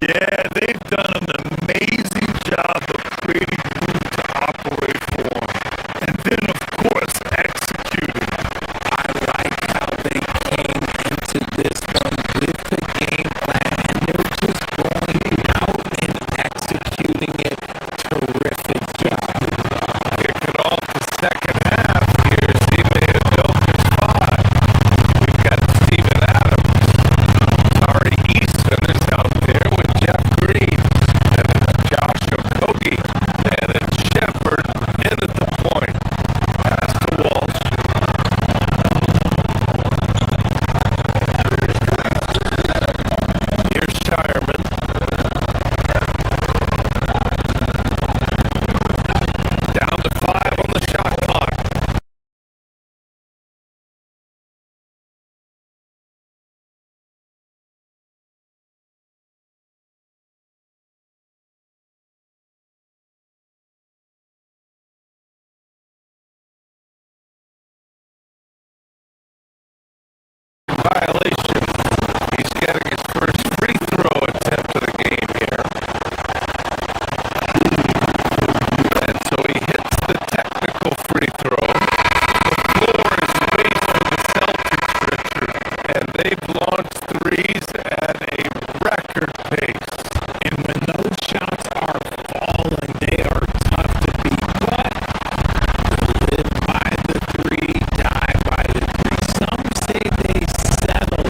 Yeah, they've done an amazing job of creating room to operate for them. And then, of course, executing. I like how they came into this one with the game plan, and they're just going out and executing it. Terrific job. Kicking off the second half. Here's Ime Udoka's 5. We've got Steven Adams. Tari Easton is out there with Jeff Green. And it's Josh Okogie. And it's Shepard in at the point. Pass to Walsh. Here's Shireman. Down to 5 on the shot clock. Violation. He's getting his first free throw attempt of the game here. And so he hits the technical free throw. The floor is waste for the Celtics, Richard. And they've launched threes at a record pace. And when those shots are falling, they are tough to beat. But live by the three, die by the three. Some say they settle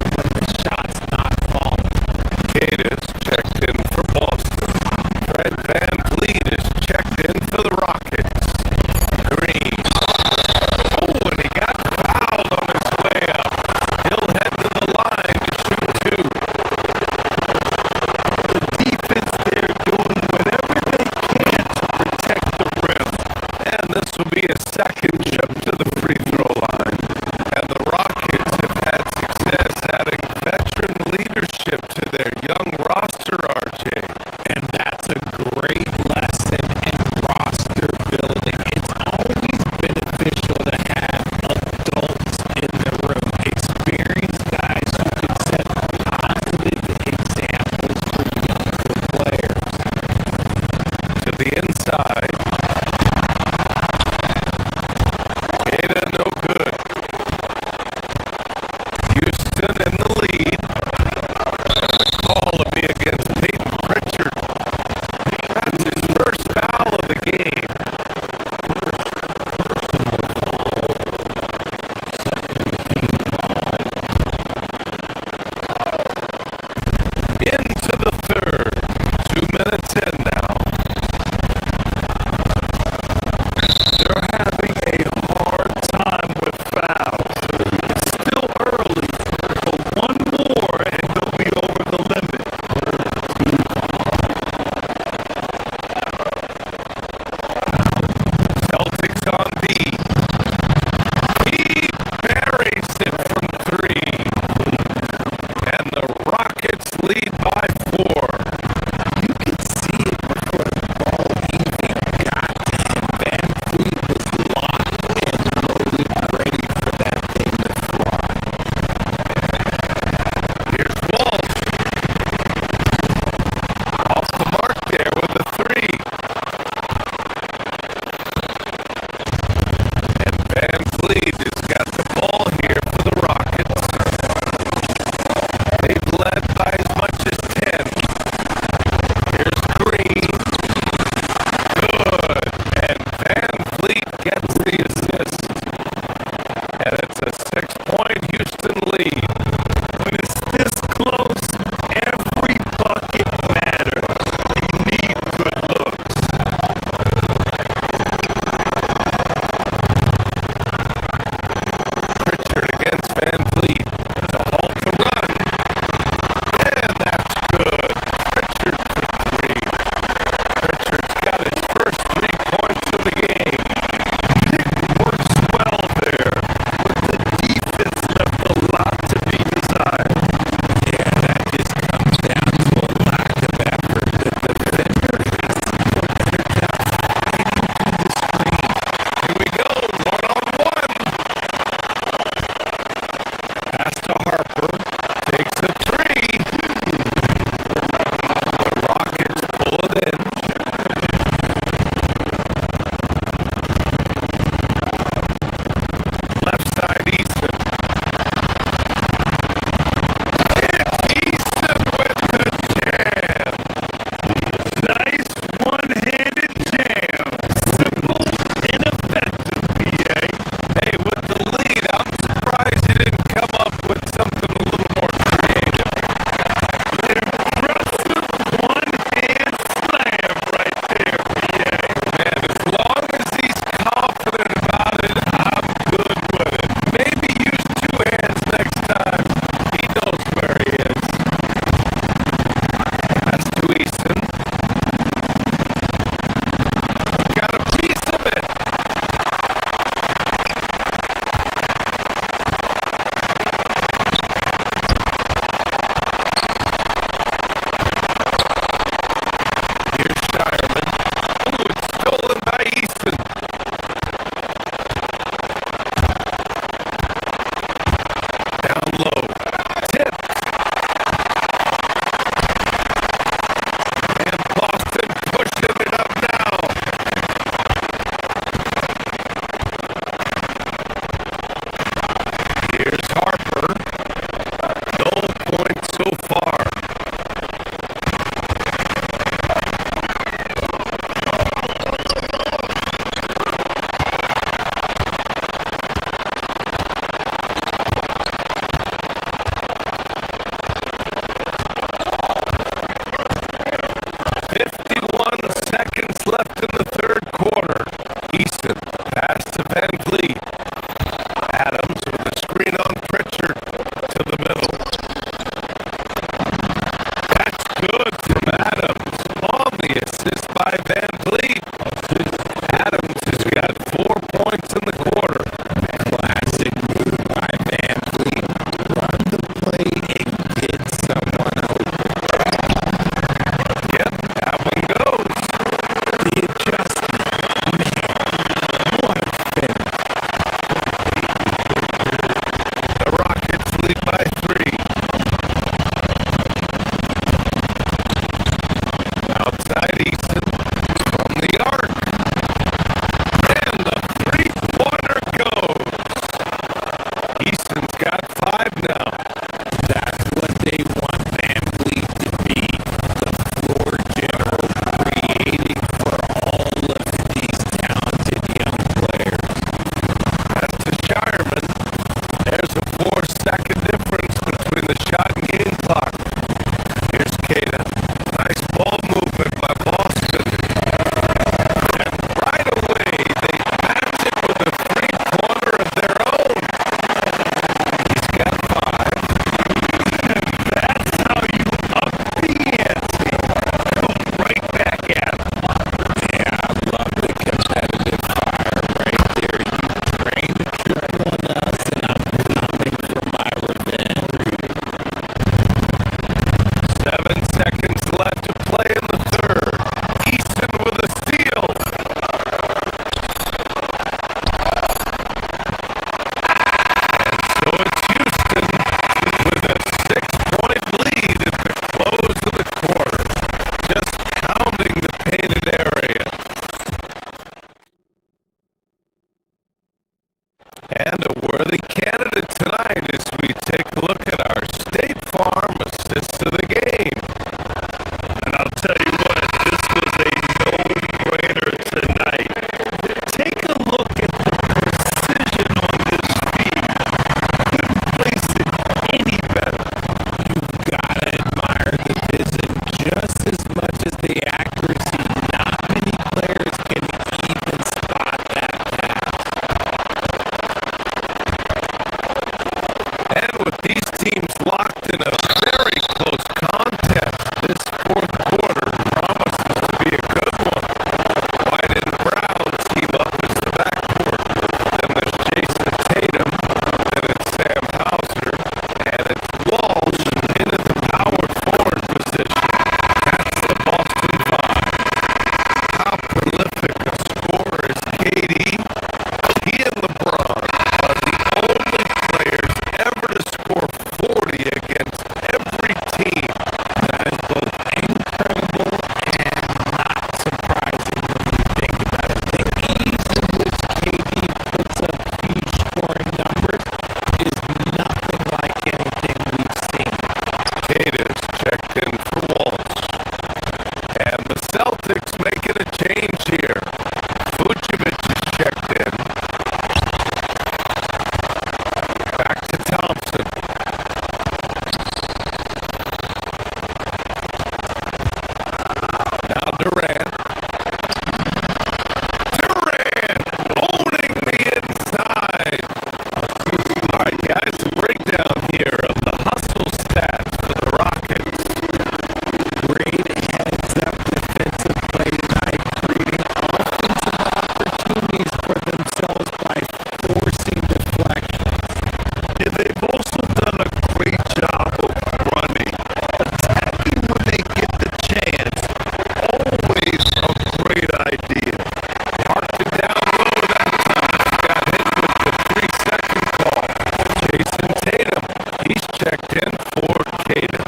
Jason Tatum. He's checked in for Tatum.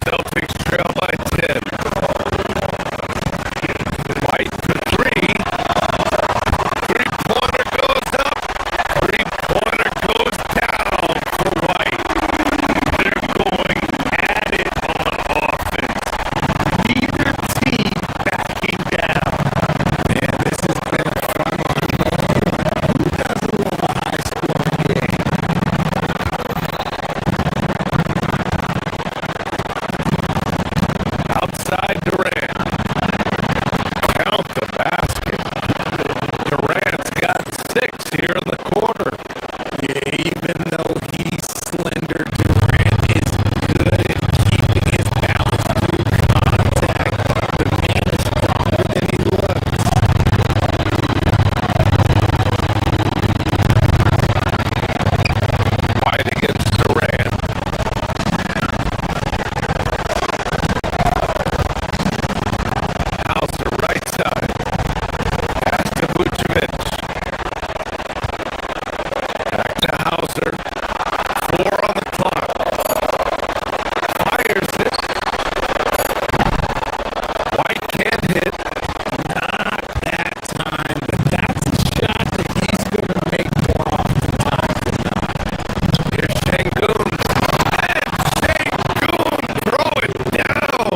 Celtics trail by 10. White for three. Three-pointer goes up. Three-pointer goes down for White. They're going at it on offense. Neither team backing down. Man, this has been a fun one. Who doesn't love a high-scoring game? Outside Durant. Count the basket. Durant's got 6 here in the quarter. Yeah, even though he's slender, Durant is good at keeping his balance through contact. The man is stronger than he looks. White against Durant. Hauser right side. Pass to Vucevic. Back to Hauser. 4 on the clock. Fires it. White can't hit. Not that time, but that's a shot that he's going to make more often times than not. Here's Şengün. And Şengün throw it down.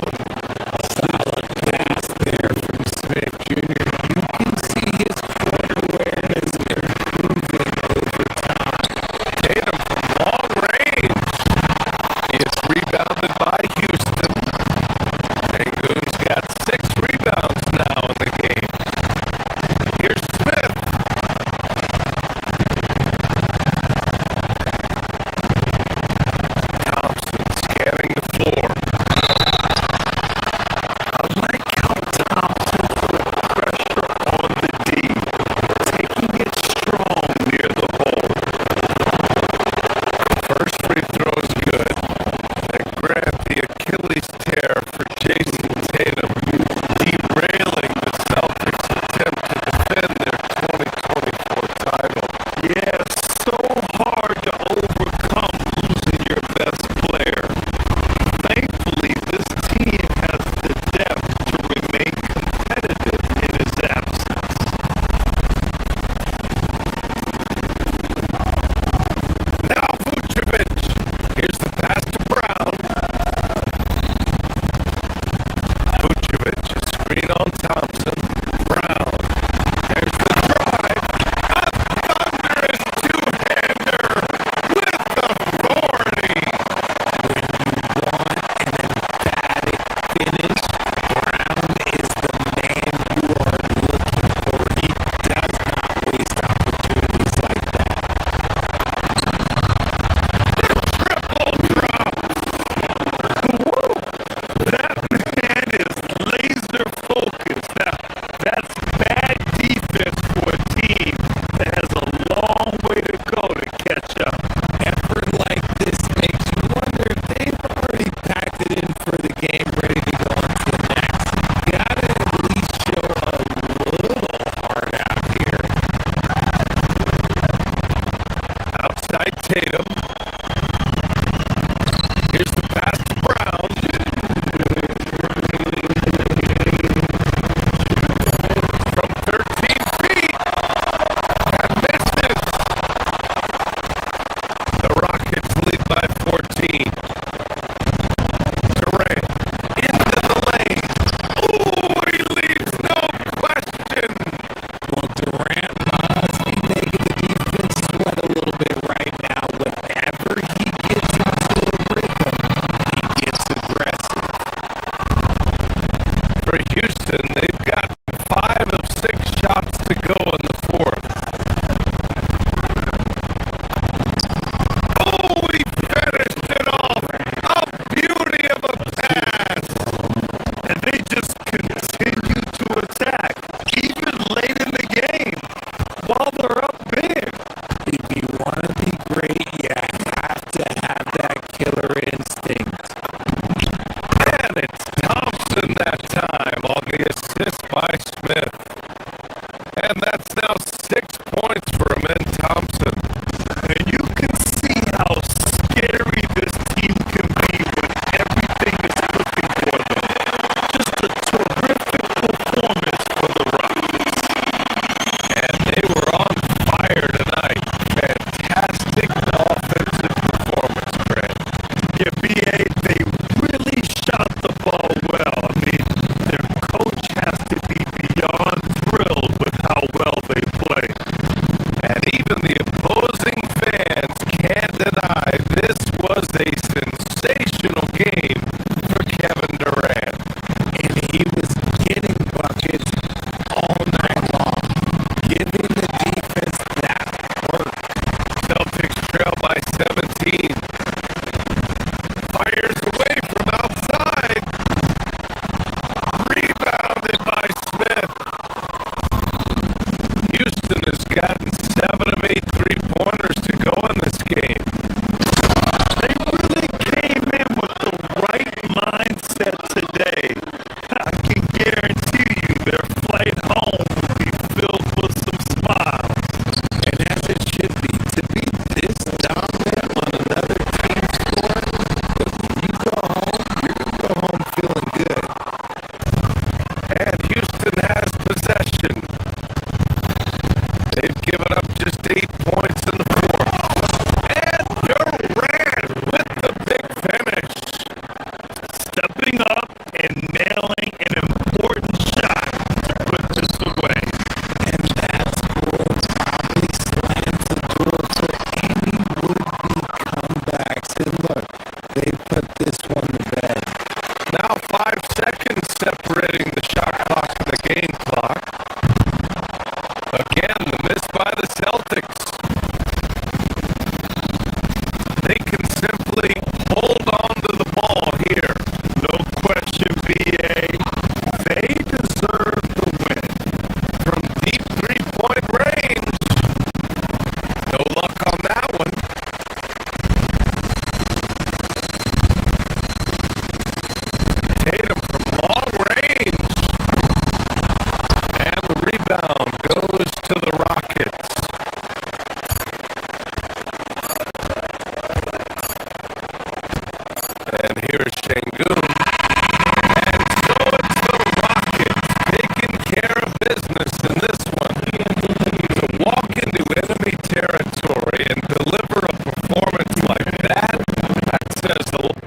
Solid pass there from Smith Jr. You can see his court awareness improving over time. Tatum from long range is rebounded by Houston. Şengün's got 6 rebounds now in the game. Here's Smith. Thompson scanning the floor. I like how Thompson put pressure on the D, taking it strong Near the hole. First free throw is good. They grab the Achilles tear for Jason Tatum, derailing the Celtics' attempt to defend their 2024 title. Yeah, so hard to overcome losing your best player. Thankfully, this team has the depth to remain competitive in his absence. Now Vucevic. Here's the pass to Brown. Vucevic, a screen on Thompson. Brown. There's the drive. A thunderous two-hander with authority. When you want an emphatic finish, Brown is the man you are looking for. He does not waste opportunities like that. Triple drop. That man is laser focused. Now, that's bad defense for a team that has a long way to go to catch up. Effort like this makes you wonder if they've already packed it in for the game, ready to go on to the next. Gotta at least show a little heart out here. Outside Tatum. Here's the pass to Brown. From 13 feet. And misses. The Rockets lead by 14. Durant into the lane. Ooh, he leaves no question. Well, Durant must be making the defense sweat a little bit right now. Whenever he gets into a rhythm, he gets aggressive. For Houston, they've got 5 of 6 shots to go in the fourth. Oh, he finished it off. A beauty of a pass. And they just continue to attack, even late in the game, while they're up big. If you want to be great, you have to have that killer instinct. And it's Thompson that time on the assist by Smith. And that's game. They really came in with the right mindset today. I can guarantee you their flight home will be filled with some smiles. And as it should be, to be this dominant on another team's score, when you go home, you're going to go home feeling good. And Houston has possession. They've given up just 8 points in the fourth. And Durant with the big finish. Stepping up and nailing an important shot to put this away. And that score probably slams the door for any would-be comebacks. And look, they put this one to bed. Now 5 seconds separating the shot clock and the game clock. Again, the miss by the Celtics. They can simply hold on to the ball here. No question, BA. They deserve the win. From deep three-point range. No luck on that one. Tatum from long range. And the rebound goes to the Rockets. And here's Şengün. And so it's the Rockets taking care of business in this one. To walk into enemy territory and deliver a performance like that, that says a lot.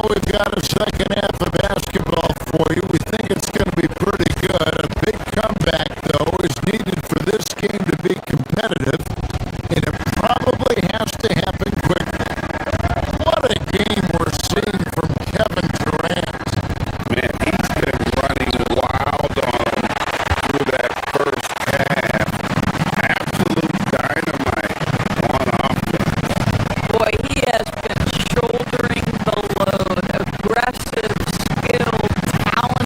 Well, we've got a second half of basketball for you. We think it's going to be pretty good. A big comeback, though, is needed for this game to be competitive, and it probably has to happen quickly. What a game we're seeing from Kevin Durant. Man, he's been running wild on him through that first half. Absolute dynamite on offense. Boy, he has been shouldering the load. Aggressive, skilled, talented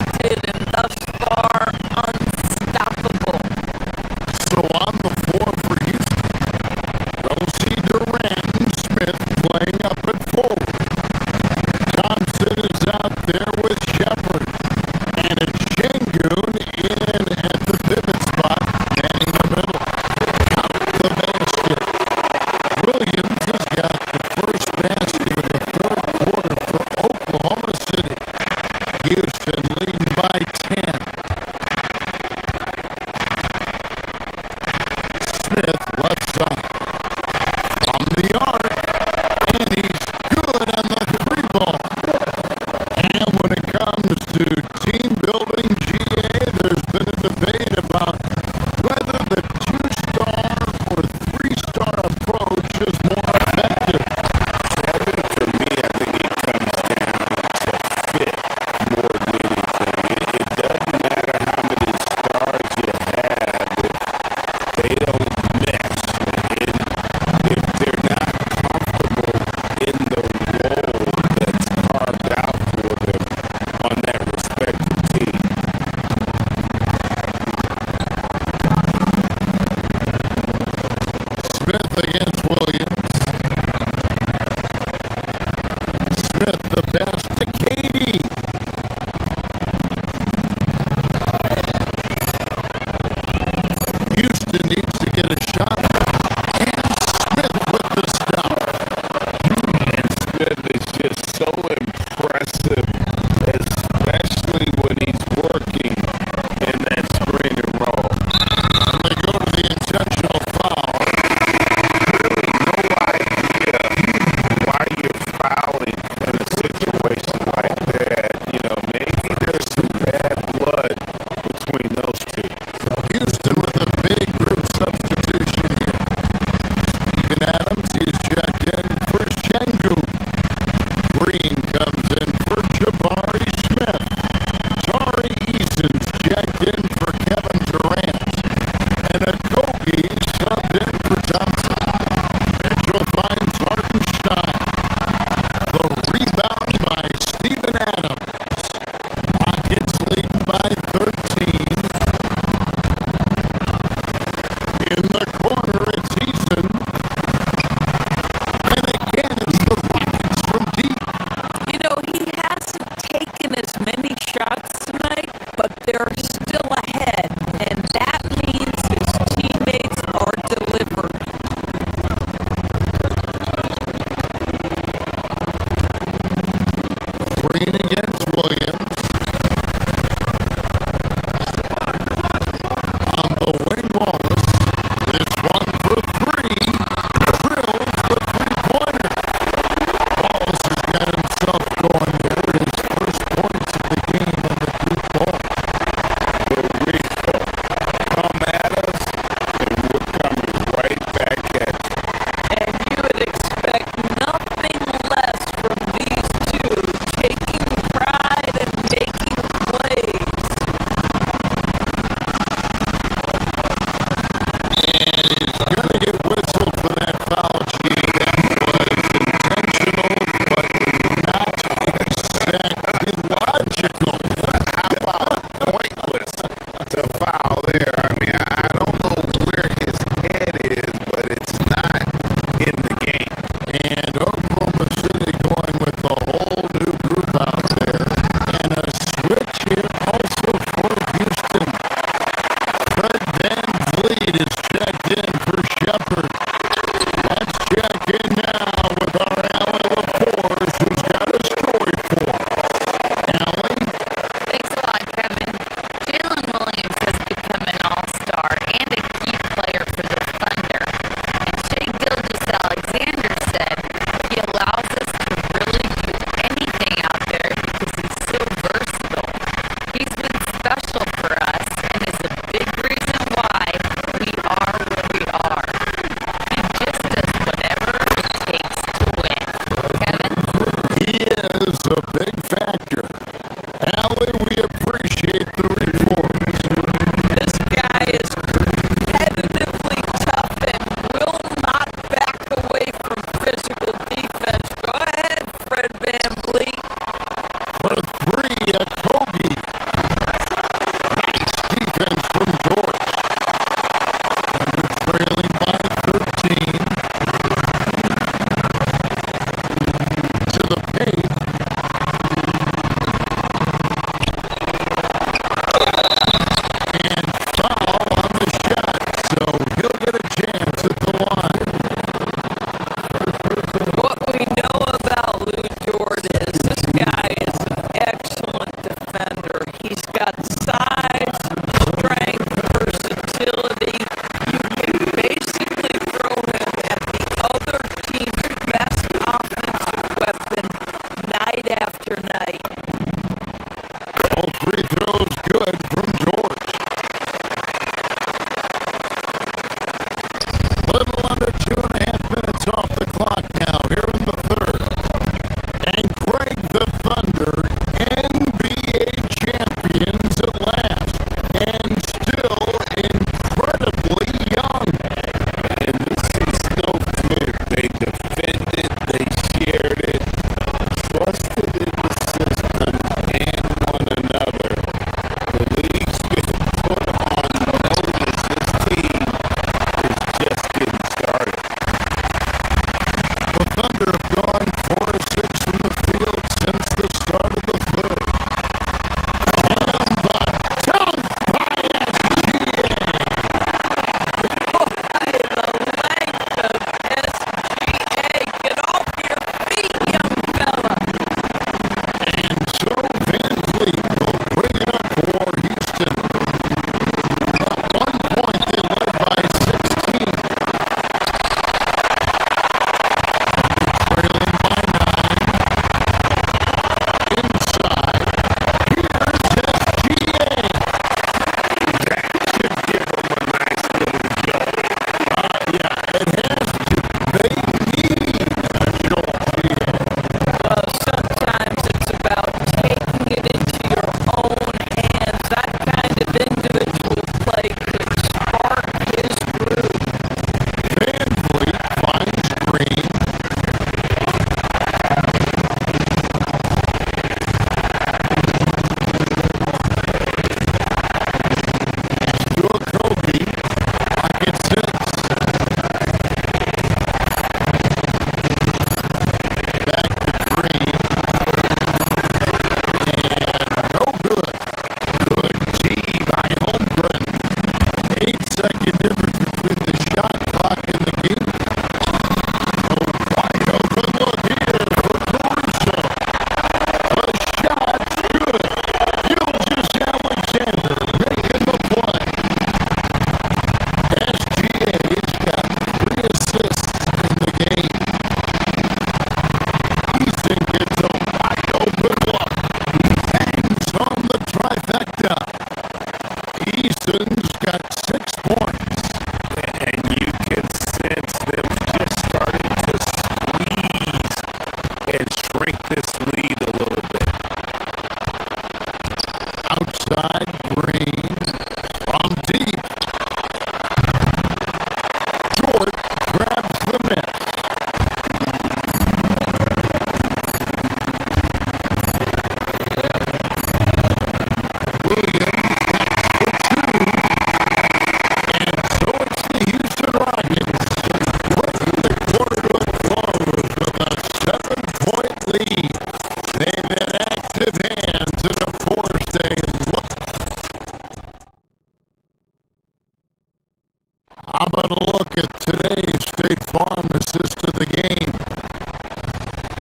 a look at today's State Farm assist of the game.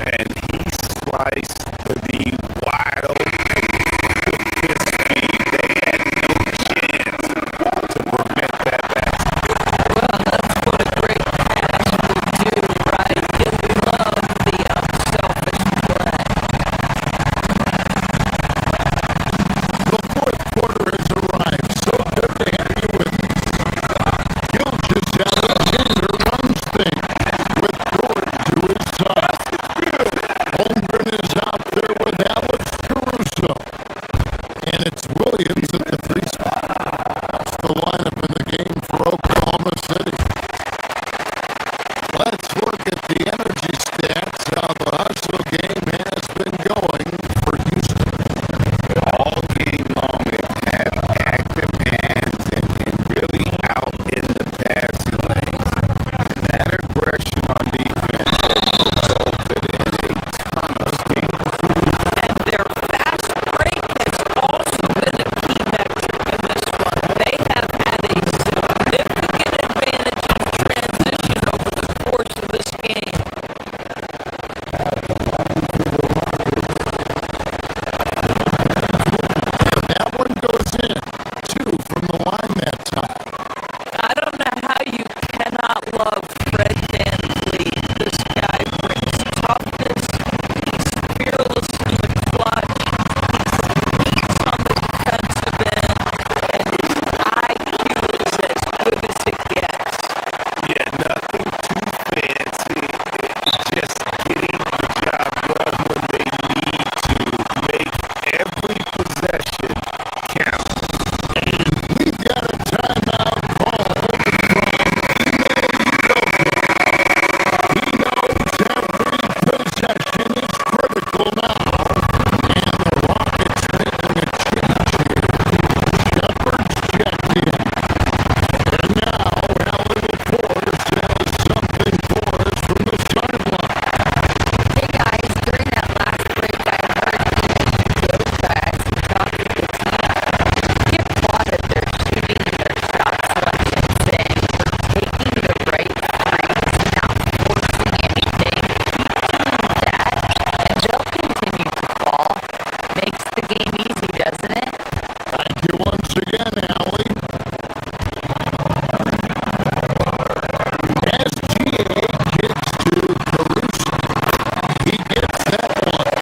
And he sliced the wide open with his feet. They had no chance to prevent that basket. Well, that's what a great pass will do, right? You love the unselfish play. The fourth quarter has arrived, so they're happy with Gilgis Alexander runs things with Dort to his side. Holmgren is out there with Alex Caruso. And it's Williams at the three spot. That's the lineup in the game for Oklahoma City. Let's look at the energy stats, how the hustle game has been going for Houston. All game long, they've had active hands and really out in the passing lanes. And that aggression on defense has resulted in a ton of steals. And their fast break has also been a key metric in this one. They have had a significant advantage in transition over the course of this game. That one goes in. 2 from the line that time. I don't know how you cannot love Fred VanVleet. This guy brings toughness. He's fearless in the clutch. He's on the defensive end, and his IQ is as good as it gets. Yeah, nothing too fancy. It's just getting the job done when they need to make every possession count. And we've got a timeout called from He knows every possession is critical now. And the Rockets making a change here. Shepard's checked in. And now Allie LaForce has something for us from the sideline. Hey guys, during that last break, I heard those guys talking to the team. Get plotted their shooting and their shot selection, saying we're taking the right threes, not forcing anything. Keep doing that, and they'll continue to fall. Makes the game easy, doesn't it? Thank you once again, Allie. As GA kicks to Caruso, he gets that one.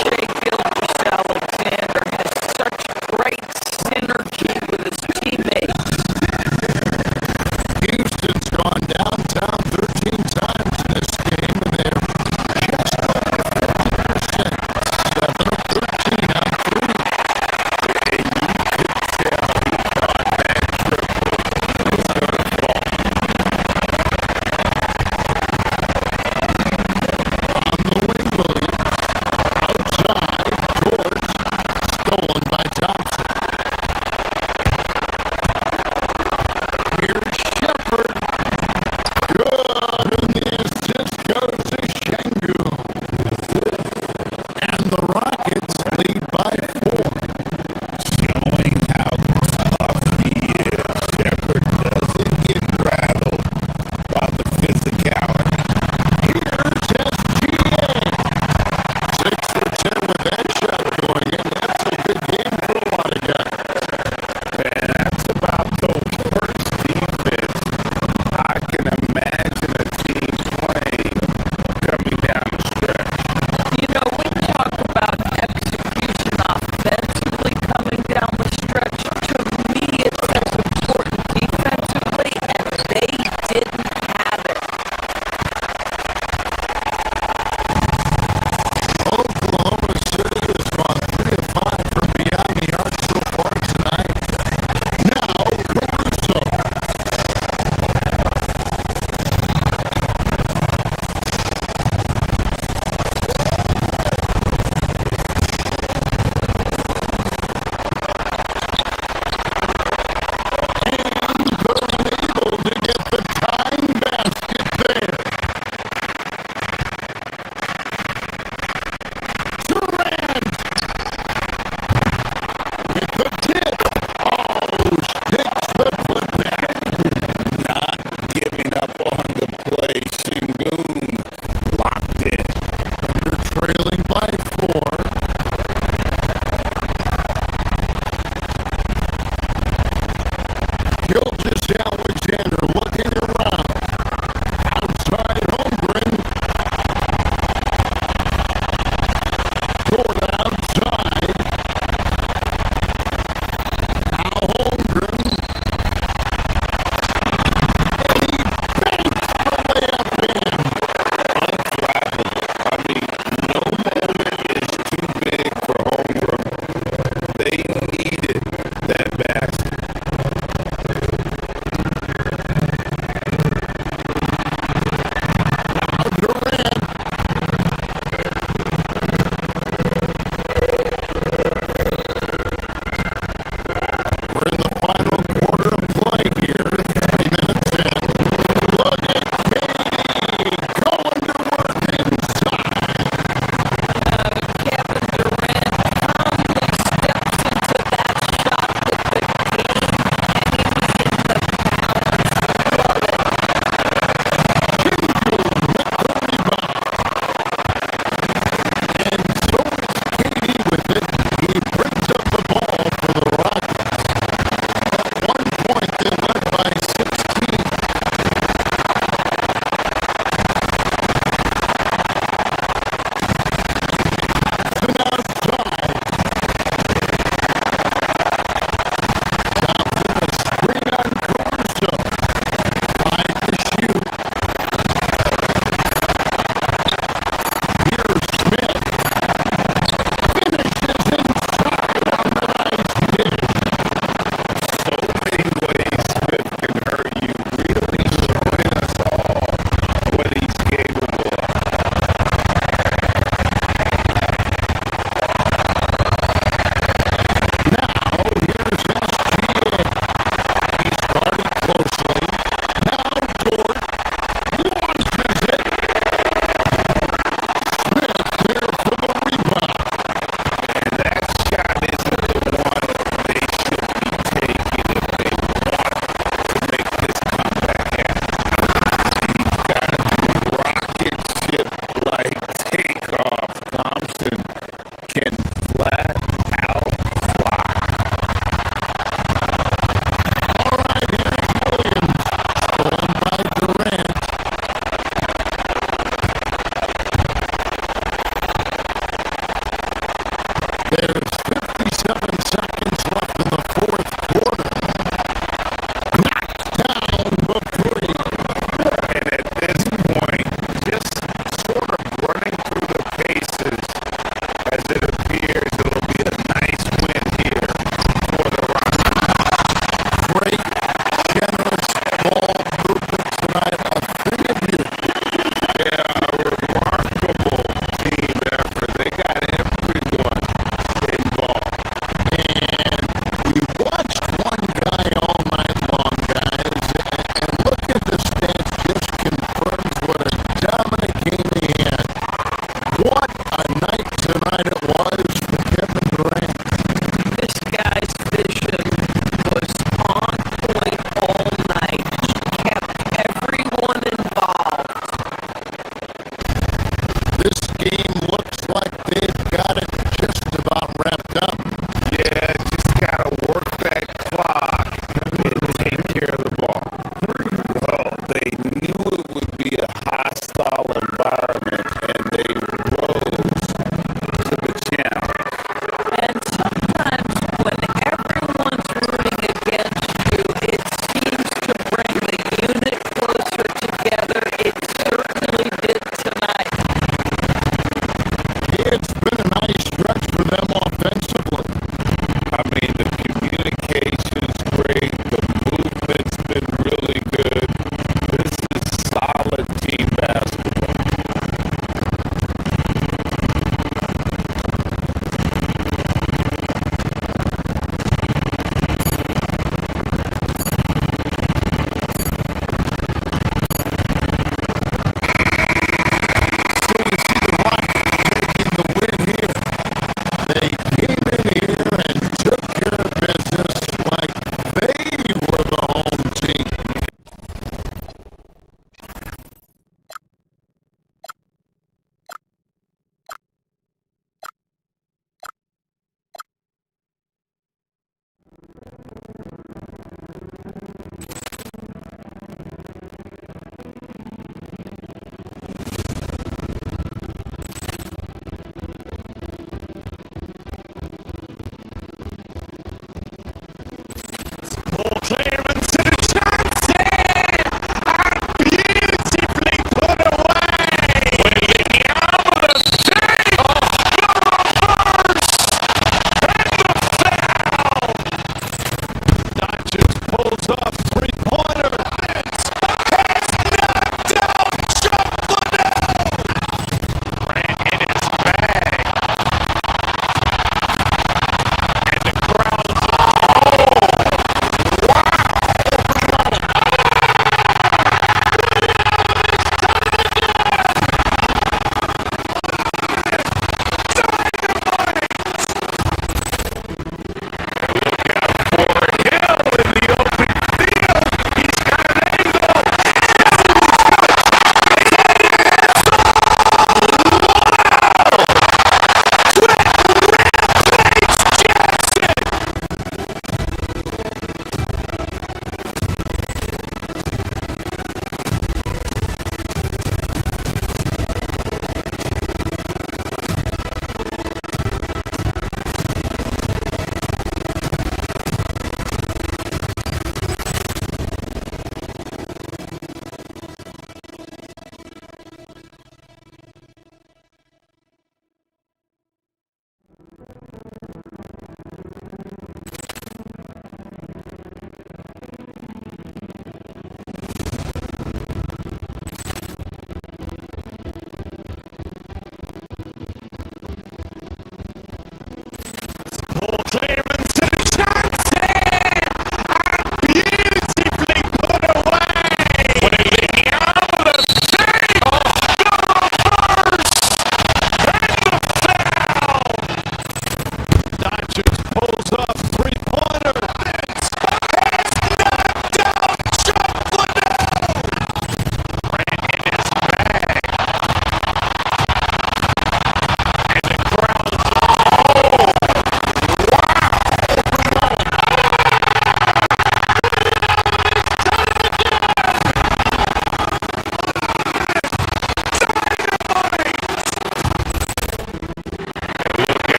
Shea Gilgeous-Alexander has such great synergy with his teammates. Houston's gone downtown 13 times in this game, and they're just over 50%, 7 of 13.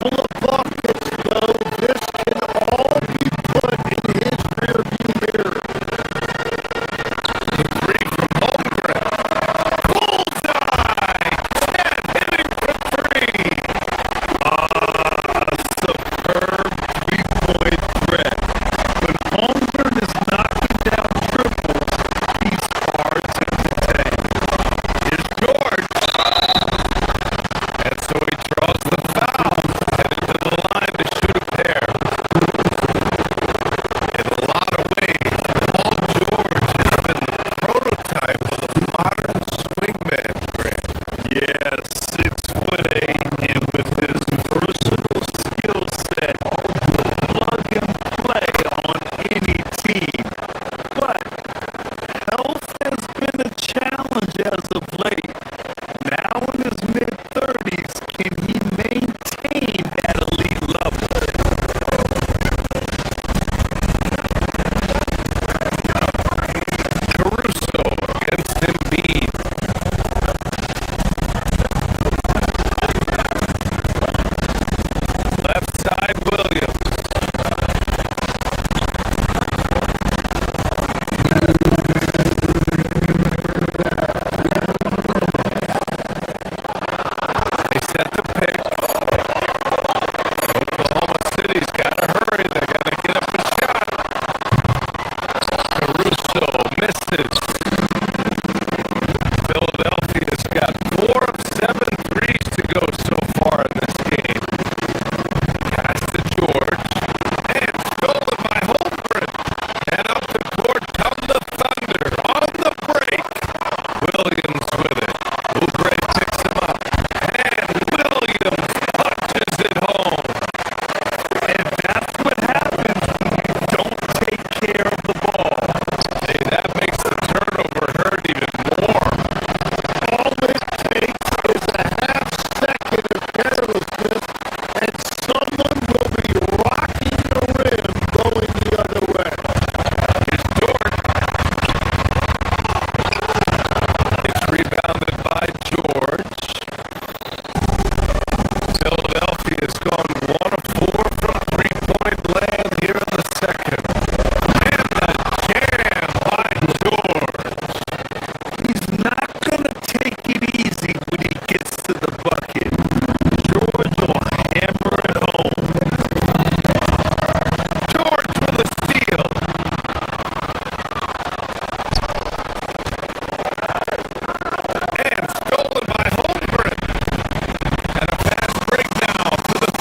couple of buckets, though. This can all be put in his rearview mirror. Three from Holmgren. Bullseye! Ted hitting for three. Superb three-point threat. When Holmgren is knocking down triples, he's hard to contain. Here's George. And so he draws the foul. Headed to the line to shoot a pair. In a lot of ways, Paul George has been the prototype of a modern swingman, Grant. Yeah, 6'8", and with his versatile skill set, plug and play on any team. But health has been a challenge as of late. Now in his mid-30s, can he maintain that elite level? Caruso against Embiid. Left side, Williams. They set the pick. Oklahoma City's got to hurry. They got to get up a shot. Caruso misses. Philadelphia's got 4 of 7 threes to go so far in this game. Pass to George. And stolen by Holmgren. And up the court come the Thunder on the break. Williams with it. Oubre picks him up. And Williams punches it home. And that's what happens when you don't take care of the ball. Hey, that makes the turnover hurt even more. All it takes is a half second of carelessness, and someone will be rocking the rim going the other way. Here's Dort. It's rebounded by George. Philadelphia's gone 1 of 4 from three-point land here in the second. And the jam by George. He's not going to take it easy when he gets to the bucket. George will hammer it home. George with a steal. And stolen by Holmgren. And a fast break now for the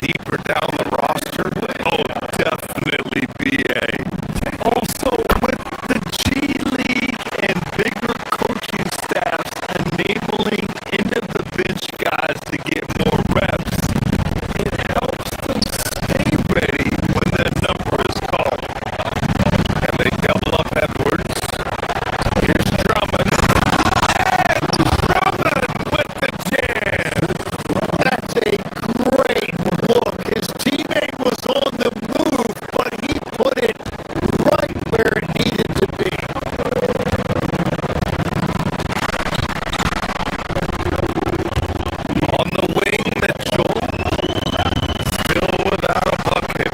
deeper down the roster? Oh, definitely BA. Also, with the G League and bigger coaching staffs enabling end of the bench guys to get more reps, it helps them stay ready when that number is called. And they double up Edwards. Here's Drummond. And Drummond with the jam. That's a great look. His teammate was on the move, but he put it right where it needed to be. On the wing, Mitchell. Still without a bucket.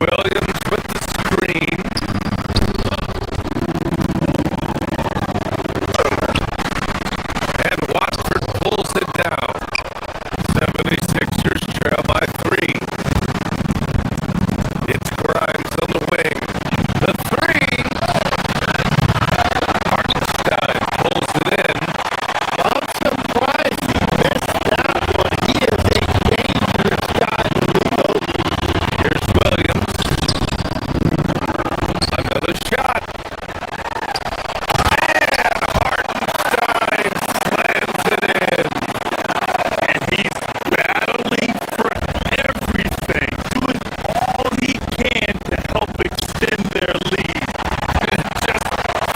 Williams with the screen. And Watford pulls it down. 76ers trail by 3. It's Grimes on the wing. The 3. Hartenstein pulls it in. I'm surprised he missed that one. He is a dangerous guy to leave open. Here's Williams. Another shot. And Hartenstein slams it in. And he's battling for everything, doing all he can to help extend their lead. Just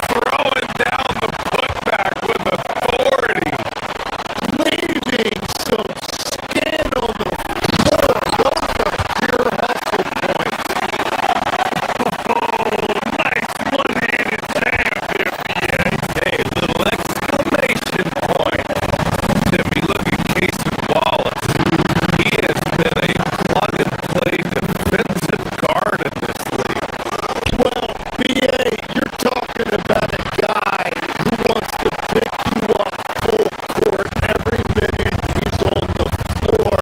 throwing down the putback with authority. Leaving some skin on the floor. Those are pure hustle points. Oh, nice one-handed jam there, BA. Hey, little exclamation point. Jimmy, look at Casey Wallace. He has been a plug-and-play defensive guard in this league. Well, BA, you're talking about a guy who wants to pick you up full court every minute he's on the floor.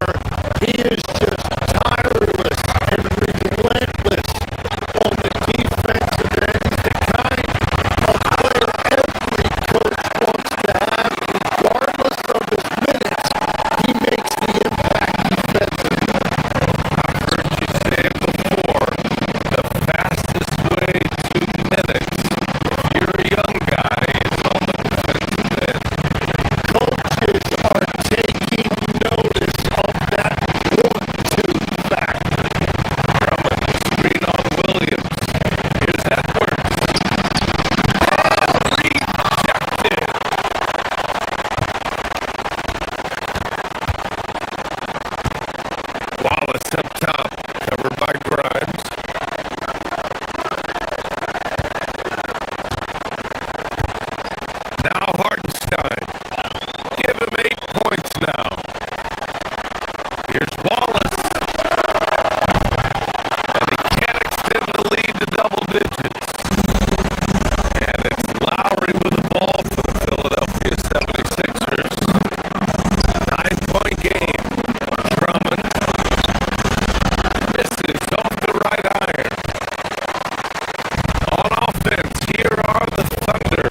He is just tireless and relentless on the defensive end. He's the kind of player every coach wants to have, regardless of his minutes. He makes the impact defensively. I've heard you say it before. The fastest way to minutes, if you're a young guy, is on the defensive end. Coaches are taking notice of that 1-2 factor. Drummond, screen on Williams. Here's Edwards. Rejected. Wallace up top, covered by Grimes. Now Hartenstein. Give him 8 points now. Here's Wallace. And he can't extend the lead to double digits. And it's Lowry with the ball for the Philadelphia 76ers. 9-point game. Drummond misses off the right iron. On offense, here are the Thunder.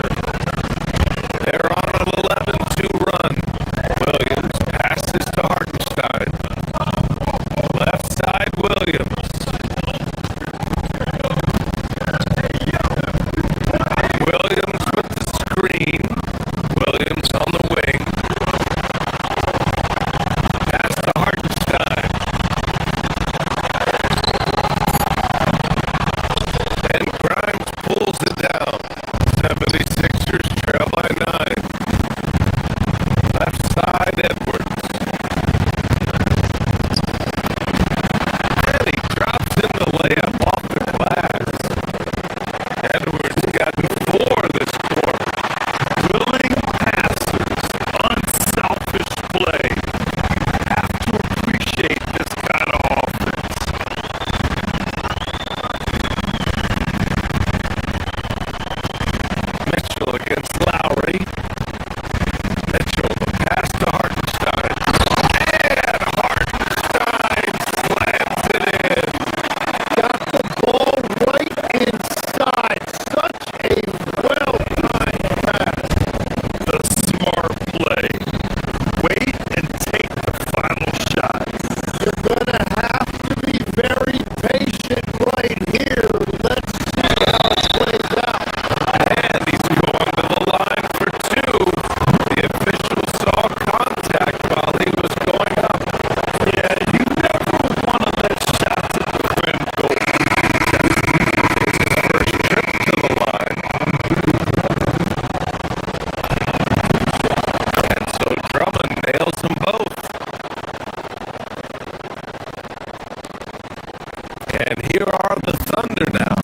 And here are the Thunder now.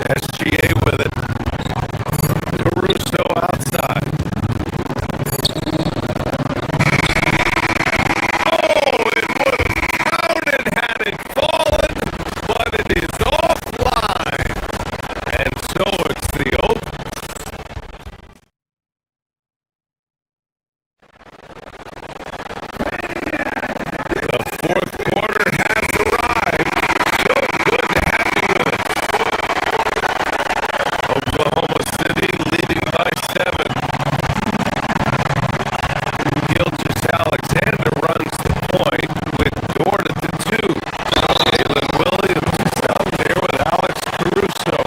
SGA with it. Caruso outside. Oh, it would have counted had it fallen, but it is offline. And so it's the open. The fourth quarter has arrived. So good to have you with us. Oklahoma City leading by 7. Gilgeous-Alexander runs the point with Dort at the 2. Jalen Williams is out there with Alex Caruso.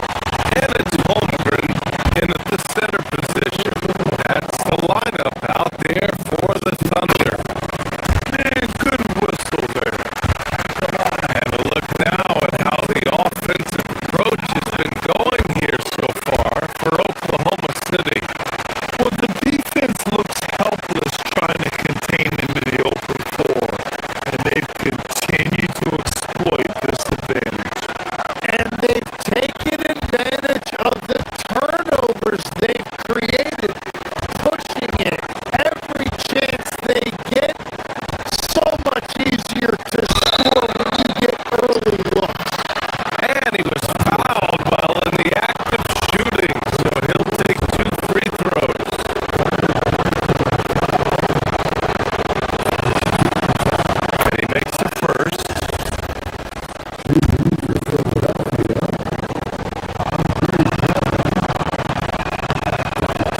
And it's Holmgren in at the center position. That's the lineup out there for the Thunder. Man, good whistle there. And a look now at how the offensive approach has been going here so far for Oklahoma City. Well, the defense looks helpless trying to contain them in the open floor, and they've continued to exploit this advantage. And they've taken advantage of the turnovers they've created, pushing it every chance they get. So much easier to score when you get early looks. And he was fouled while in the act of shooting, so he'll take 2 free throws. And he makes the first.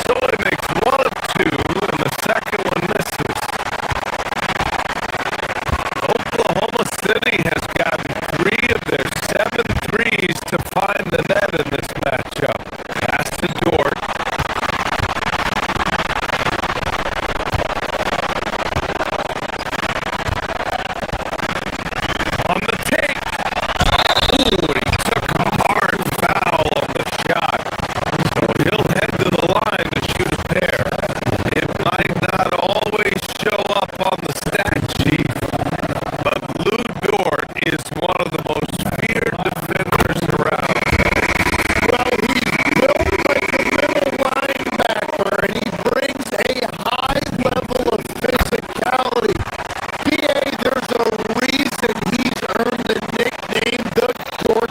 So he makes 1 of 2, and the second one misses. Oklahoma City has gotten 3 of their 7 threes to find the net in this matchup. Pass to Dort. On the take. Ooh, he took a hard foul on the shot. So he'll head to the line to shoot a pair. It might not always show up on the stat sheet, but Lou Dort is one of the most feared defenders around. Well, he's built like a middle linebacker, and he brings a high level of physicality. BA, there's a reason he's earned the nickname the Dork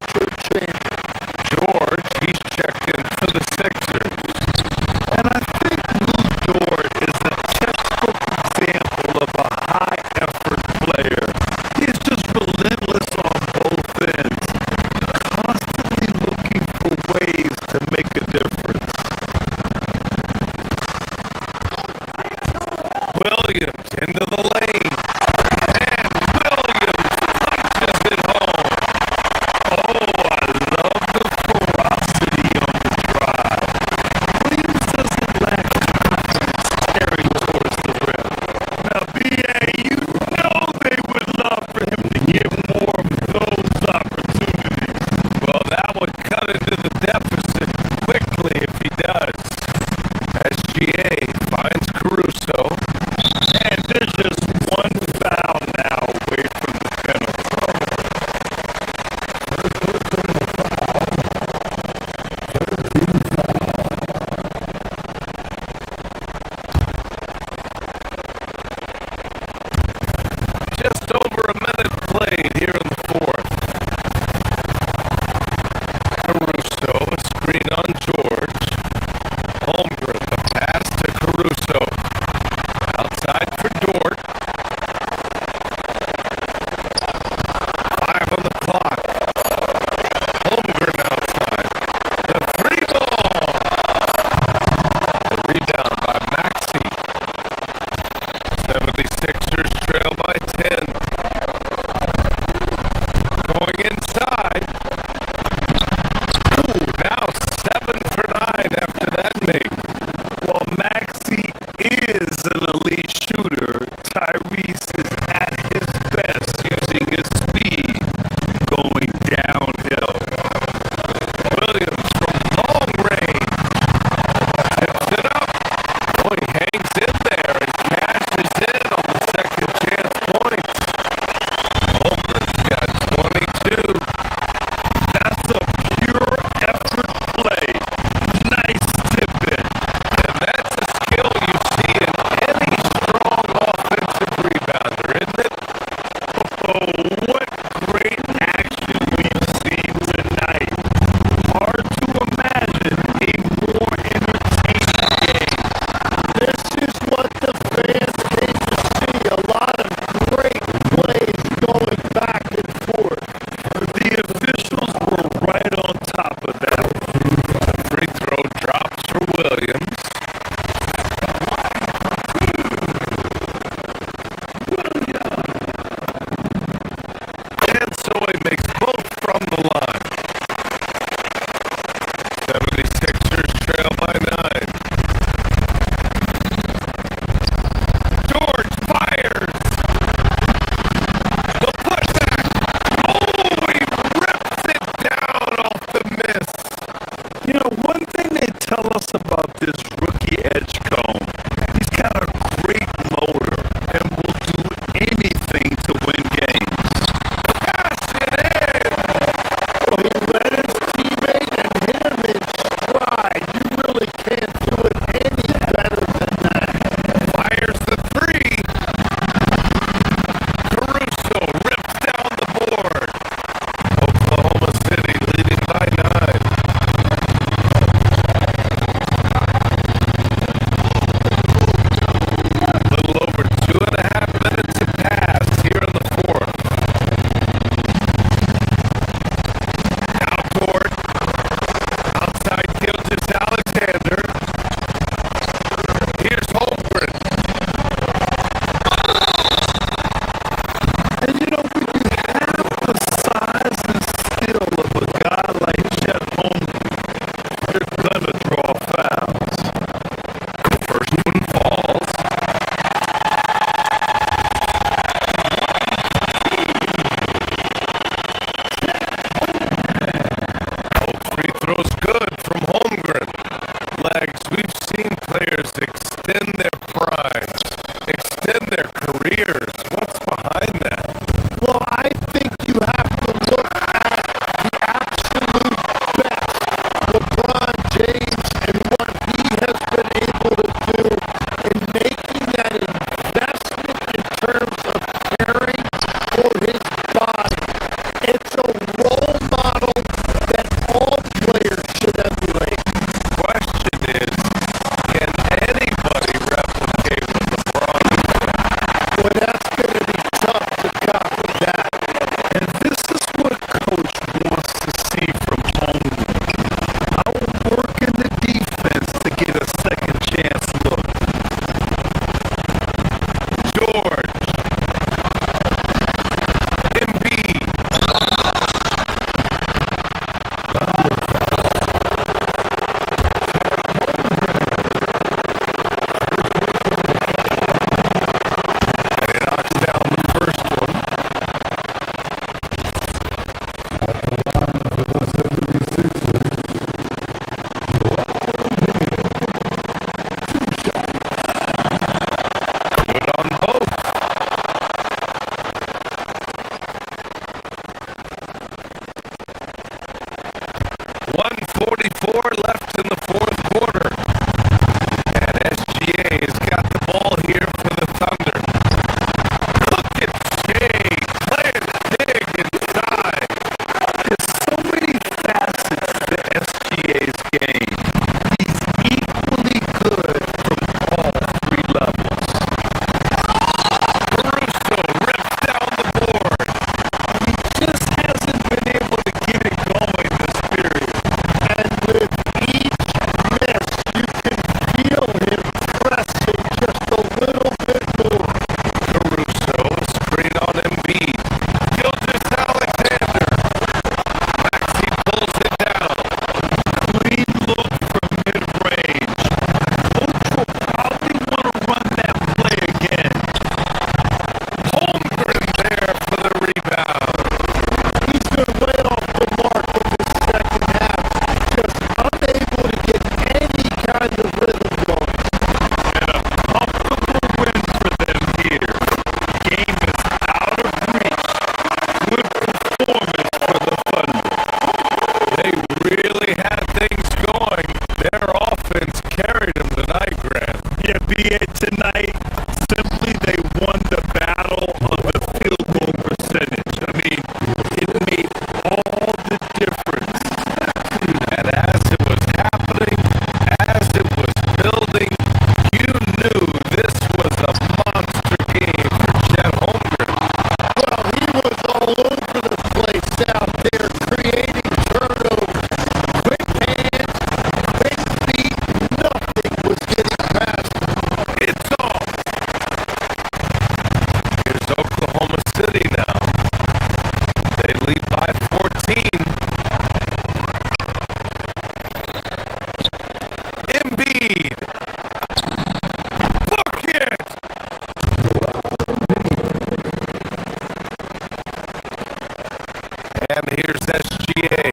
NBA.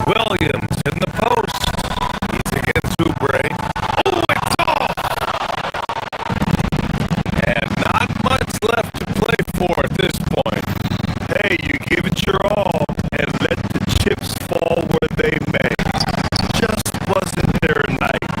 Williams in the post. He's against Oubre. Oh, it's off! And not much left to play for at this point. Hey, you give it your all and let the chips fall where they may. Just wasn't their night.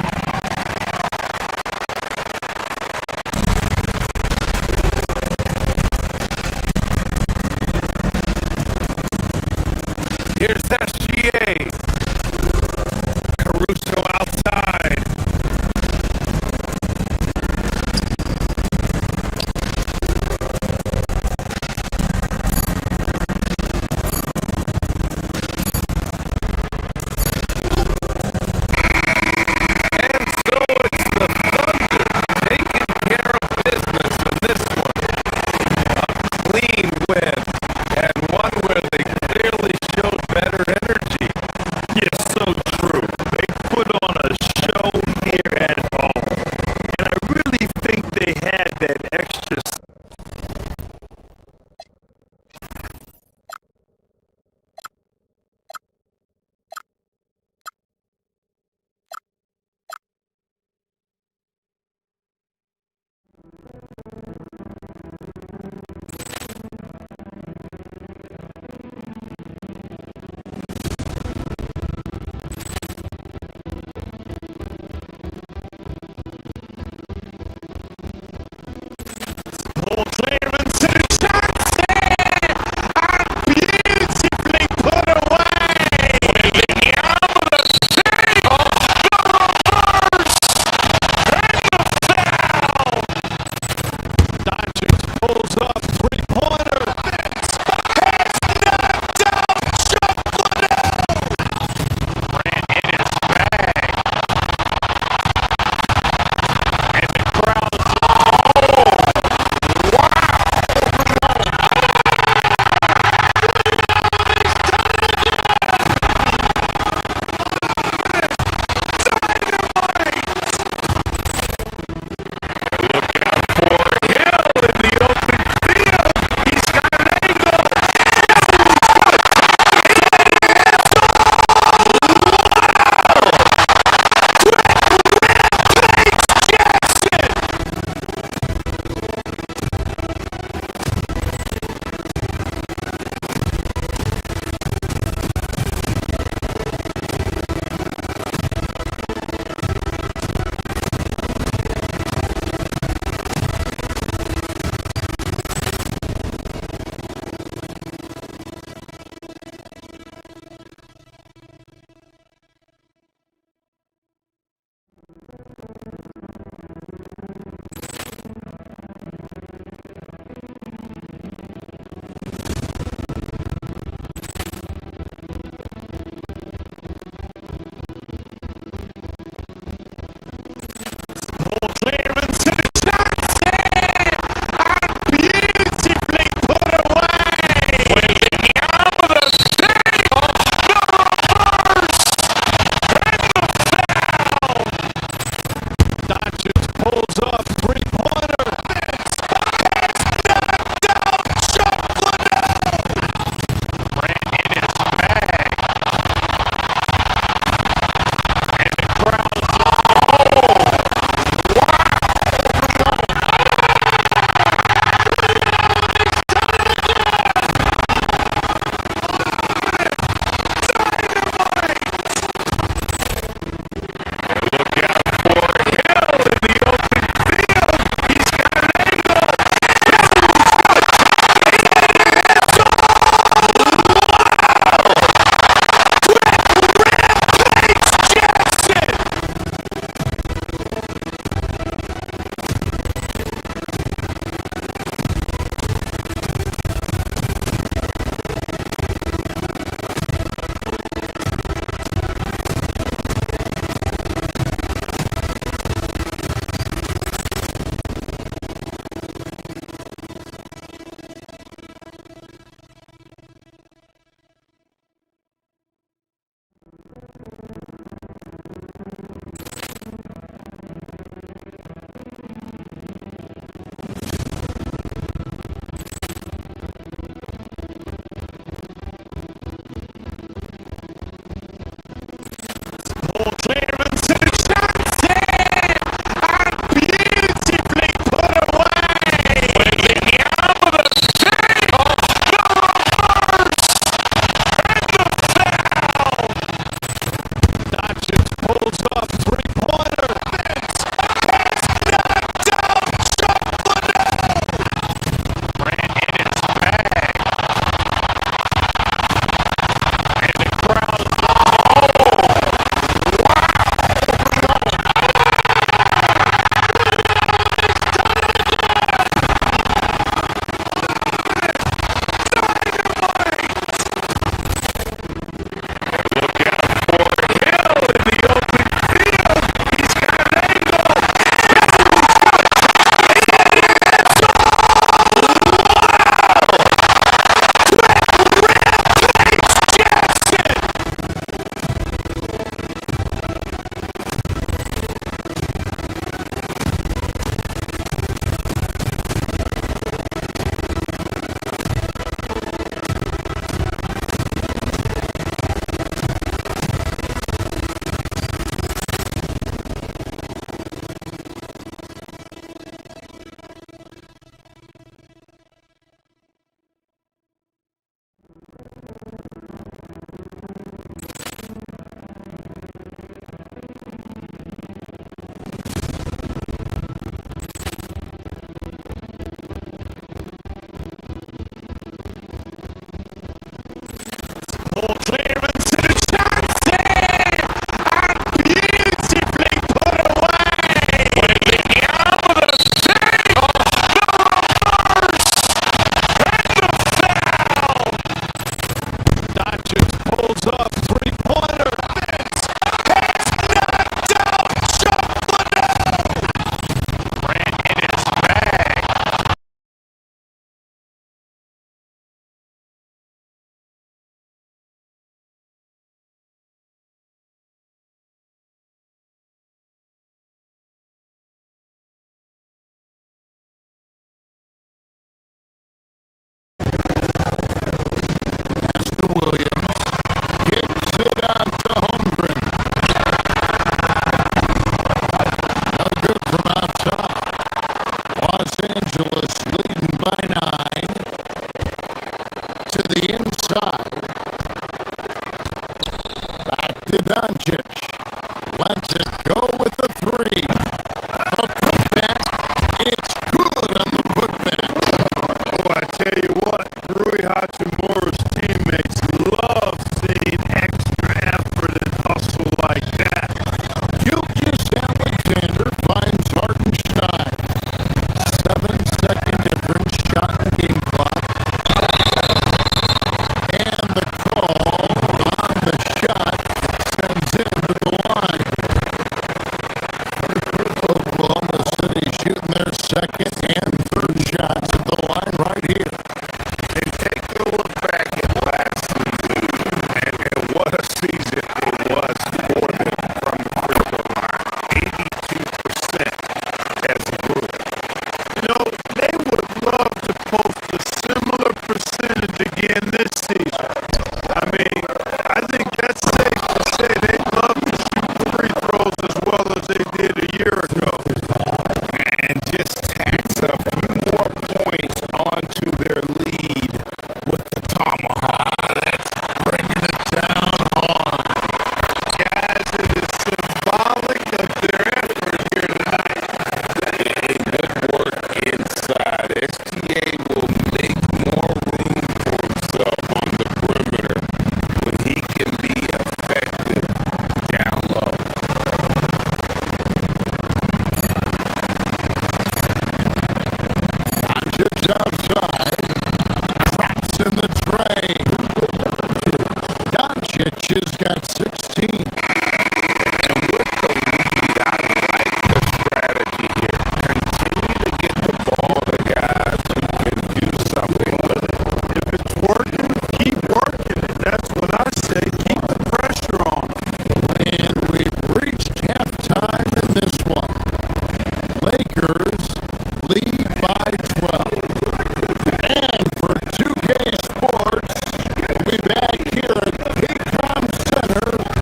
We'll be back here at Paycom Center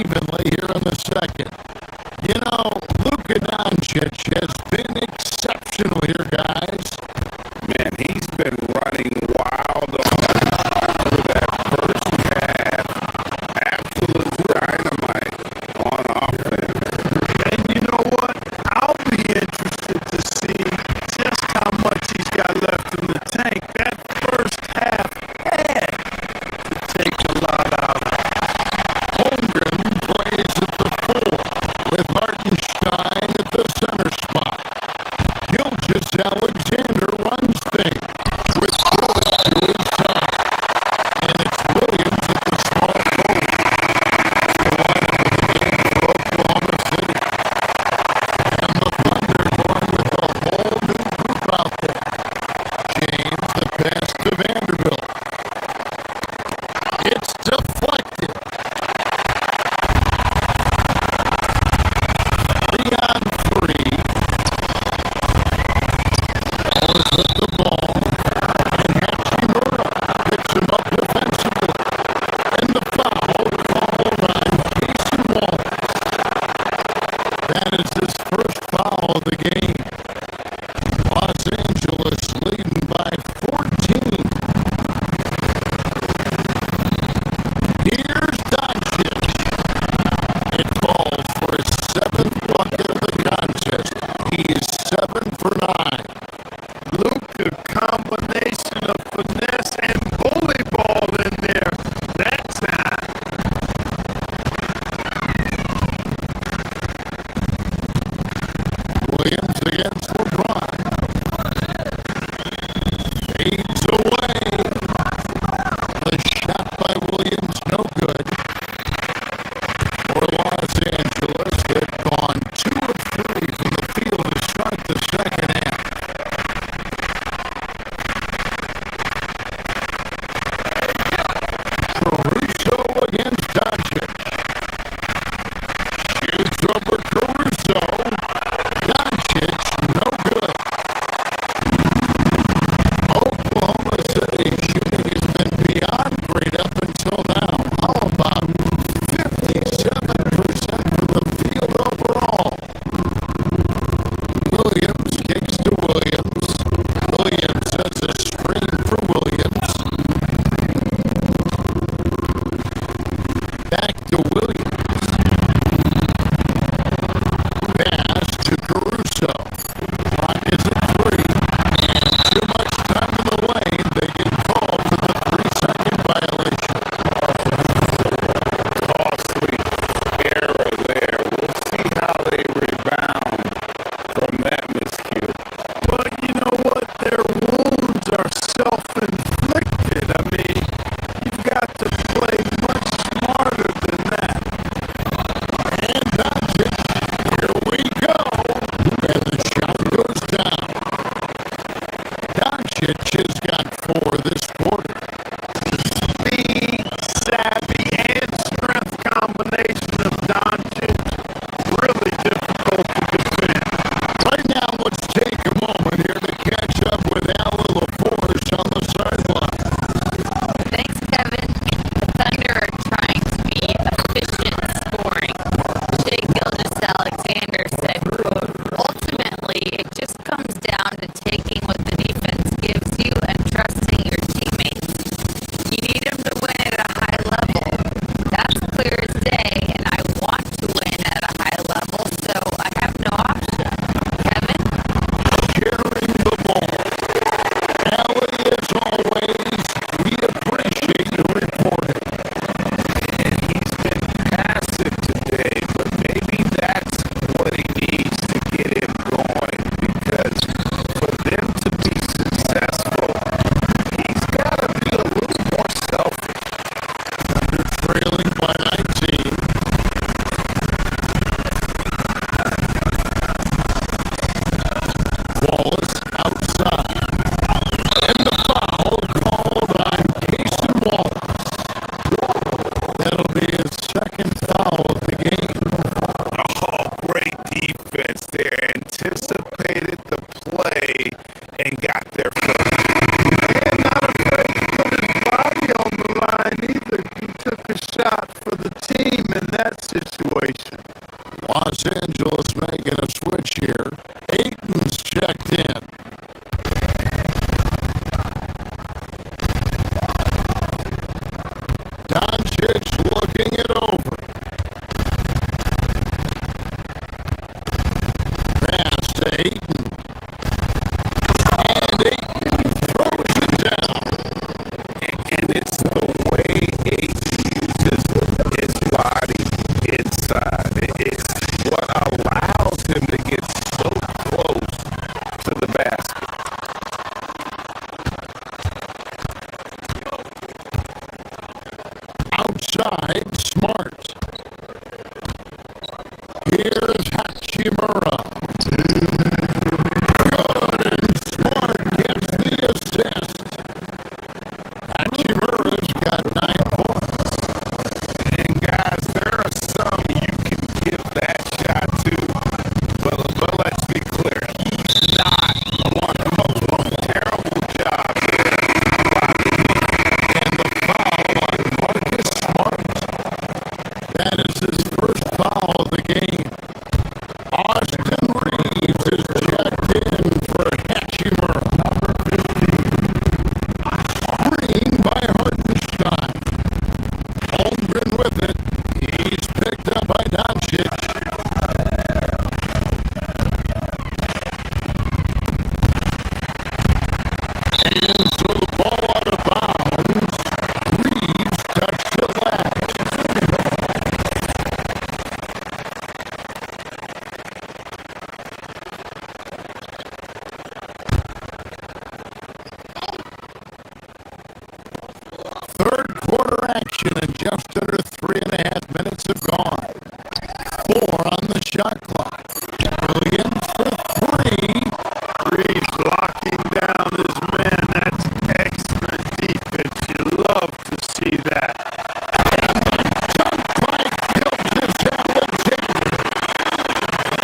evenly here in the second. You know, Luka Doncic has been exceptional here, guys. Man, he's been running wild through that first half. Absolute dynamite on offense. And you know what? I'll be interested to see just how much he's got left in the tank. That first half had to take a lot out of it. Holmgren plays at the 4 with Hartenstein at the center spot. Gilgeous Alexander runs things with Bullock to his side. And it's Williams at the small forward. The lineup of the game for Oklahoma City. And the Thunder going with a whole new group out there. James, the pass to Vanderbilt. It's deflected. 3-on-3. Wallace with the ball. And Hachimura picks him up defensively. And the foul called on Jason Wallace. That is his first foul of the game. Los Angeles leading by 14. Here's Doncic. It falls for his 7th bucket of the contest. He is 7 for 9. Luka, combination of finesse and bully ball in there. That's hot. Williams against LeBron. Fades away. The shot by Williams, no good. For Los Angeles, they've gone 2 of 3 from the field to start the second half. Caruso against Doncic. Shoots over Caruso. Doncic, no good. Oklahoma City shooting has been beyond great up until now. How about 57% from the field overall? Williams kicks to Williams. Williams has a screen for Williams. Back to Williams. Pass to Caruso. Clock is at 3. And too much time in the lane. They get called for the 3-second violation. Costly error there. We'll see how they rebound from that miscue. But you know what? Their wounds are self-inflicted. I mean, you've got to play much smarter than that. And Doncic, here we go. And the shot goes down. Doncic has got 4 this quarter. Speed, savvy, and strength combination of Doncic. Really difficult to defend. Right now, let's take a moment here to catch up with Alan LaForce on the sideline. Thanks, Kevin. The Thunder are trying to be efficient scoring. Shea Gilgeous-Alexander said, quote, ultimately, it just comes down to taking what the defense gives you that situation? Los Angeles making a switch here. Aiton's checked in. Doncic looking it over. Pass to Aiton. And Aiton throws it down. And it's the way Aiton uses his body inside. It's what allows him to get so close to the basket. Outside, Smart. Here's Hachimura. Good, and Smart gets the assist. Hachimura's got 9 points. And guys, there are some you can give that shot to, but let's be clear, he's not one of those terrible jobs. And the foul on Marcus Smart. That is his first foul of the game. Austin Reeves is checked in for Hachimura. Screen by Hartenstein. Holmgren with it. He's picked up by Doncic. And so the ball out of bounds. Reeves touched it last. Third quarter action and just under 3.5 minutes have gone. 4 on the shot clock. Williams for 3. Reeves locking down his man. That's excellent defense. You love to see that. Dunk by Gilgeous Alexander.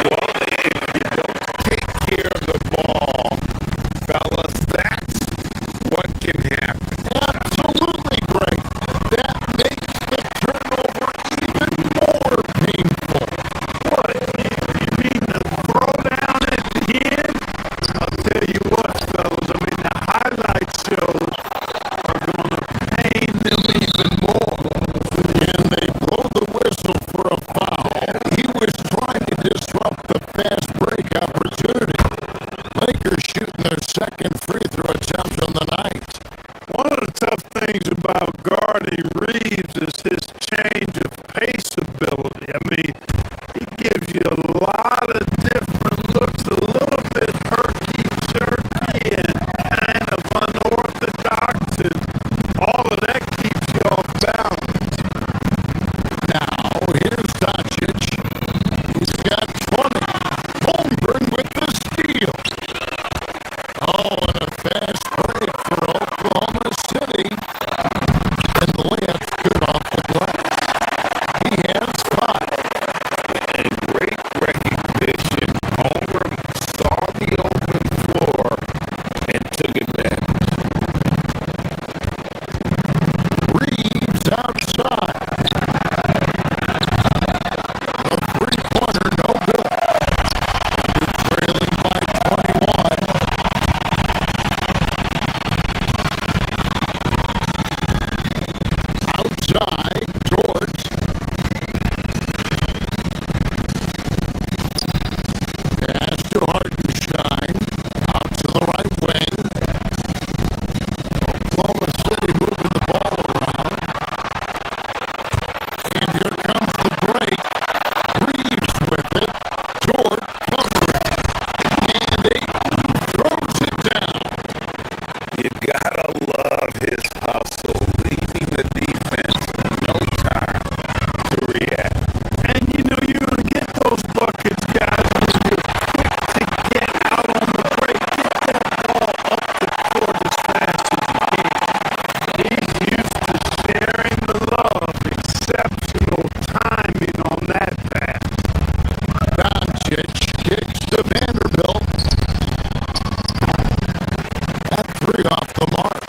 Well, if you don't take care of the ball, fellas, that's what can happen. Absolutely great. That makes the turnover even more painful. What? You mean the throw down at the end? I'll tell you what, fellas. I mean, the highlight shows are going to pain them even more. And they blow the whistle for a foul. He was trying to disrupt the fast break opportunity. Lakers shooting their second free throw attempt on the night. One of the tough things about guarding Reeves is his change of pace ability. I mean, he gives you a lot of different looks, a little bit herky-jerky and kind of unorthodox, and all of that keeps you off balance. Now, here's Doncic. He's got 20. Holmgren with the steal. Oh, and a fast break for Oklahoma City. And the layup's good off the glass. He has 5. And great recognition. Homer saw the open floor and took advantage. Reeves outside. A three-pointer, no good. You're trailing by 21. Outside, George. Pass to Hartenstein. Out to the right wing. Oklahoma City moving the ball around. And here comes the break. Reeves with it. George covering. And Aiton throws it down. You gotta love his hustle, leaving the defense no time to react. And you know you're going to get those buckets, guys, when you're quick to get out on the break. Get that ball up the court as fast as you can. He's used to sharing the love. Exceptional timing on that pass. Doncic kicks to Vanderbilt. That 3 off the mark.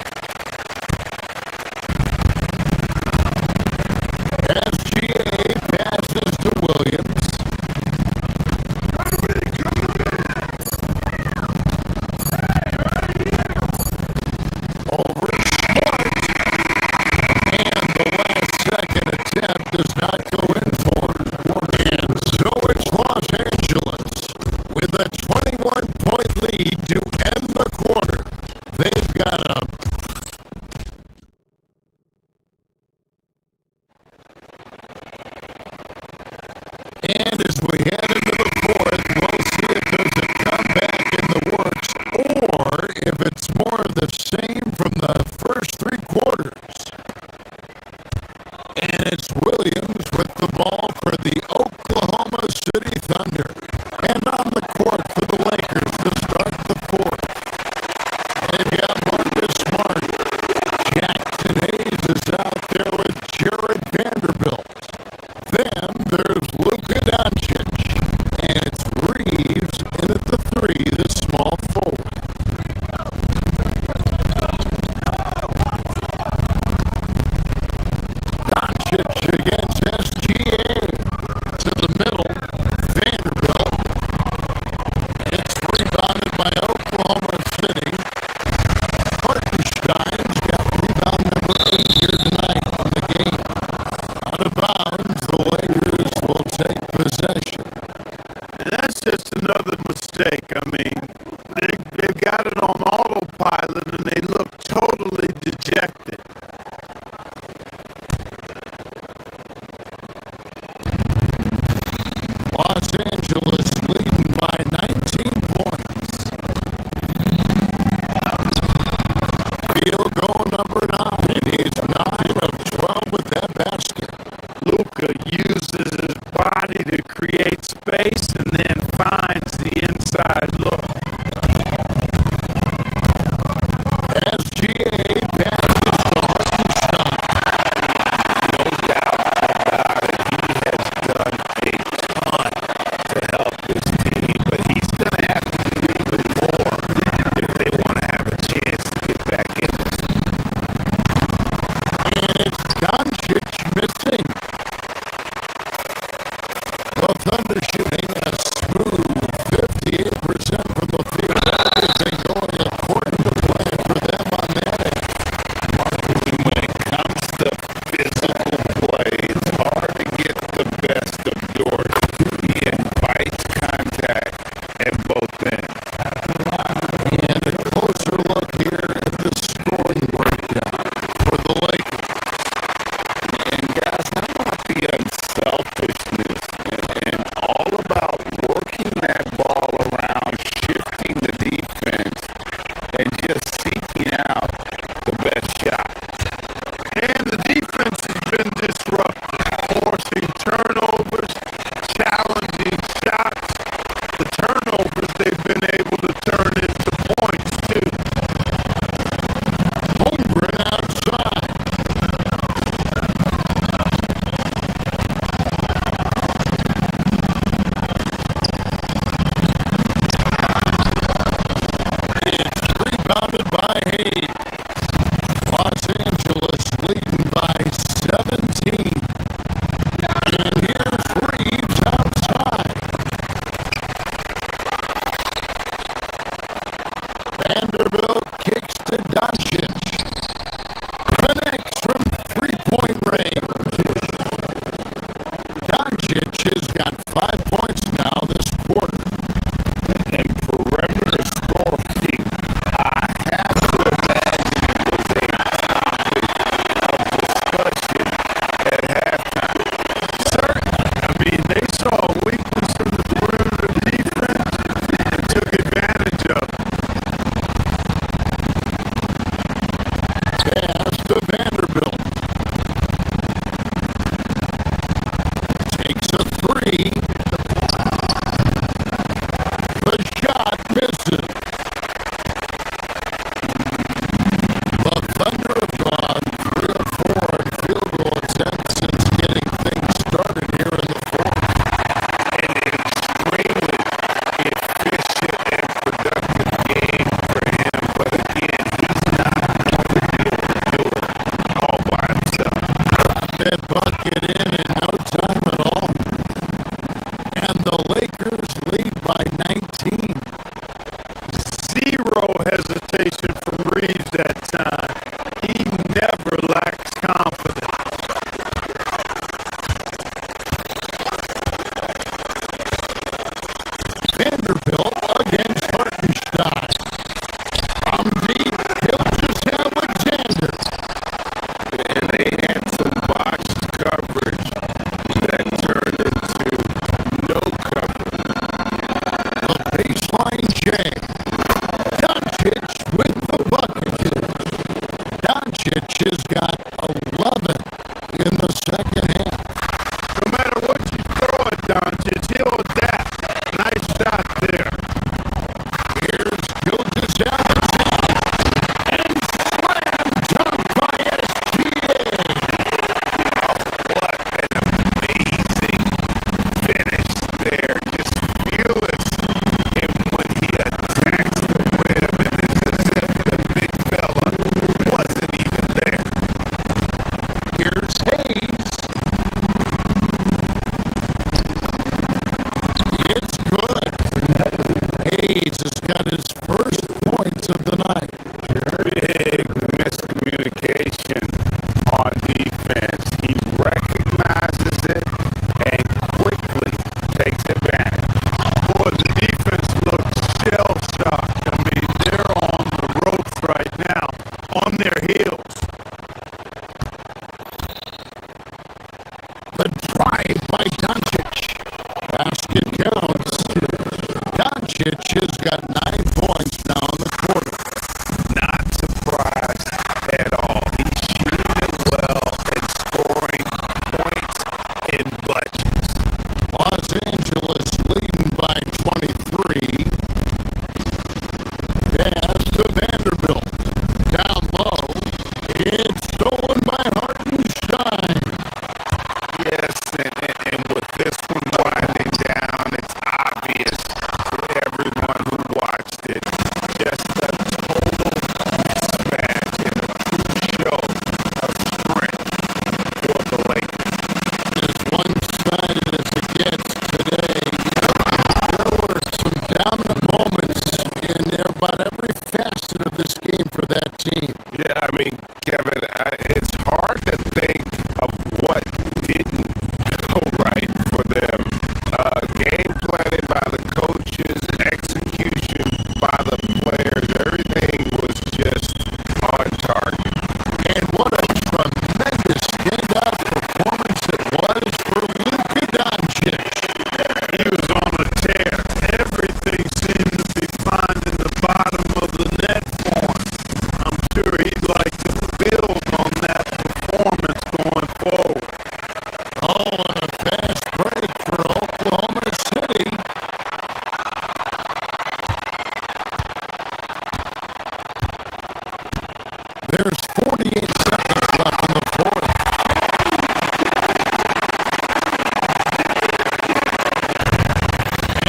And as we head into the fourth, we'll see if there's a comeback in the works or if it's more of the same from the first three quarters. And it's Williams with the ball for the Oklahoma City Thunder. And on the court for the Lakers to start the fourth. They've got Marcus Smart. Jackson Hayes is out there with Jared Vanderbilt. Then there's Luka Doncic. And it's Reeves in at the three, the small forward. Doncic against SGA. To the middle. Vanderbilt. It's rebounded by Oklahoma City. Hartenstein's got rebound number 8 here tonight in the game. Out of bounds, the Lakers will take possession. And that's just another mistake. I mean, they've got it on autopilot and they look totally dejected. Los Angeles leading by 19 points. Field goal number 9. He's 9 of 12 with that basket. Luka uses his body to create space and then finds the inside look. SGA passes to Hartenstein. No doubt about it. He has done a ton to help this team, but he's going to have to do even more if they want to have a chance to get back in this. And it's Doncic missing. The Thunder shooting a smooth 58% from the field. Everything going according to plan for them on that end. When it comes to physical play, it's hard to get the best of Jordan. He invites contact at both ends. And a closer look here at the scoring breakdown for the Lakers. And guys, how about the unselfishness and all about working that ball around, shifting the defense, and just seeking out the best shot. And the defense has been disrupted, forcing turnovers, challenging shots. The turnovers they've been able to turn into points too. Holmgren outside. It's rebounded by Hayes. Los Angeles leading by 17. And here's Reeves outside. Vanderbilt kicks to Doncic. Connects from three-point range. Doncic has got 5 points now this quarter. And perimeter scoring, I have to imagine it was a topic of discussion at halftime. Certainly. I mean, they saw a weakness in the perimeter defense and took advantage of it. Pass to Vanderbilt. Takes a three. The shot misses. The Thunder have gone 3 of 4 in field goal attempts since getting things started here in the fourth. An extremely efficient and productive game for him, but again, he's not going to be able to do it all by himself. Got that bucket in no time at all. And the Lakers lead by 19. Zero hesitation from Reeves that time. He never lacks confidence. Vanderbilt against Hartenstein. From deep, he'll just Alexander. And they had some botched coverage that turned into Doncic has got 11 in the second half. No matter what you throw at Doncic, he'll adapt. Nice shot there. Here's Gilgeous-Alexander and slam dunk by SGA. What an amazing finish there. Just fearless. And when he attacks the rim, and it's as if the big fella wasn't even there. Here's Hayes. It's good. Hayes has got his first points of the night. Big miscommunication on defense. He recognizes it and quickly takes advantage. Boy, the defense looks shell-shocked. I mean, they're on the ropes right now, on their heels. The drive by Doncic. Basket counts. Doncic has got 9 points now in the quarter. Not surprised at all. He's shooting it well and scoring points in bunches. Los Angeles leading by 23. Pass to Vanderbilt. Down low. It's stolen by Hartenstein. Yes, and with this one winding down, it's obvious to everyone who watched it. Just a total mismatch and a true show of strength for the Lakers. As one-sided as it gets today, there were some dominant moments in about every facet of this game for that team. Yeah, I mean, Kevin, it's hard to think of what didn't go right for them. Game planning by the coaches, execution by the players, everything was just on target. And what a tremendous standout performance it was for Luka Doncic. He was on a tear. Everything seemed to be finding the bottom of the net for him. I'm sure he'd like to build on that performance going forward. Oh, and a fast break for Oklahoma City. There's 48 seconds left in the fourth.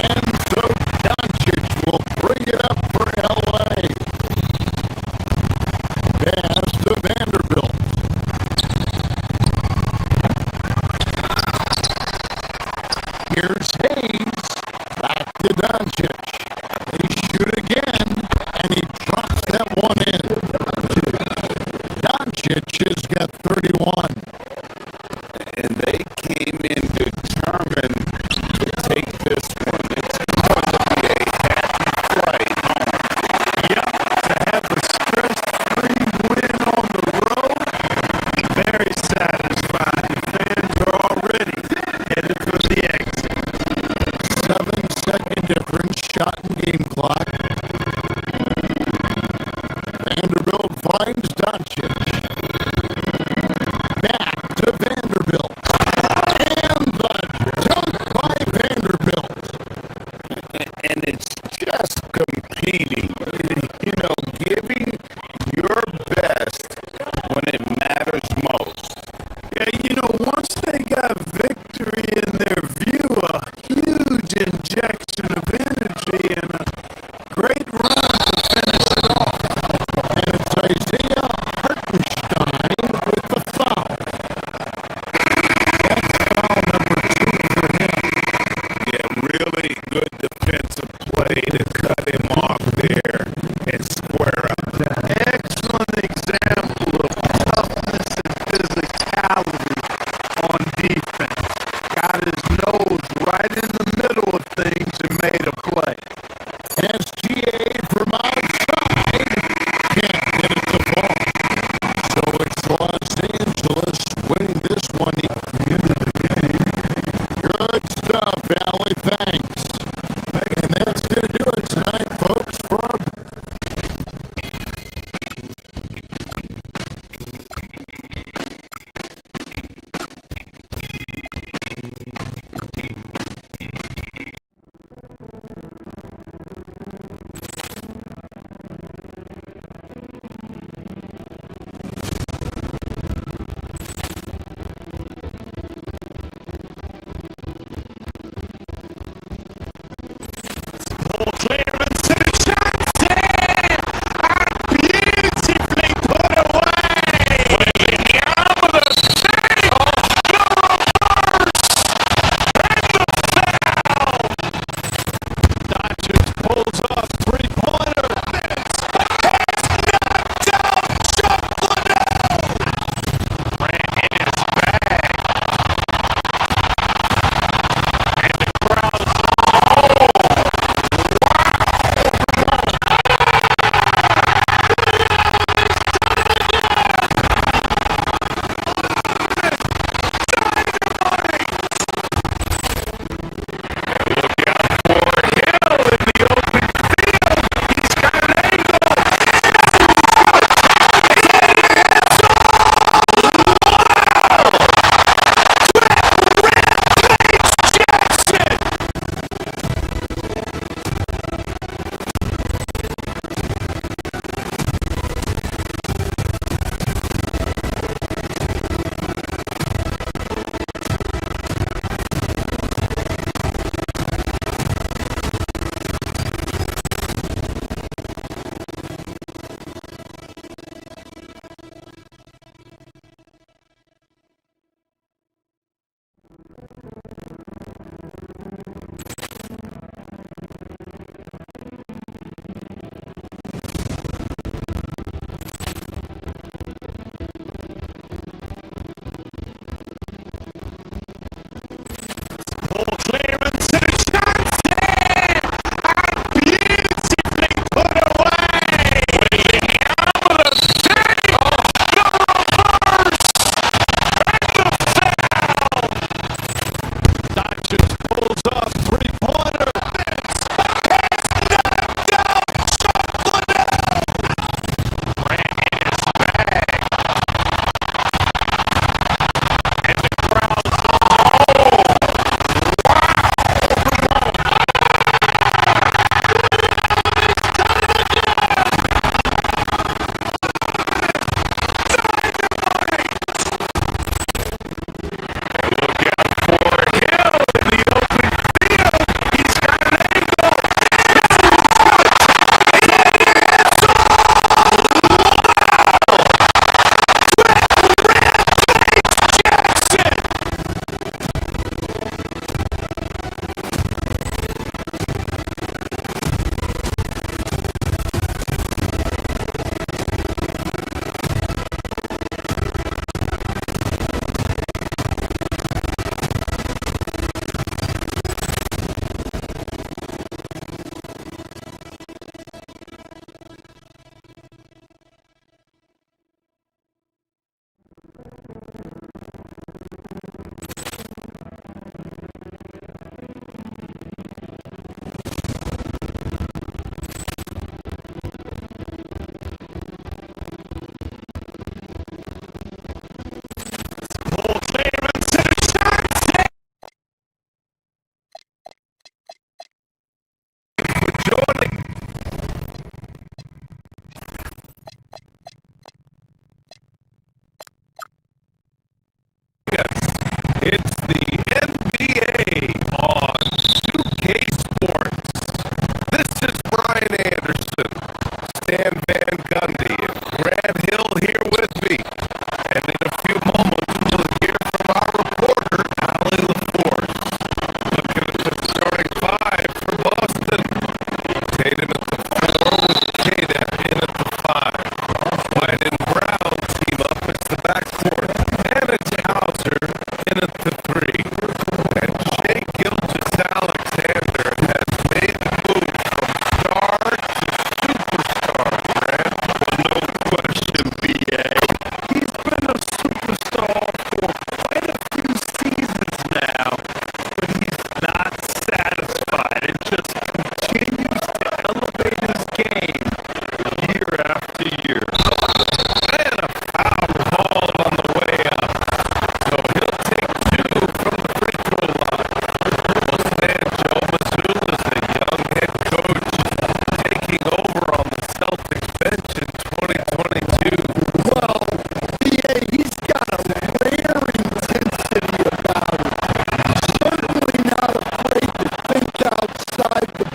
And so Doncic will bring it up for LA. Pass to Vanderbilt. Here's Hayes. Back to Doncic. They shoot again, and he drops that one in. Doncic has got 31. And they came in determined to take this one. It's going to be a happy flight home. Yep, to have a stress-free win on the road, very satisfying. Fans are already headed for the exit. 7-second difference, shot and game clock. Vanderbilt finds Doncic. Back to Vanderbilt. And the dunk by Vanderbilt. And it's just competing, giving your best when it matters most. Yeah, once they got victory in their view, a huge injection of energy and a great run to finish it off. And it's Isaiah Hartenstein with the foul. That's foul number 2 for him. Yeah, really good defensive play to cut him off there.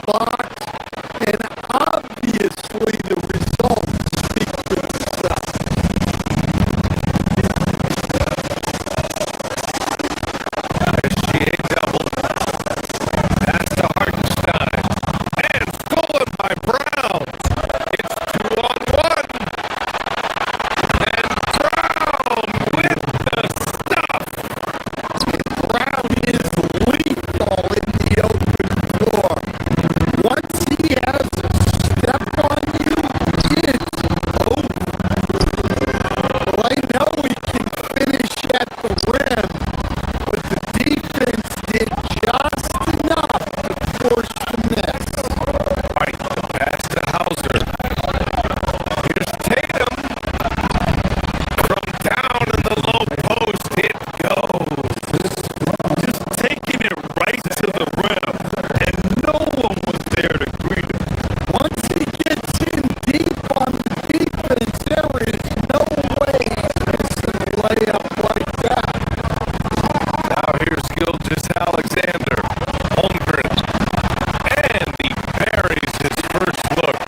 box, and obviously the results speak for themselves. SGA double. Pass to Hartenstein. And stolen by Brown. It's 2-on-1. And Brown with the stuff. Brown is lethal in the open floor. Once he has a step on you, it's over. Well, I know he can finish at the rim, but the defense did just enough to force the miss. Right, pass to Hauser. Here's Tatum. From down in the low post, it goes. Just taking it right to the rim, and no one was there to greet him. Once he gets in deep on the defense, there is no way he's missing a layup like that. Now here's Gilgeous Alexander. Holmgren. And he buries his first look.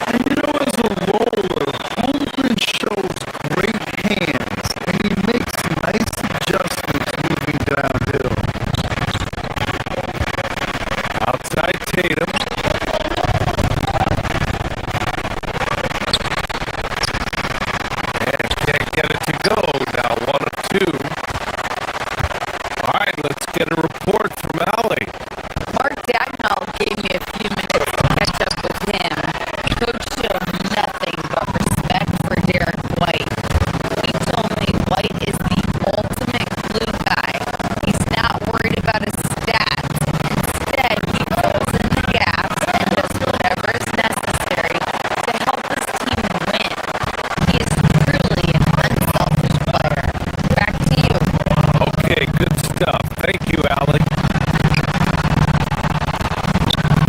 And you know, as a roller, Holmgren shows great hands, and he makes nice adjustments moving downhill. Outside Tatum. And can't get it to go. Now 1 of 2. All right, let's get a report from Allie. Mark Dagnall gave me a few minutes to catch up with him. Coach showed nothing but respect for Derek White. He told me White is the ultimate glue guy. He's not worried about his stats. Instead, he fills in the gaps and does whatever is necessary to help his team win. He is truly an unselfish player. Back to you. Okay, good stuff. Thank you, Allie.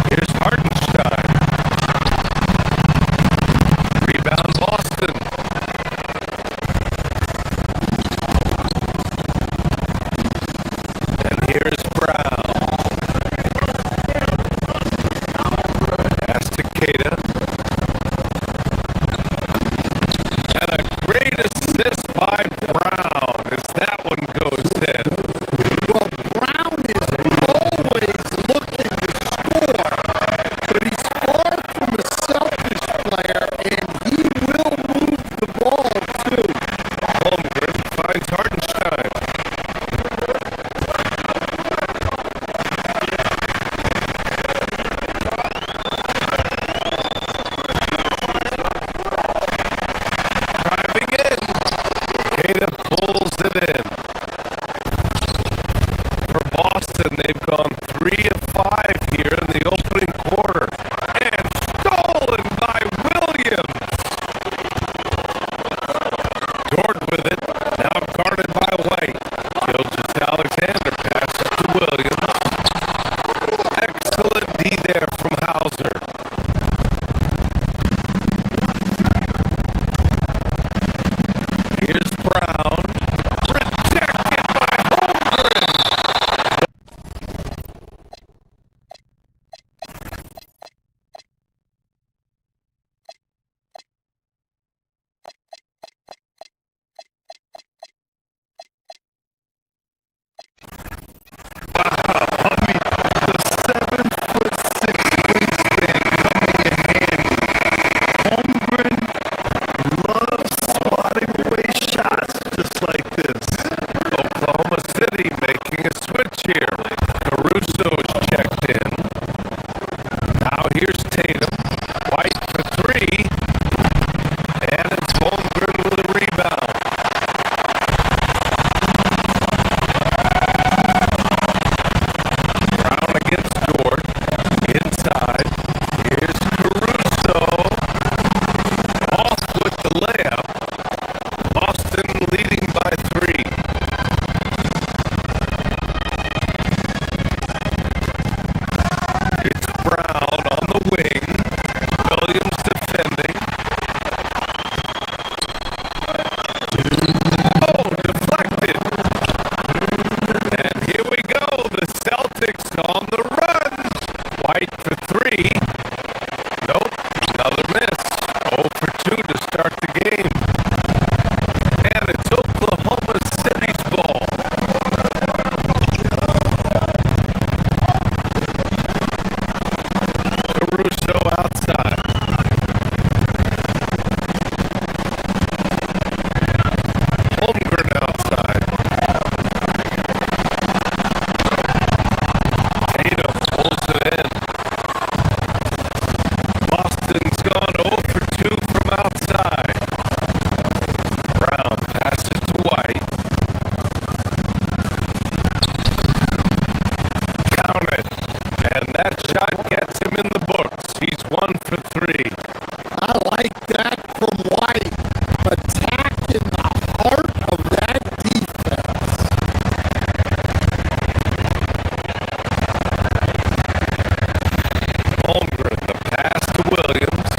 Here's Hartenstein. Rebound Boston. And here's Brown. Pass to Keita. And a great assist by Brown as that one goes in. Well, Brown is always looking to score, but he's far from a selfish player, and he will move the ball, too. Holmgren finds Hartenstein. Driving in. Keita pulls it in. For Boston, they've gone 3 of 5 here in the opening quarter. And stolen by Williams. Dort with it. Now guarded by White. Gilgeous Alexander passes to Williams. Excellent D there from Hauser. Here's Brown. Rejected by Holmgren. The 7'6" wingspan coming in handy. Holmgren loves swatting away shots just like this. Oklahoma City making a switch here. Caruso's checked in. Now here's Tatum. White for 3. And it's Holmgren with a rebound. Brown against Dort. Inside. Here's Caruso. Off with the layup. Boston leading by 3. It's Brown on the wing. Williams defending. Oh, deflected. And here we go. The Celtics on the run. White for three. Nope, another miss. 0 for 2 to start the game. And it's Oklahoma City's ball. Caruso outside. Holmgren outside. Tatum pulls it in. Boston's gone 0 for 2 from outside. Brown passes to White. Count it. And that shot gets him in the books. He's 1 for 3. I like that from White. Attack in the heart of that defense. Holmgren, the pass to Williams.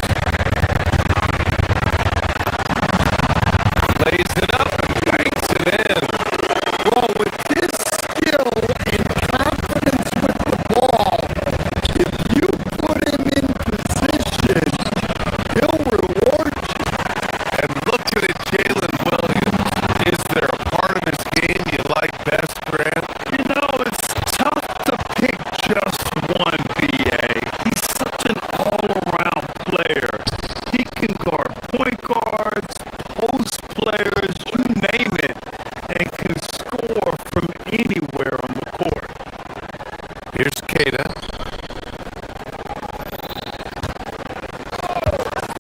Lays it up and banks it in. Well, with his skill and confidence with the ball, if you put him in position, he'll reward you. And looking at Jalen Williams, is there a part of his game you like best, Grant? You know, it's tough to pick just one, BA. He's such an all-around player. He can guard point guards, post players, you name it, and can score from anywhere on the court. Here's Kata.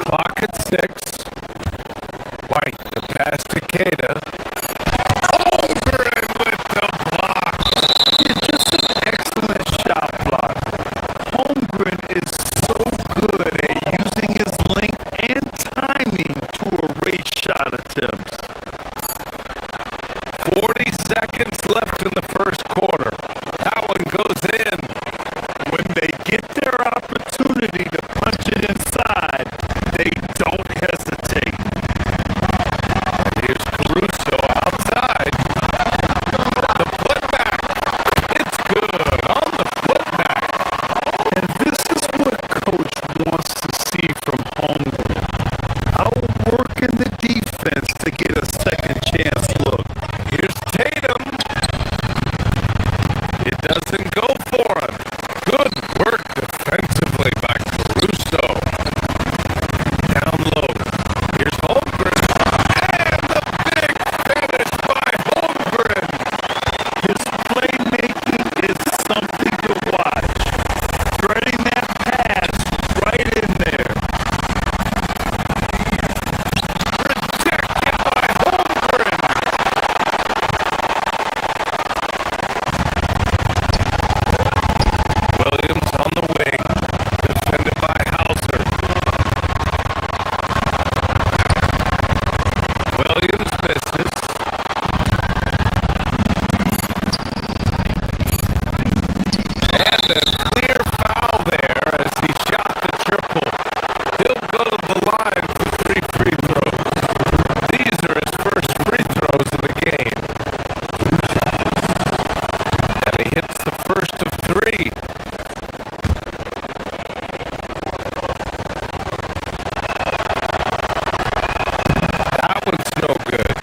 Clock at 6. White, the pass to Kata. Holmgren with the block. It's just an excellent shot block. Holmgren is so good at using his length and timing to erase shot attempts. 40 seconds left in the first quarter. That one goes in. When they get their opportunity to punch it inside, they don't hesitate. Here's Caruso outside. The putback. It's good on the putback. And this is what Coach wants to see from Holmgren. Outworking the defense to get a second chance look. Here's Tatum. It doesn't go for him. Good work defensively by Caruso. Down low. Here's Holmgren. And the big finish by Holmgren. His playmaking is something to watch. Threading that pass right in there. Rejected by Holmgren. Williams on the wing. Defended by Hauser. Williams misses. And a clear foul there as he shot the triple. He'll go to the line for 3 free throws. These are his first free throws of the game. And he hits the first of 3. That one's no good.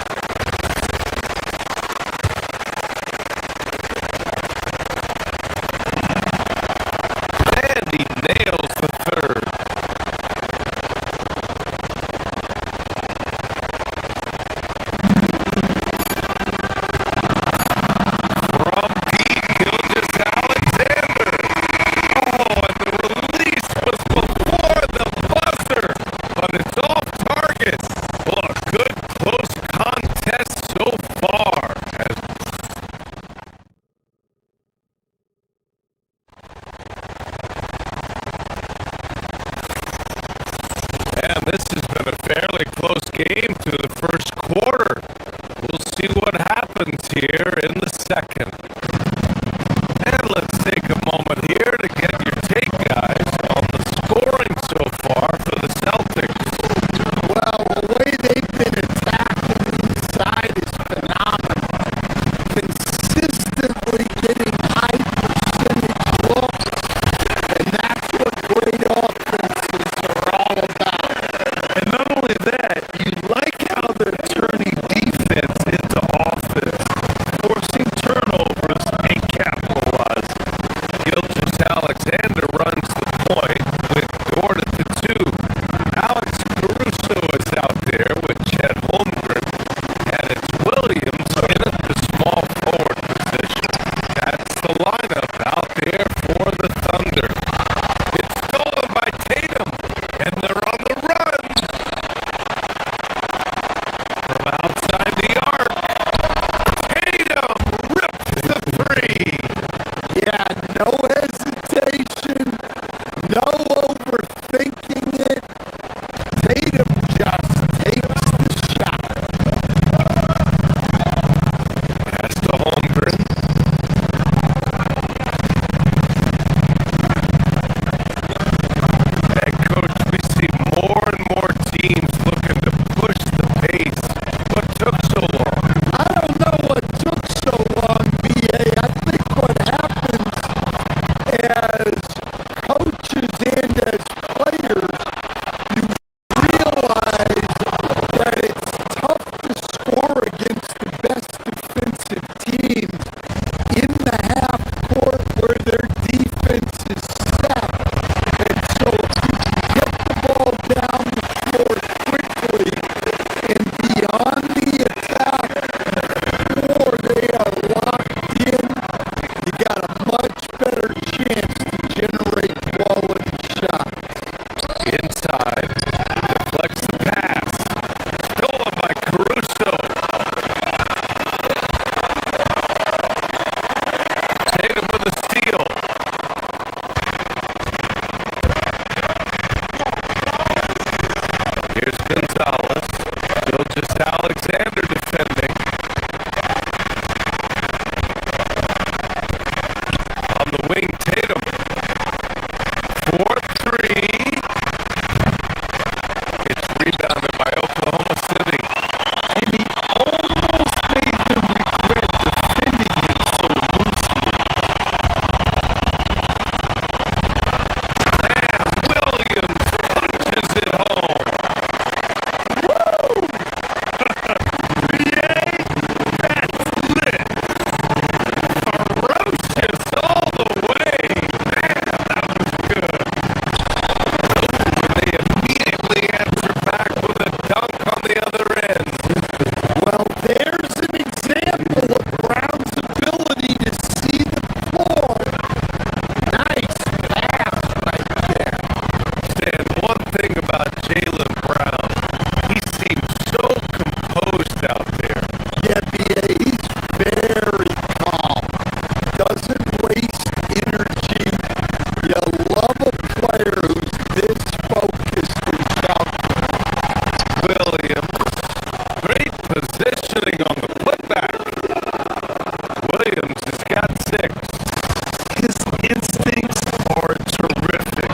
And he nails the third. From deep, Gilgeous-Alexander. Oh, and the release was before the buzzer, but it's off target. Well, a good close contest so far. And this has been a fairly close game through the first quarter. We'll see what happens here in the second. And let's take a moment here to get your take, guys, on the scoring so far for the Celtics. Well, the way they've been attacking inside is phenomenal. Consistently getting high percentage looks, and teams looking to push the pace. What took so long? I don't know what took so long, BA. I think what happens as coaches and as players, you realize that it's tough to score against the best defensive teams in the half court where their defense is set. And so if you can get the ball down the court quickly and be on the attack before they are locked in, you got a much better chance to generate quality shots. Inside, deflects the pass. Stolen by Caruso. Tatum with a steal. Here's Gonzalez. Still just Alexander defending. On the wing, Tatum. 4-3. It's rebounded by Oklahoma City. And he almost made them regret defending it so loosely. And Williams punches it home. Ferocious all the way. Man, that was good. They immediately answer back with a dunk on the other end. Well, there's an example of Brown's ability to see the floor. Nice pass right there. And one thing about Jaylen Brown, he seems so composed out there. Yeah, BA, he's very calm. Doesn't waste energy. You love a player who's this focused and calculated. Williams, great positioning on the putback. Williams has got 6. His instincts are terrific.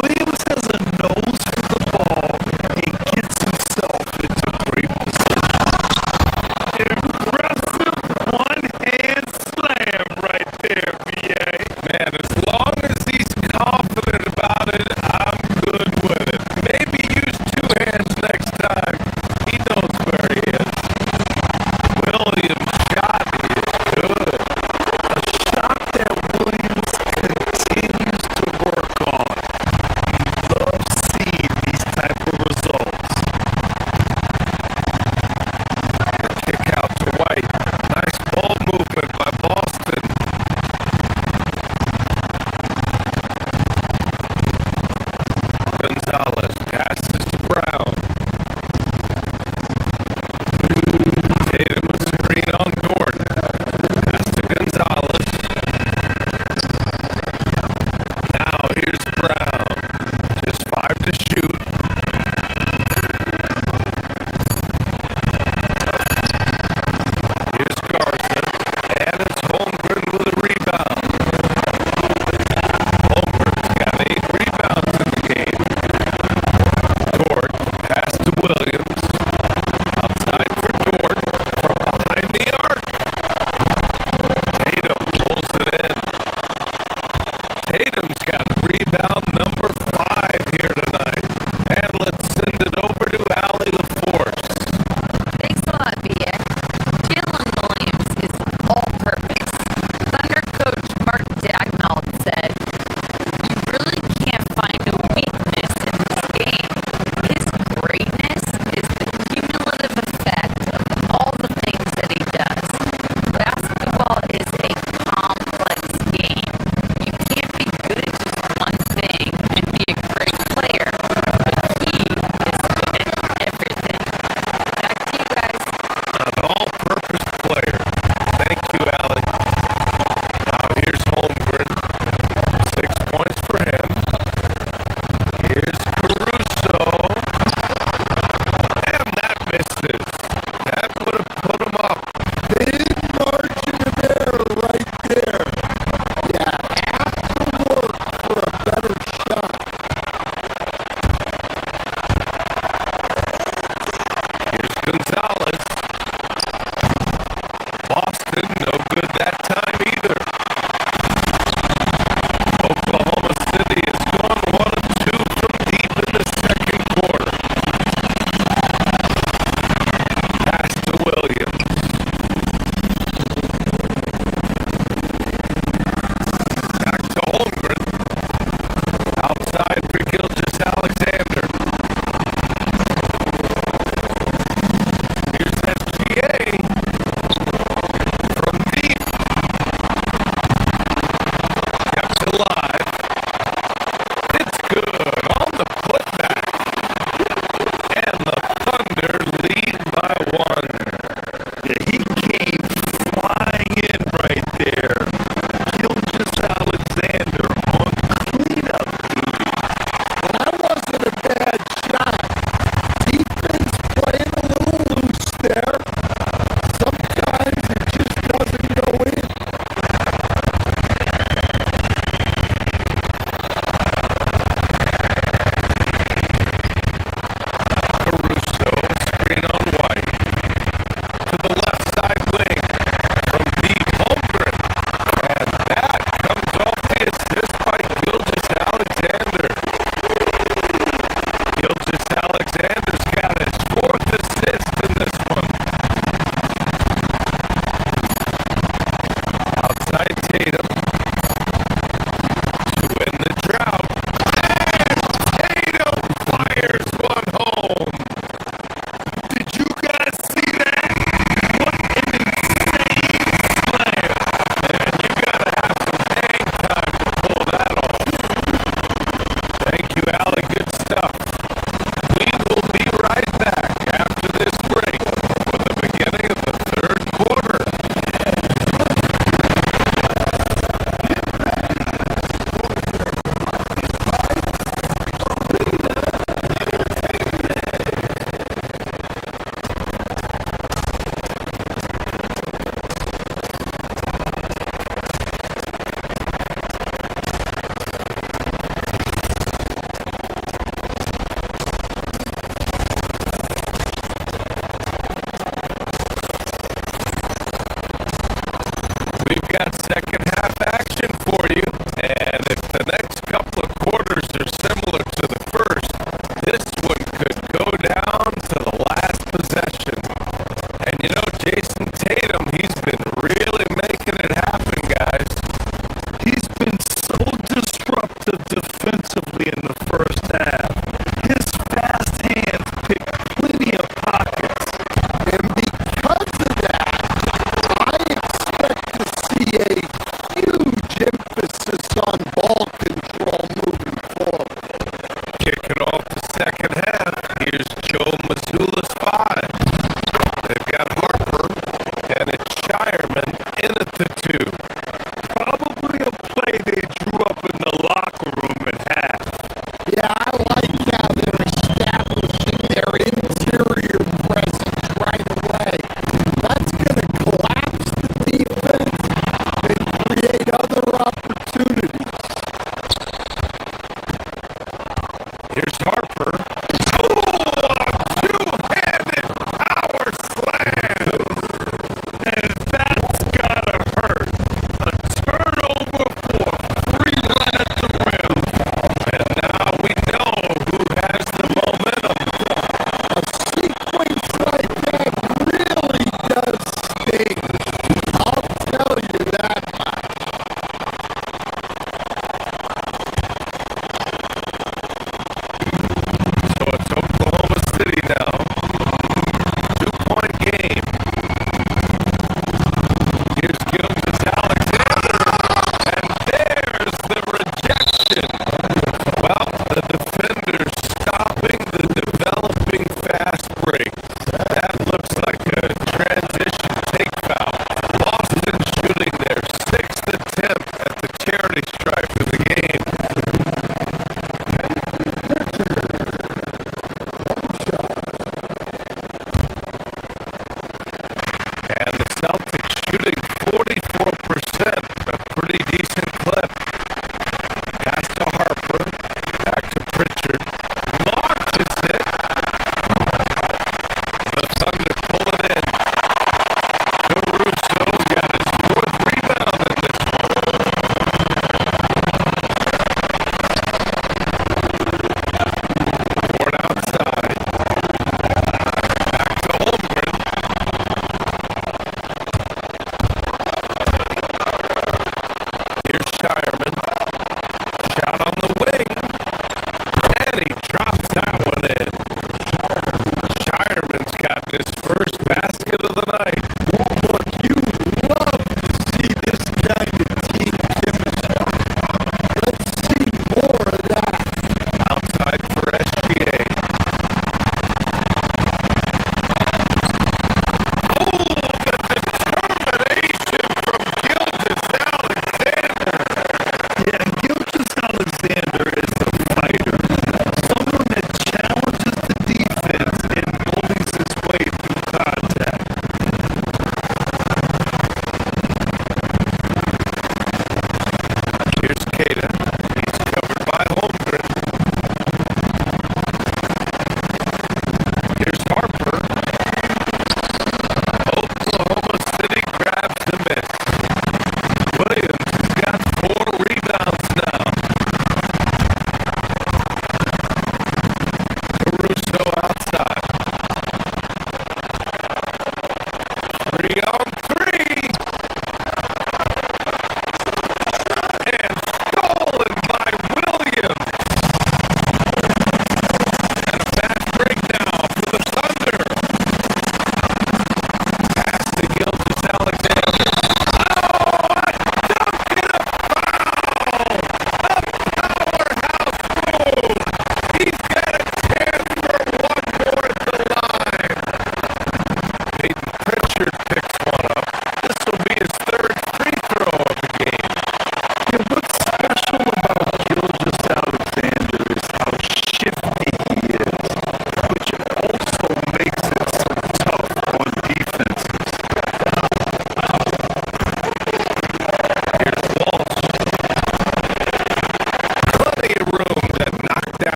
Williams has a nose for the ball and gets himself into great position. Impressive one-hand slam right there, BA. Man, as long as he's confident about it, I'm good with it. Maybe use 2 hands next time. He knows where he is. Williams' shot is good. A shot that Williams continues to work on. He loves seeing these type of results. Kick out to White. Nice ball movement by Boston. Gonzalez passes to Brown. Tatum with screen on Dort. Pass to Gonzalez. Now here's Brown. Just 5 to shoot. Here's Garza. And it's Holmgren with a rebound. Holmgren's got 8 rebounds in the game. Dort, pass to Williams. Outside for Dort. From behind the arc. Tatum pulls it in. Tatum's got rebound number 5 here tonight. And let's send it over to Allie LaForce. Thanks a lot, BA. Jalen Williams is all-purpose. Thunder coach Mark Dagnall said, "You really can't find a weakness in this game. His greatness is the cumulative effect of all the things that he does. Basketball is a complex game. You can't be good at just one thing. live. It's good on the putback. And the Thunder lead by 1. Yeah, he came flying in right there. Gilgeous Alexander on cleanup duty. That wasn't a bad shot. Defense playing a little loose there. Sometimes it just doesn't go in. Caruso, screen on White. To the left side wing from D. Holmgren. And that comes off the assist by Gilgeous Alexander. Gilgeous Alexander's got his 4th assist in this one. Outside Tatum to win the drought. And Tatum fires one home. Did you guys see that? What an insane slam. And you gotta have some hang time to pull that off. Thank you, Allie. Good stuff. We will be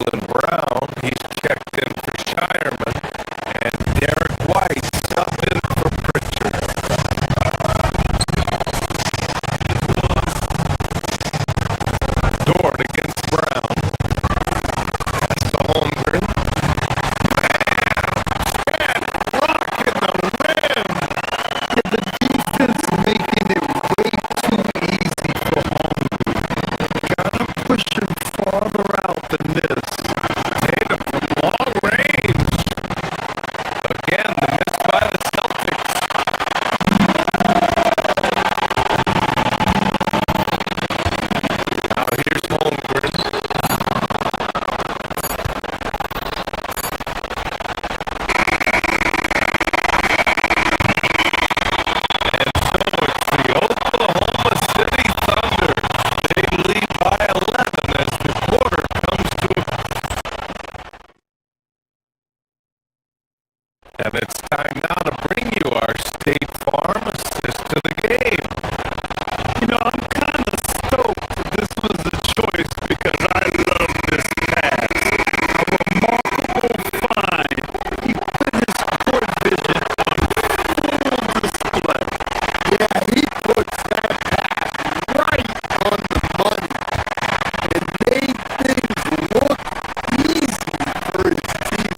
Jaylen Brown, he's checked in for Shireman, and Derek White subbed in for Pritchard. Dort against Brown. That's the Holmgren. Defense making it way too easy for home. Gotta push him farther out than this. Tatum from long range. Again, the miss by the Celtics. Now here's Holmgren. And so it's the Oklahoma City Thunder. They lead by 11 as the quarter comes to a... And it's time now to bring you our State Farm assist to the game. You know, I'm kind of stoked that this was a choice because I love this pass. A remarkable find. He put his court vision on full display. Yeah, he puts that pass right on the money and made things look easy for his team.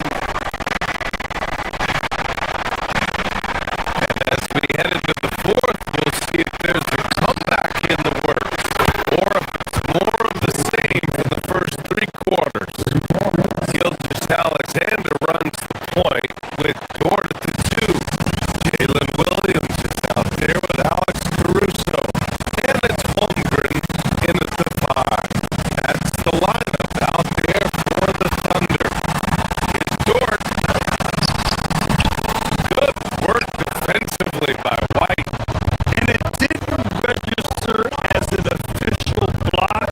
As we head into the fourth, we'll see if there's a comeback in the works, or if it's more of the same for the first three quarters. Gilgeous Alexander runs the point with Dort at the 2. Jalen Williams is out there with Alex Caruso. And it's Holmgren in at the 5. That's the lineup out there for the Thunder. It's Dort. Good work defensively by White. And it didn't register as an official block,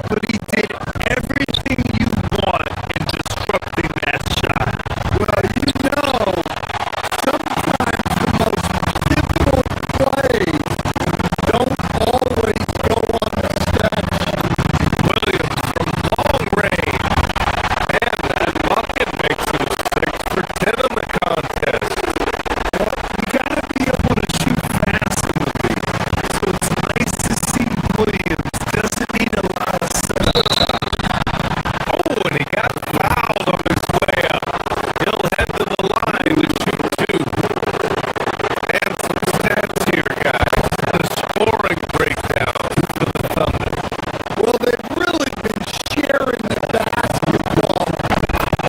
but he did everything you want in disrupting that shot. Well, you know, sometimes the most difficult plays don't always go on the stat sheet. Williams from long range. And that bucket makes him 6 for 10 in the contest. You gotta be able to shoot fast in the league. So it's nice to see Williams doesn't need a lot of setup time. Oh, and he got fouled on his way up. He'll head to the line to shoot 2. And some stats here, guys. The scoring breakdown for the Thunder. Well, they've really been sharing the basketball.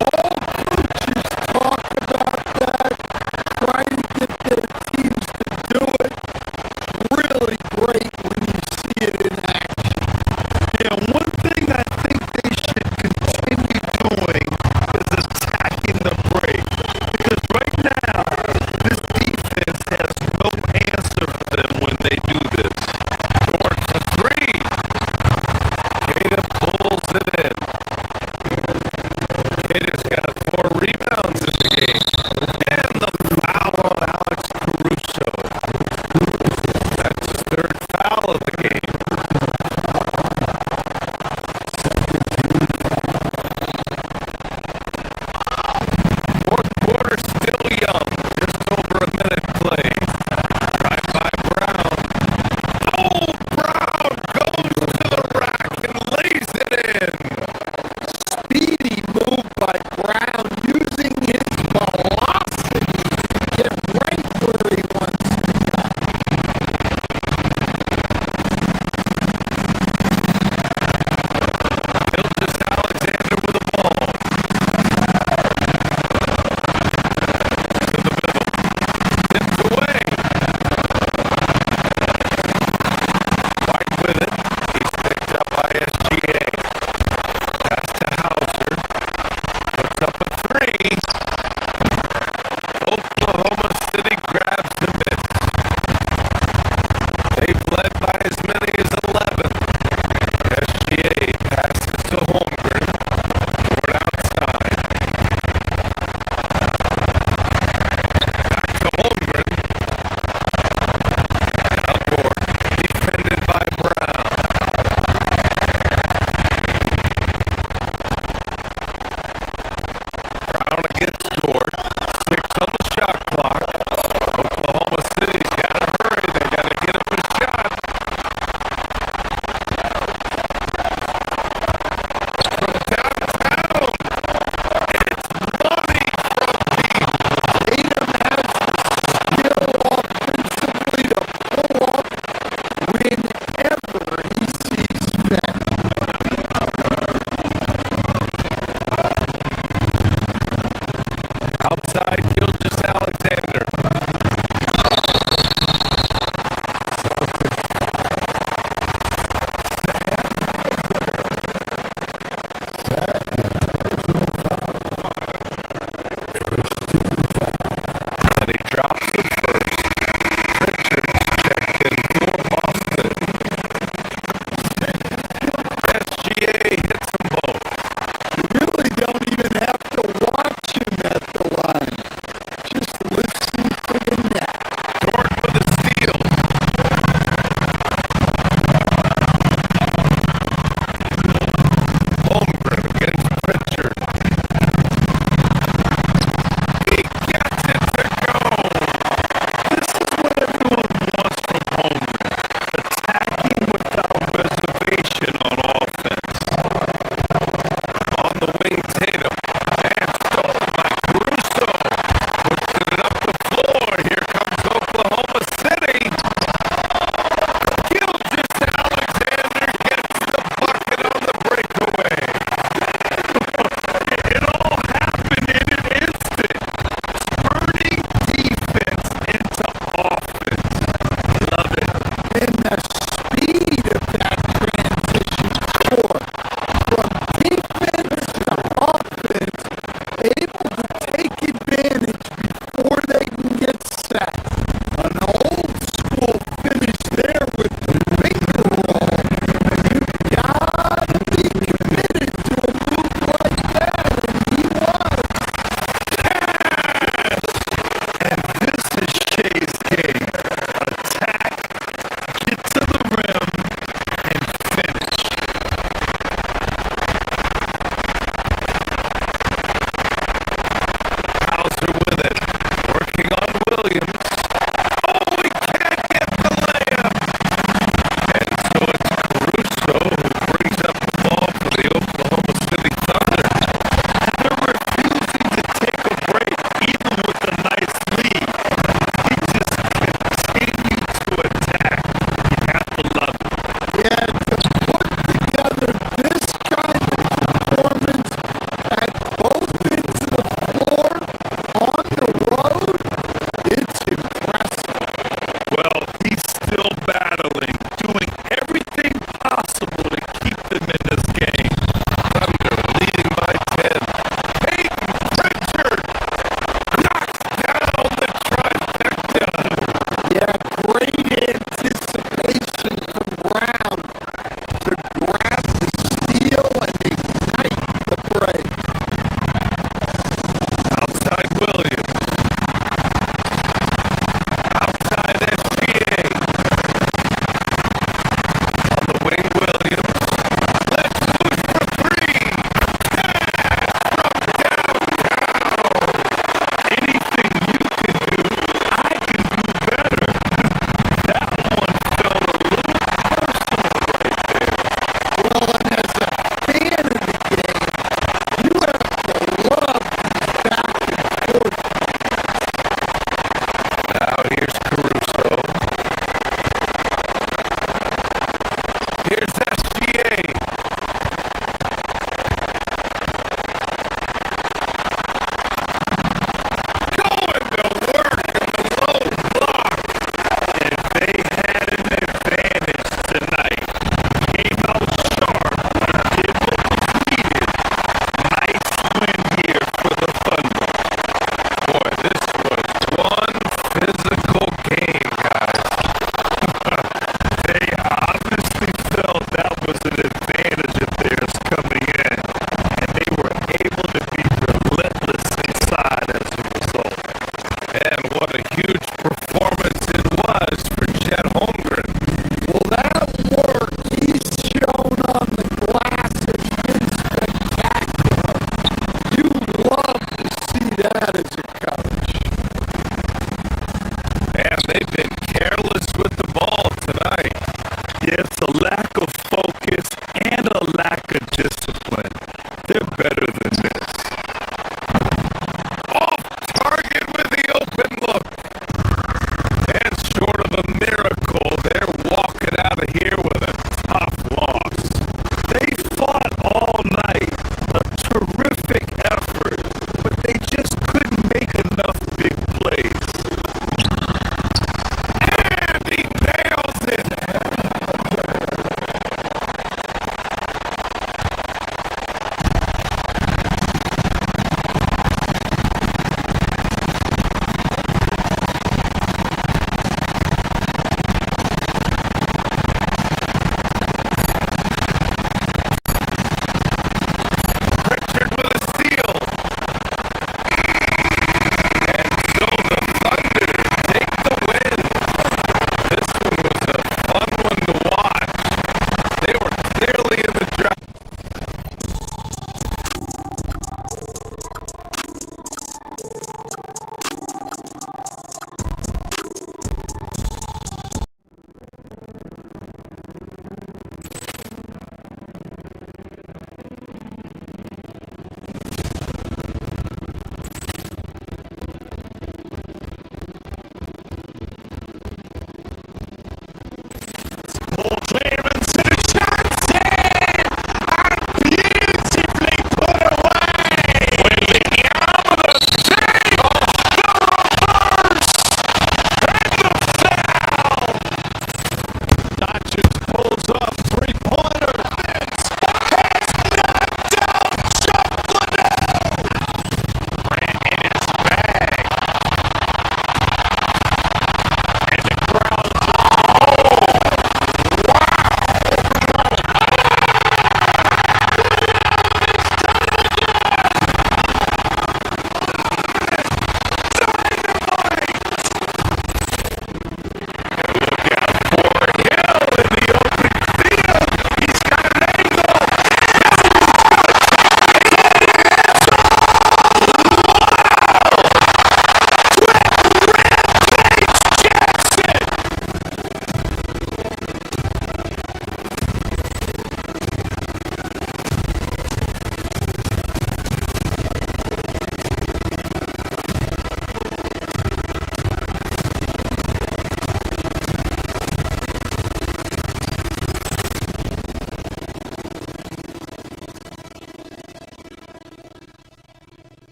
All coaches talk about that, trying to get their teams to do it. Really great when you see it in action. Yeah, one thing I think they should continue doing is attacking the break. Because right now, this defense has no answer for them when they do this. Dort for 3. Tatum pulls it in. Tatum's got 4 rebounds in the game. And the foul on Alex Caruso. That's his 3rd foul of the game. Fourth quarter still young. Just over a minute played. Drive by Brown. Oh, Brown goes to the rack and lays it in. Speedy move by Brown.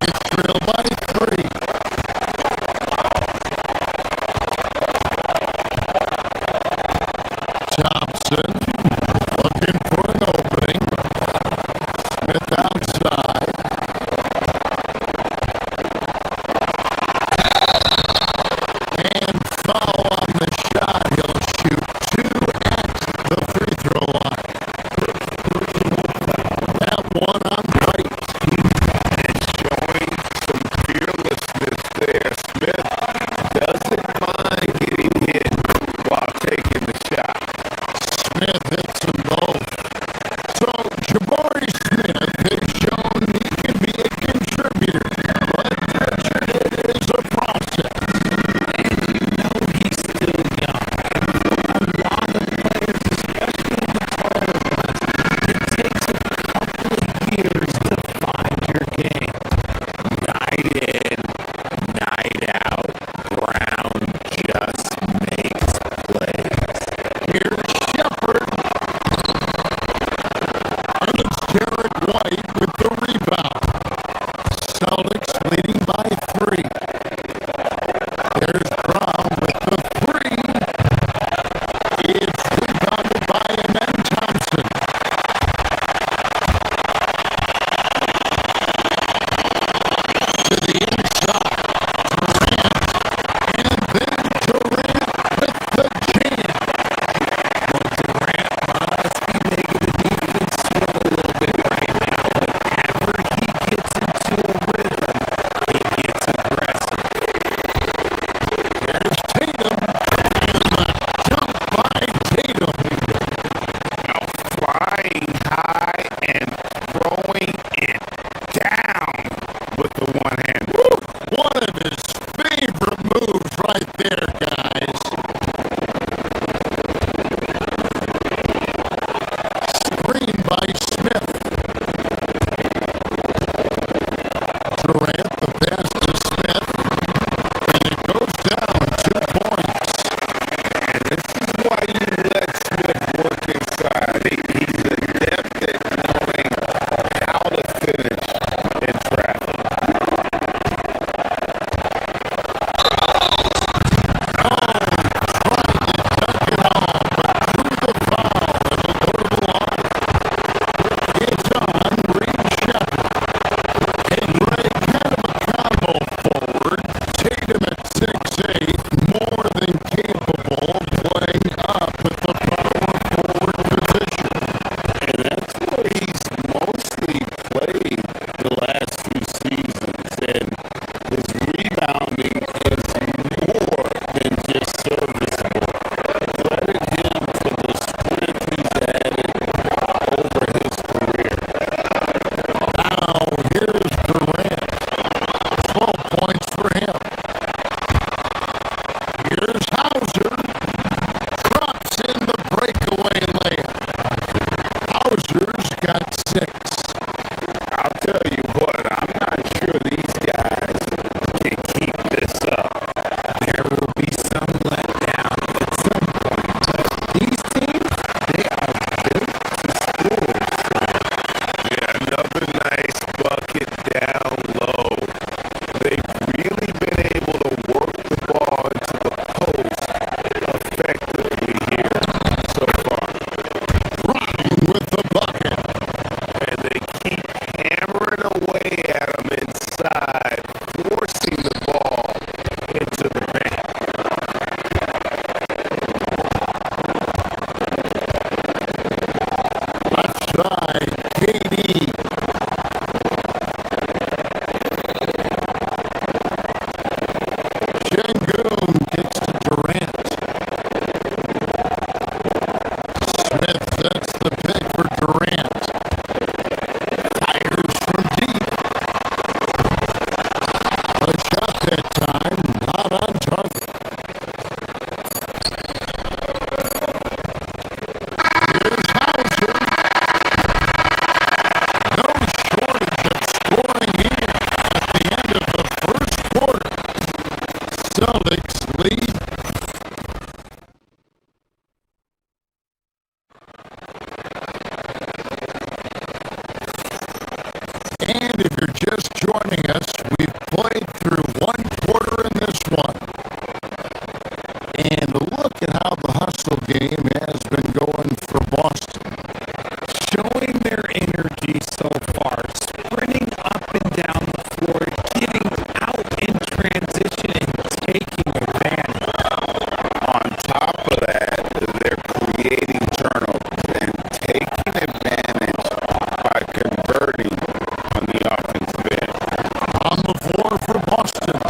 Nuggets trail by 3. Thompson looking for an opening. Smith outside. And foul on the shot. He'll shoot 2 at the free throw line. That one on Wright. And showing some fearlessness there. Smith doesn't mind getting hit while taking the shot. Smith hits them both. So Jabari Smith has shown he can be a contributor, but it is a process. He's still young. A lot of players, especially the taller ones, it takes a couple of years to find your game. Night in, night out, Brown just makes plays. Here's Shepard. And it's Derek White with the rebound. Celtics leading by 3. There's Brown with the 3. It's rebounded by Amen Thompson. To the inside. Durant. And then Durant with the jam. Well, Durant must be making the defense sweat a little bit right now. Whenever he gets into a rhythm, he gets aggressive. There's Tatum. And the jump by Tatum. Now flying high and throwing it down with the one hand. One of his favorite moves right there, guys. Screen by Smith. Durant, the pass to Smith. And it goes down 2 points. And this is why you let Smith work inside. He's adept at knowing how to finish in traffic. It's on Reed Shepard. And Ray kind of a combo forward. Tatum at 6'8", more than capable of playing up at the power forward position. And that's what he's mostly played the last 2 seasons. And his rebounding is more than just serviceable. Credit him for the strength he's added over his career. Now, here's Durant. 12 points for him. Here's Hauser. Drops in the breakaway layup. Hauser's got 6. I'll tell you what, I'm not sure these guys can keep this up. There will be some letdown at some point. These teams, they are built to score. Yeah, another nice bucket down low. They've really been able to work the ball into the post effectively here so far. Brown with the bucket. And they keep hammering away at them inside, forcing the ball into the paint. Left side, KD. Şengün gets to Durant. Smith sets the pick for Durant. Fires from deep. A shot that time, not on target. Here's Hauser. No shortage of scoring here at the end of the first quarter. Celtics lead. And if you're just joining us, game has been going for Boston. Showing their energy so far, sprinting up and down the floor, getting out in transition and taking advantage. On top of that, they're creating turnovers and taking advantage by converting on the offensive end. On the floor for Boston.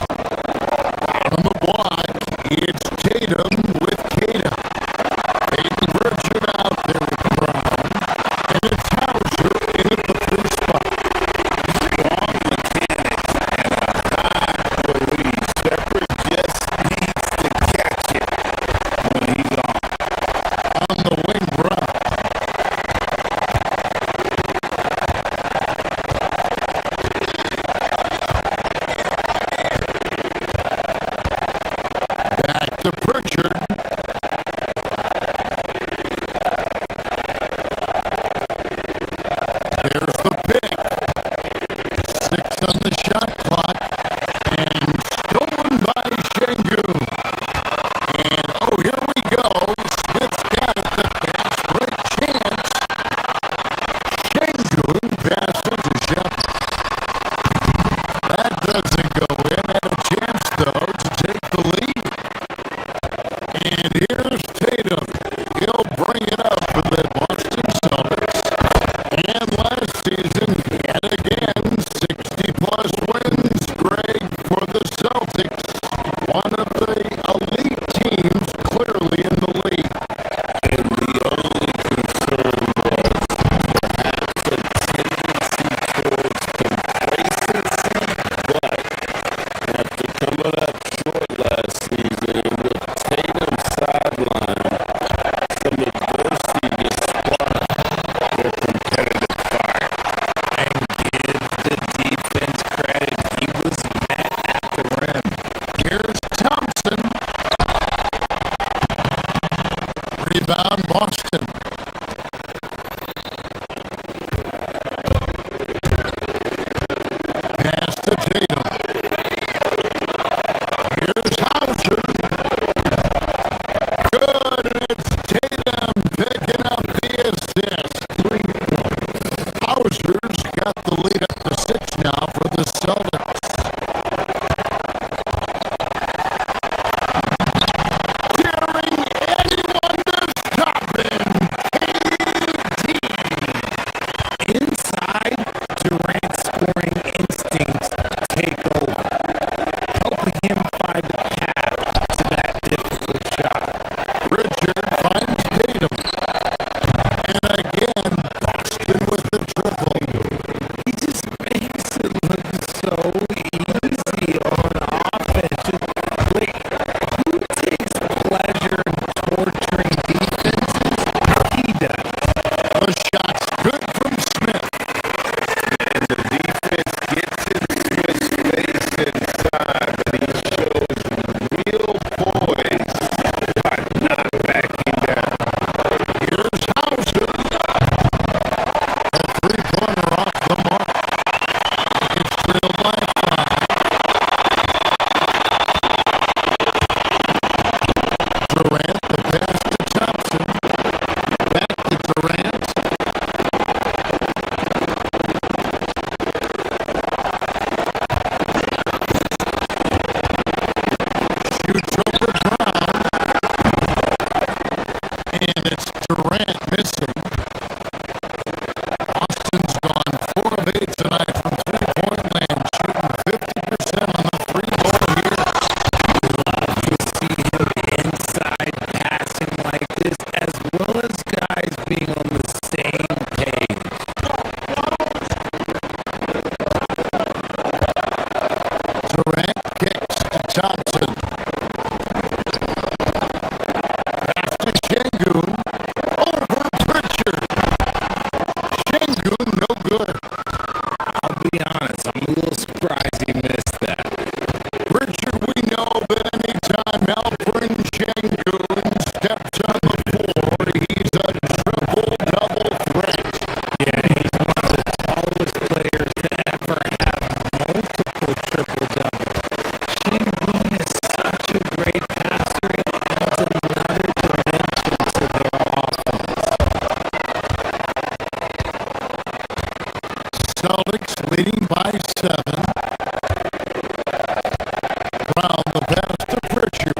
Out on the block, it's Tatum with Kata. Peyton Pritchard out there with Brown. And it's Hauser in at the three spot. Strong mechanics and a high release. Shepard just needs to catch it when he's on. On the wing, Brown. Back to Pritchard. There's the pick. 6 on the shot clock. And stolen by Şengün. And oh, here we go. Smith's got it. The pass break chance. Şengün passes to Shepard. That doesn't go in. Had a chance, though, to take the lead. And here's Tatum. He'll bring it up for the Boston Celtics. And last season, yet again, 60-plus wins, Greg, for the Celtics. One of the elite teams clearly in the league. And the only concern was perhaps a tendency towards complacency, but after coming up short last season with Tatum sideline, some adversity to spark their competitive fire. And give the defense credit. He was met at the rim. Here's Thompson. Rebound Boston. Pass to Tatum. Here's Hauser. Good, and it's Tatum picking up the assist. 3 points. Hauser's got the lead up to 6 now for the Celtics. Daring anyone to stop him. KD. Inside, Durant's scoring instincts take over, helping him find the path to that difficult shot. Richard finds Tatum. And again, Boston with the triple. He just makes it look so easy on offense. Wait, who takes pleasure in torturing defenses? He does. The shot's good from Smith. And the defense gets in Smith's face inside, but he shows real poise by not backing down. Here's Hauser. A three-pointer off the mark. It's trailed by 5. Durant, the pass to Thompson. Back to Durant. Shoots over Brown. And it's Durant missing. Boston's gone 4 of 8 tonight from three-point land, shooting 50% on the three-ball here. You see him inside passing like this, as well as guys being on the same page. Durant kicks to Thompson. Pass to Şengün. Over Pritchard. Şengün, no good. I'll be honest, I'm a little surprised he missed that. Pritchard, we know that anytime Alperen Şengün steps on the floor, he's a triple-double threat. Yeah, he's one of the tallest players to ever have multiple triple-doubles. Şengün is such a great passer. It adds another dimension to leading by 7. Brown, the pass to Pritchard.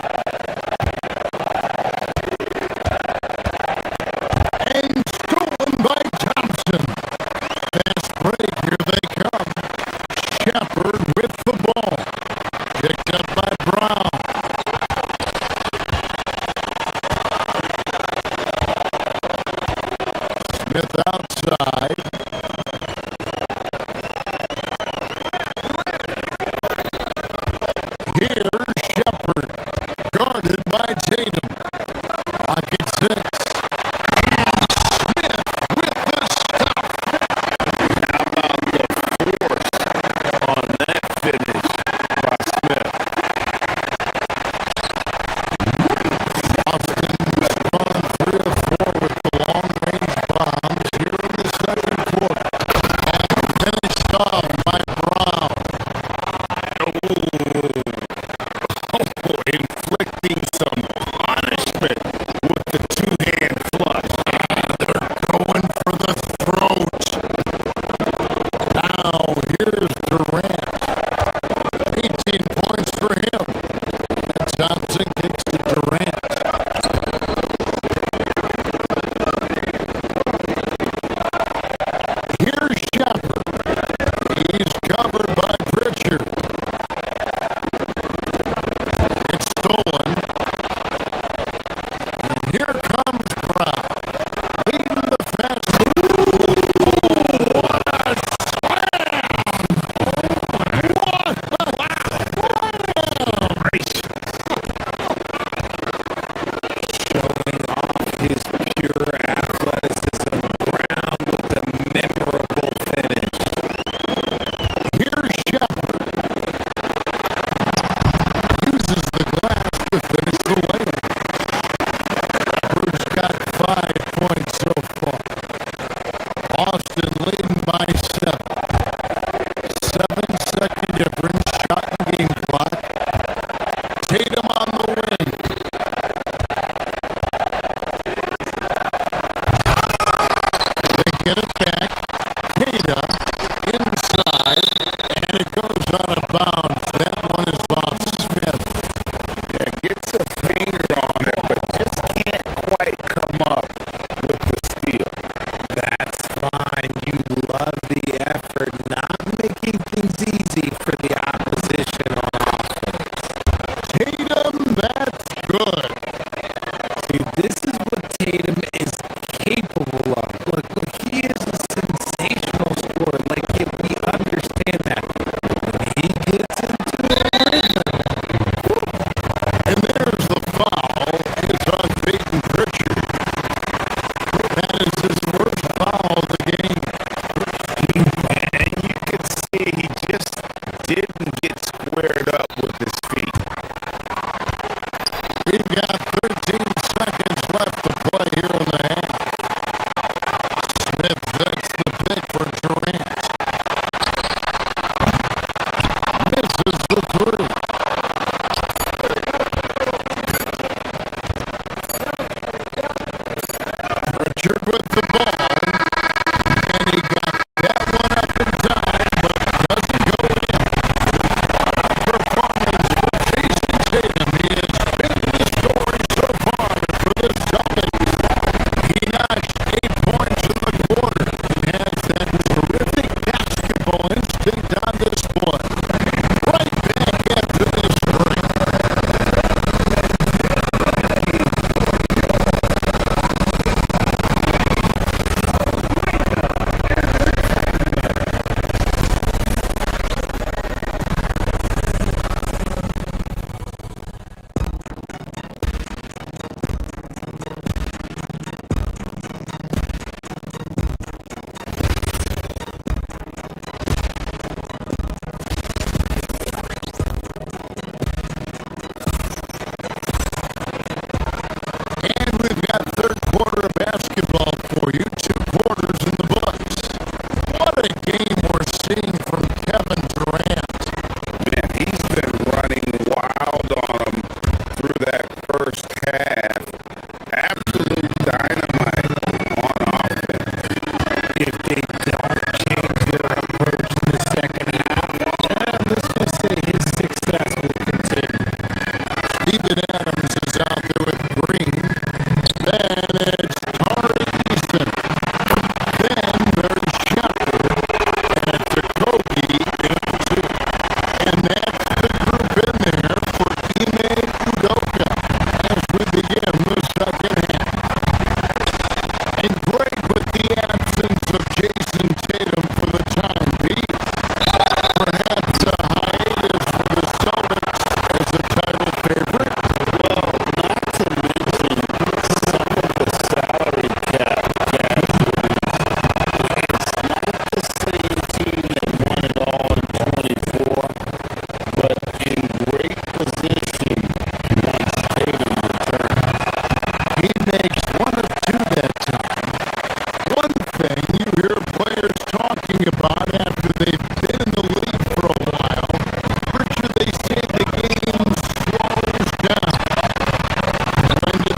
And stolen by Thompson. Fast break, here they come. Shepard with the ball. Picked up by Brown. Smith outside. Here's Shepard, guarded by Tatum. Pocket 6. Smith with the stop. How about the force on that finish by Smith? Austin's gone 3 of 4 with the long-range bombs here in the second quarter. And finished off by Brown. Oh, inflicting some punishment with the two-hand flush. They're going for the throat. Now, here's Durant. 18 points for him. And Thompson kicks to Durant. Here's Shepard. He's covered by Pritchard. It's stolen. And here comes Brown. Leading the fast. What a slam! What a slam! Showing off his pure athleticism. Brown with a memorable finish. Here's Shepard. Uses the glass to finish the layup. Shepard's got 5 points so far. Austin leading by 7. 7-second difference, shot and game clock. Tatum on the wing. They get it back. Tatum inside, and it goes out of bounds. That one is off Smith. Yeah, gets a finger on it, but just can't quite come up with the steal. That's fine. You love the effort, not making things easy for the opposition on offense. Tatum, that's good. See, this is what Tatum is capable of. Look, he is a sensational scorer. Like, we understand that. When he gets into the rhythm, And there's the foul. It's on Peyton Pritchard. That is his first foul of the game. And you could see he just didn't get squared up with his feet. We've got 13 seconds left to play here in the half. Smith sets the pick for Durant. Misses the 3. Pritchard with the ball. And he got that one up in time, but doesn't go in. Performance for Jason Tatum. He has been the story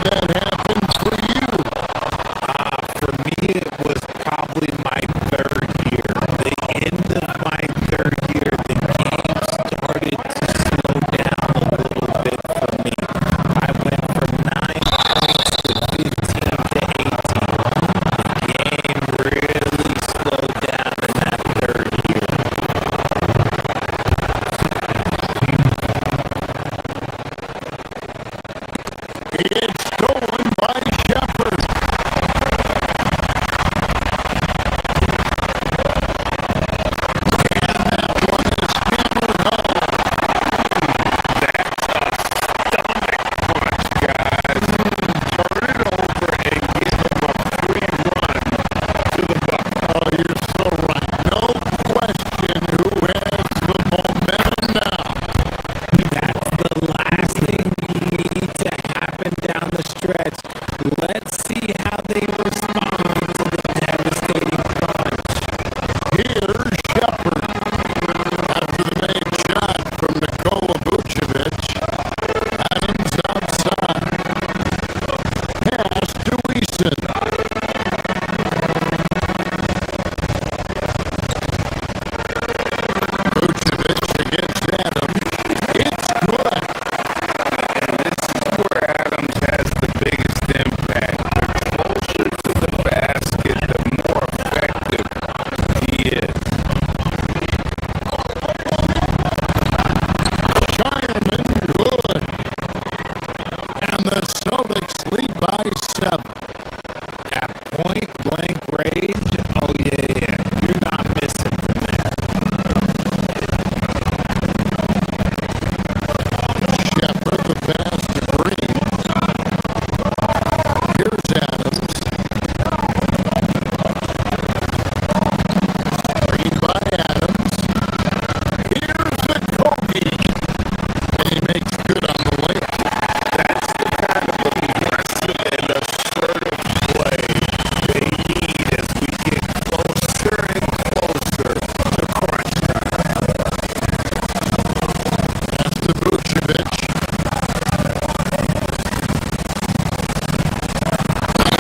that happen for you? For me, it was probably my third year. The end of my third year, the game started to slow down a little bit for me. I went from 9 points to 15 to 18. The game really slowed down in that third year. It's stolen by Shepard. And that one is hammered home. Guys, turn it over and give them a free run to the bucket. Oh, you're so right. No question who has the momentum now. That's the last thing you need to happen down the stretch. Let's see how they respond to the devastating punch. Here's Shepard. After the made shot from Nikola Vucevic. Adams outside. Pass to Eason. Vucevic against Adams. It's good. And this is where Adams has the biggest impact. The closer to the basket, the more effective he is. Shireman, good. And the Celtics lead by 7. At point blank range, oh yeah. You're not missing from there. Shepard, the pass to Green. Here's Adams. Green by Adams. Here's the Kobe. And he makes good on the link. That's the kind of aggressive and assertive play they need as we get closer and closer to crunch time. That's to Vucevic.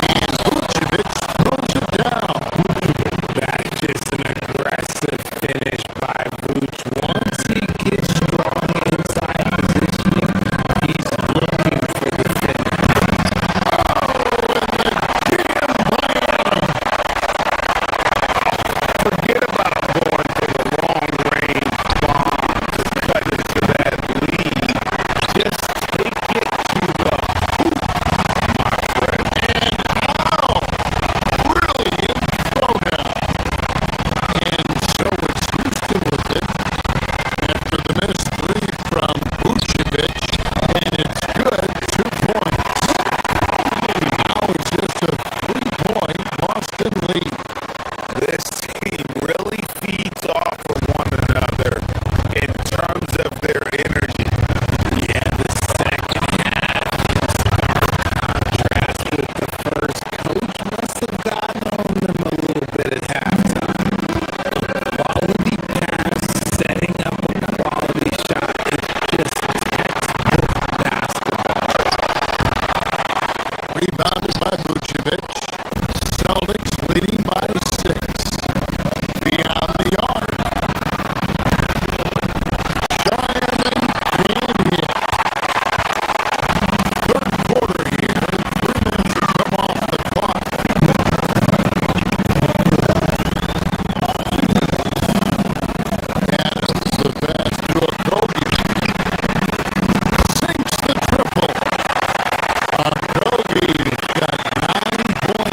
And Vucevic throws it down. That's just an aggressive finish by Vooch. Once he gets strong inside positioning, he's looking for the finish. Forget about going for the long-range bomb to cut into that lead. Just take it to the hoop, my friend. Brilliant throwdown. And so it's Houston with it after the missed three from Vucevic, and it's good. 2 points. Now it's just a 3-point Boston lead. This team really feeds off of one another in terms of their energy. Yeah, the second half in stark contrast with the first. Coach must have gotten on them a little bit at halftime. Quality pass, setting up a quality shot. It's just textbook basketball. Rebounded by Vucevic. Celtics leading by 6. Beyond the arc. Shireman can't hit. Third quarter here. 3 minutes to come off the clock. Adams, the pass to Kobe. Sinks the triple. Kobe's got 9 points.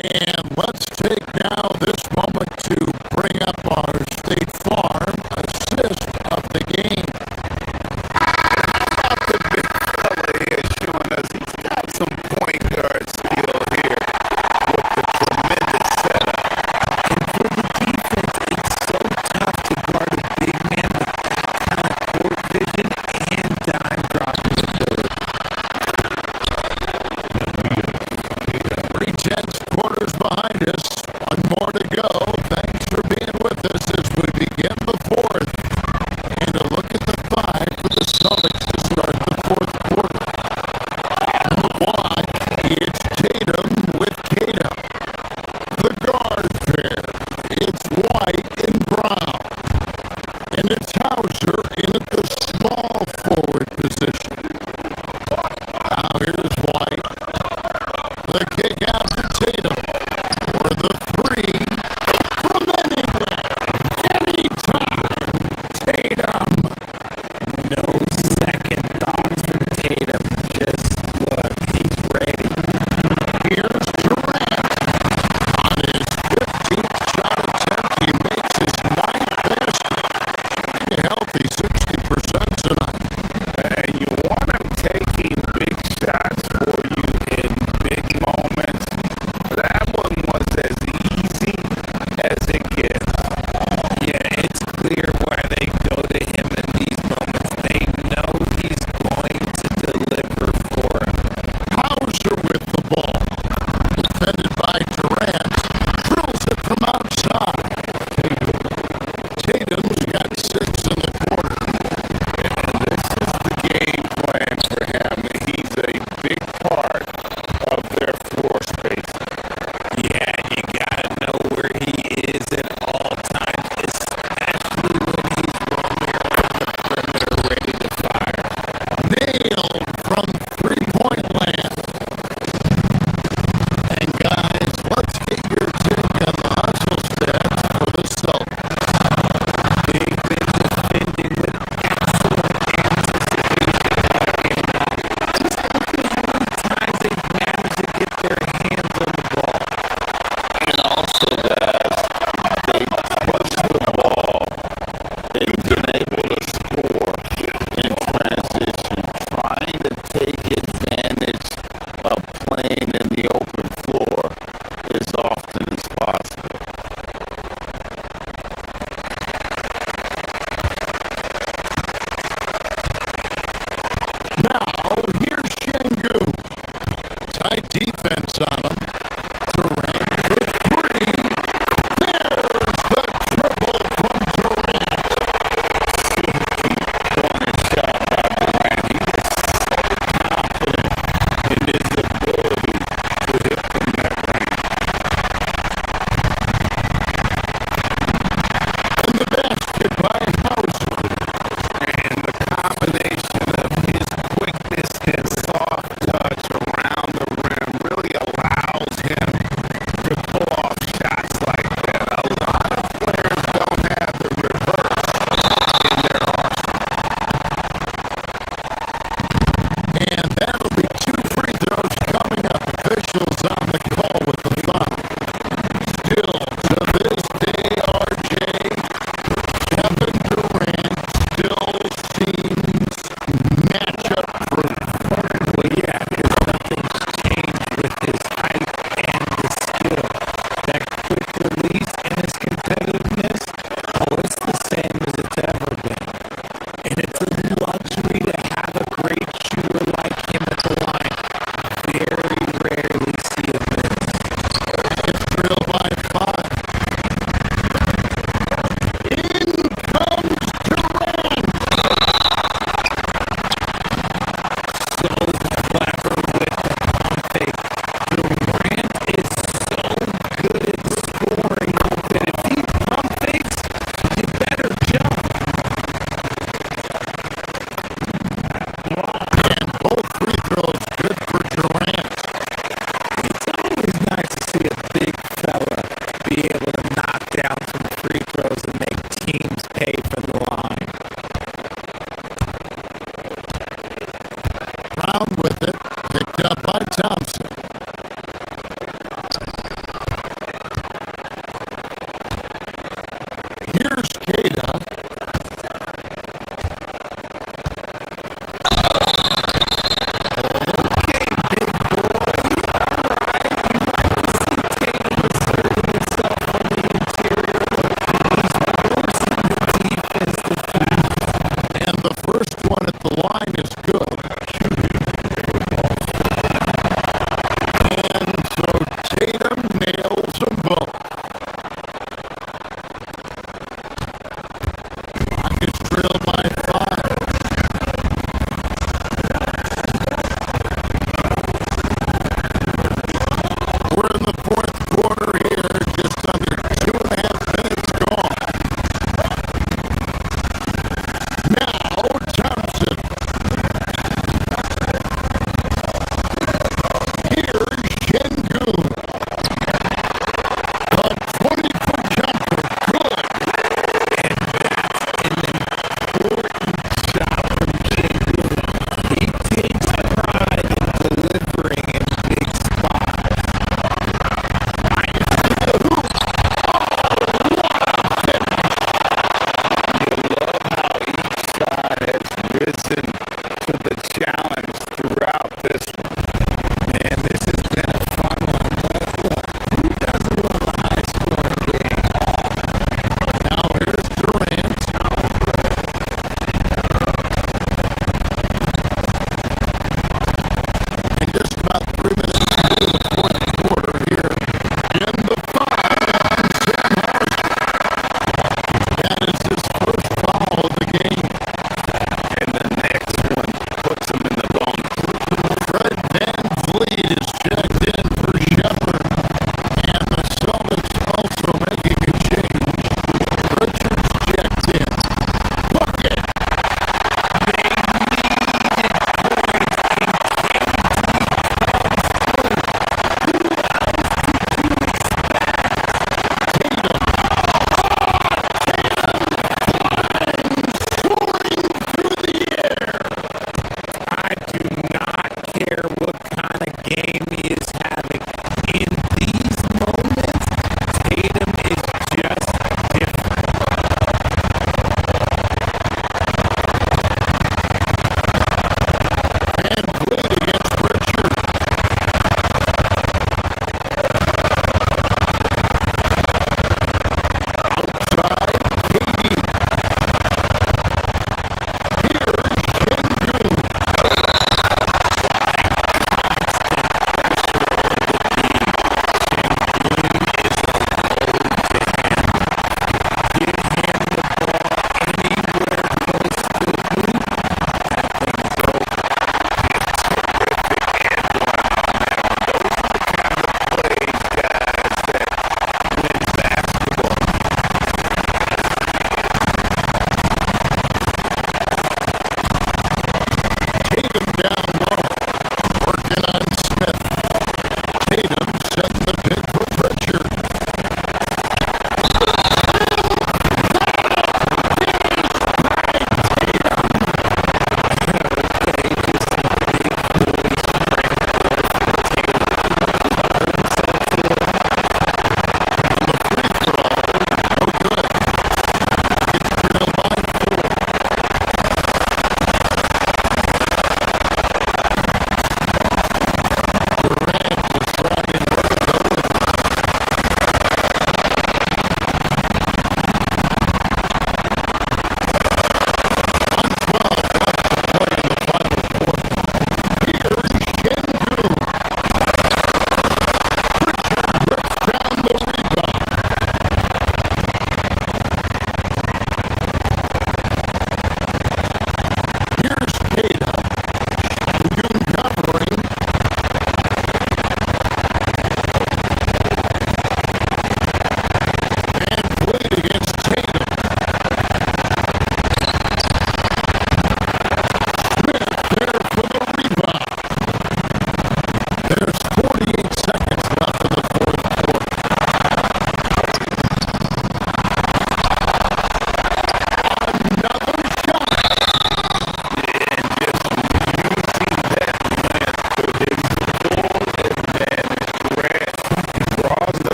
And let's take now this moment to bring up our State Farm assist of the game. The big fella here showing us he's got some point guard skill here with the tremendous setup. And for the defense, it's so tough to guard a big man with that kind of court vision and dime dropping ability. Pre-10 quarters behind us. One more to go. Thanks for being with us as we begin the fourth. And a look at the five for the Celtics to start the fourth quarter. On the block, it's Tatum with Tatum. The guard pair, it's White and Brown. And it's Hauser in at the small forward position. Now here's White. The kick out to Tatum for the three from anywhere, anytime. Tatum. No second thoughts for Tatum. Just look, he's ready. Here's Durant on his 15th shot attempt. He makes his 9th basket. Pretty healthy, 60% tonight. And you want him taking big shots for you in big moments. That one was as easy as it gets. Yeah, it's clear why they go to him in these moments. They know he's going to deliver for him. Hauser with the ball. Defended by Durant. Drills it from outside. Tatum's got 6 in the quarter. And this is the game plan for him. He's a big part of their floor space. Yeah, you gotta know where he is at all times, especially when he's roaming around the perimeter ready to fire. Nailed from three-point land. And guys, let's get your take on the hustle stats for the Celtics. They've been defending with excellent anticipation all game long. Just look at how many times they've managed to get their hands on the ball. And also, guys, they push the ball. They've been able to score in transition, trying to take advantage of playing in the open floor as often as possible. Takeda. And the first one at the line is good. And so Tatum nails them both.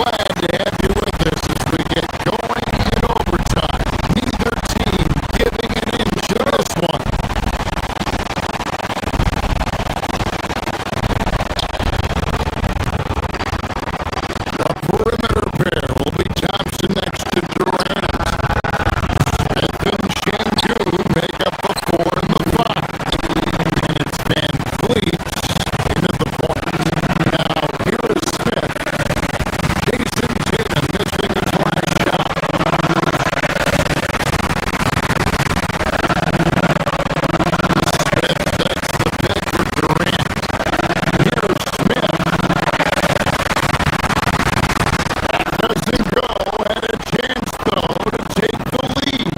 glad to have you with us as we get going in overtime. Neither team giving an inch in this one. The perimeter pair will be Thompson next to Durant. Smith and Shengu make up the 4 and the 5. And it's Van Fleet into the point. Now, here is Smith. Jason Tatum missing his last shot. Smith sets the pick for Durant. Here's Smith. Doesn't go. Had a chance, though, to take the lead.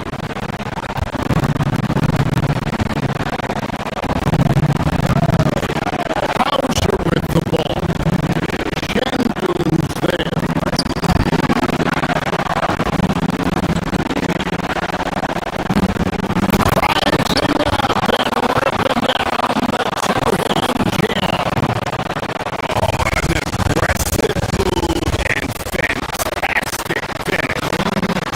Hauser with the ball. Shengu's there. Rising up and ripping down the two-hand jam. Aggressive move and fantastic finish.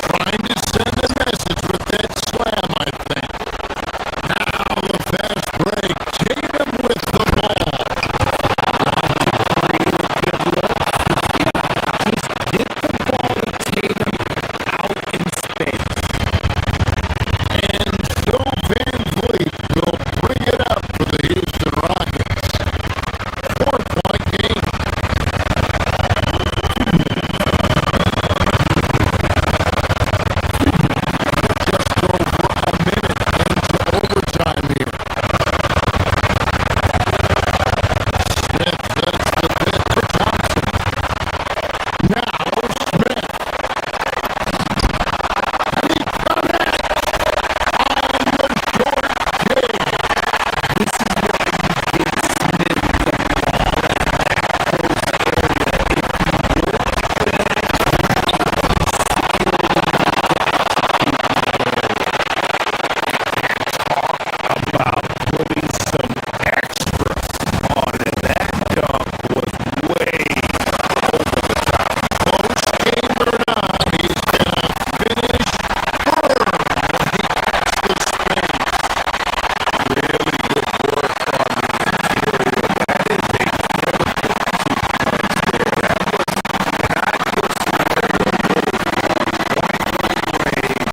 Trying to send a message with that slam, I think. Now the fast break. Tatum with the ball. Get the ball to Tatum out in space. And so Van Vliet will bring it up for the Houston Rockets. 4-point game. Just over a minute into overtime here. Smith sets the pick for Thompson. Now Smith. He connects on the short game. This is why you give Smith the ball at that close About putting some extra on it. That dunk was way over the top. Close game or not, he's gonna finish firm when he gets the space. Really good work on the interior. That is a critical sequence there. That was not just a very good move, point-blank range,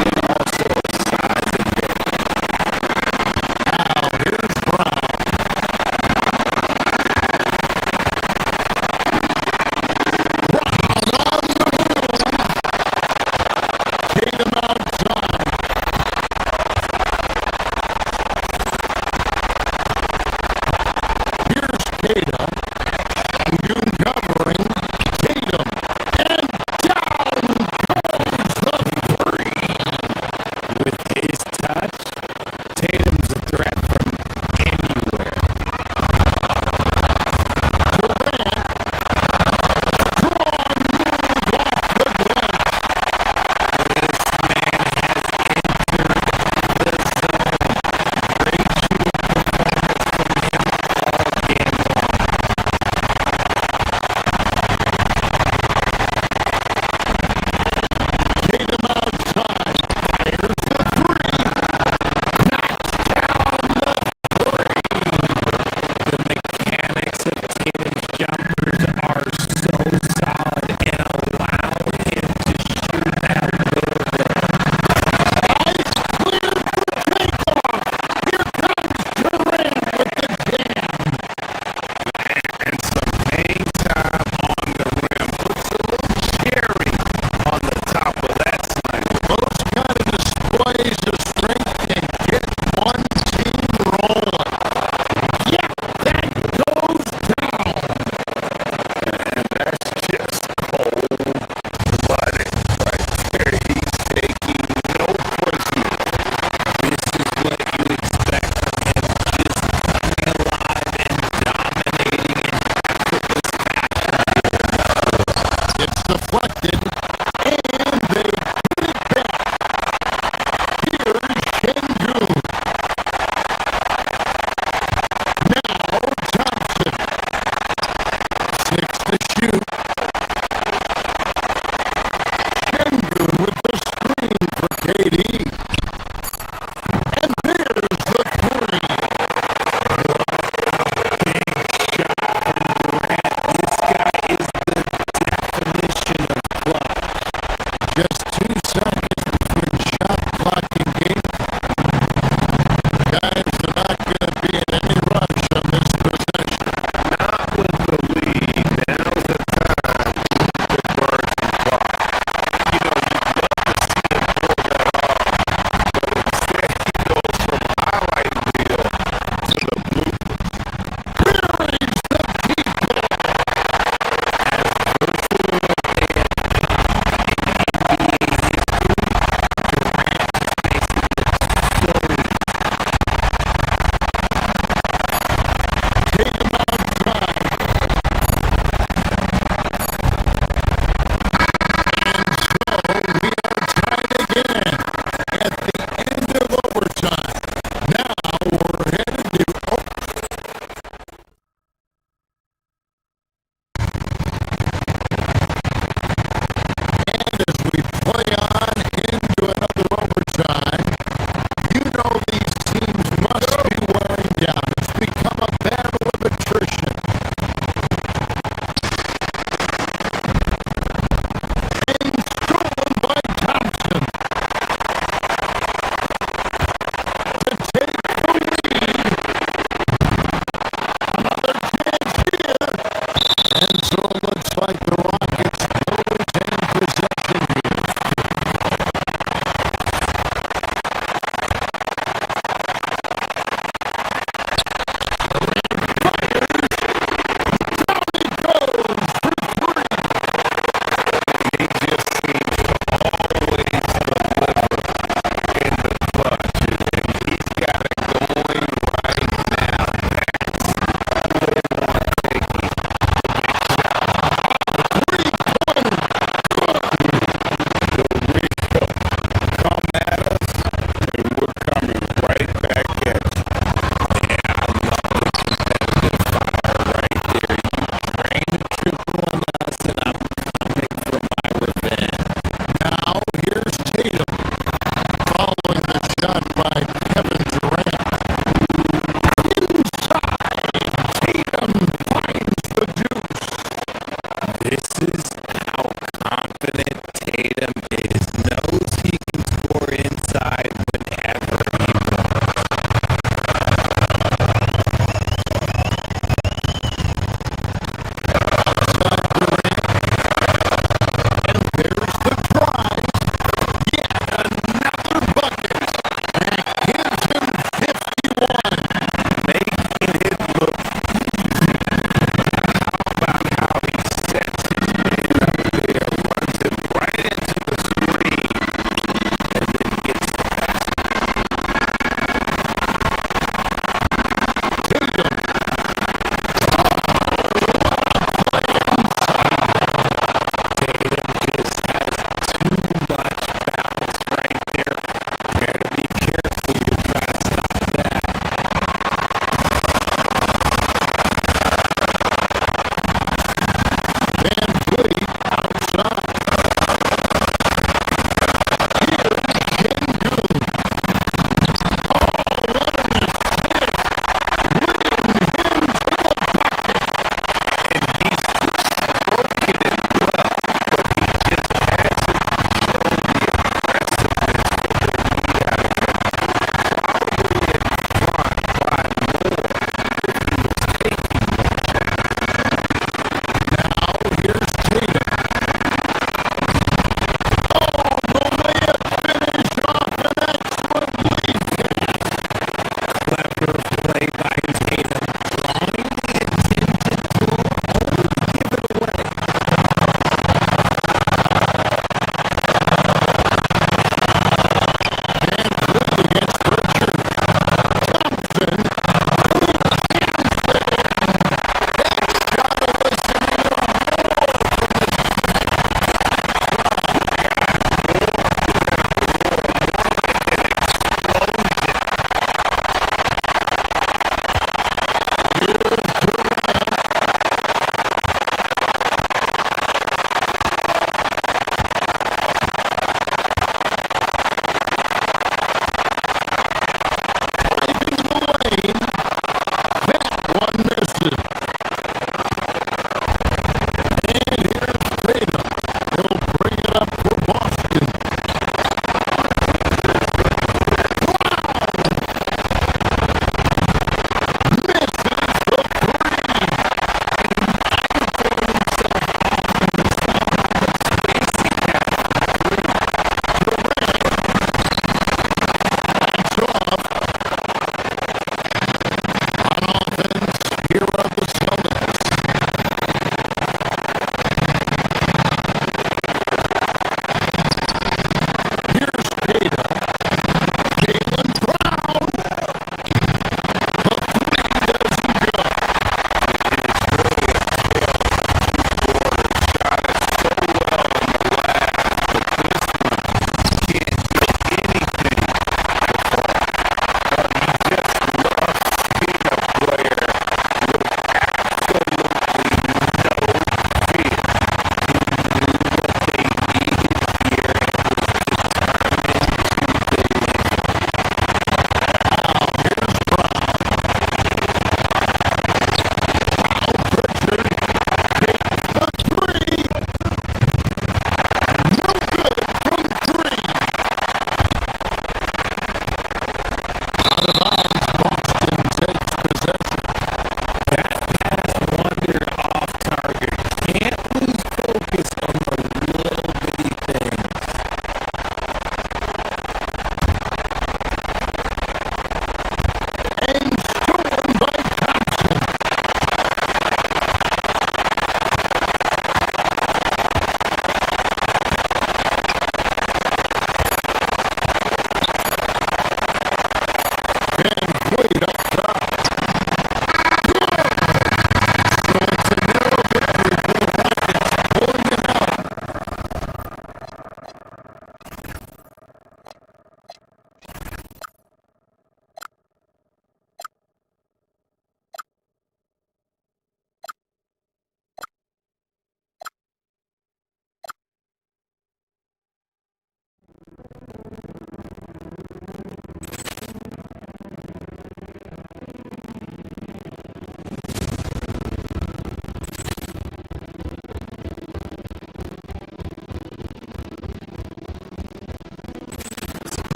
and also size advantage. Now here's Brown. Brown on the move. Tatum outside. Here's Tatum. Shengun covering. Tatum. And down goes the three. with his touch, Tatum's a threat from anywhere. Durant. Strong move off the glass. This man has entered the zone. Great shooting performance from him all game long.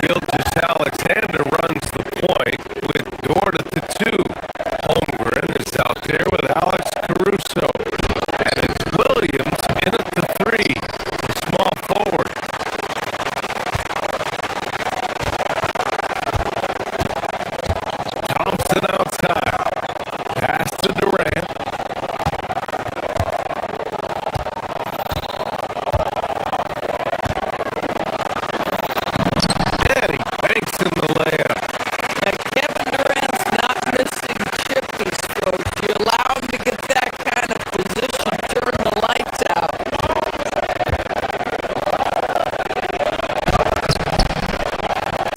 Gilchrist Alexander runs the point with Dort at the 2. Holmgren is out there with Alex Caruso. And it's Williams in at the 3, the small forward. Thompson outside. Pass to Durant. And he banks in the layup. Now, Kevin Durant's not missing chippies, folks. You allow him to get that kind of position, turn the lights out.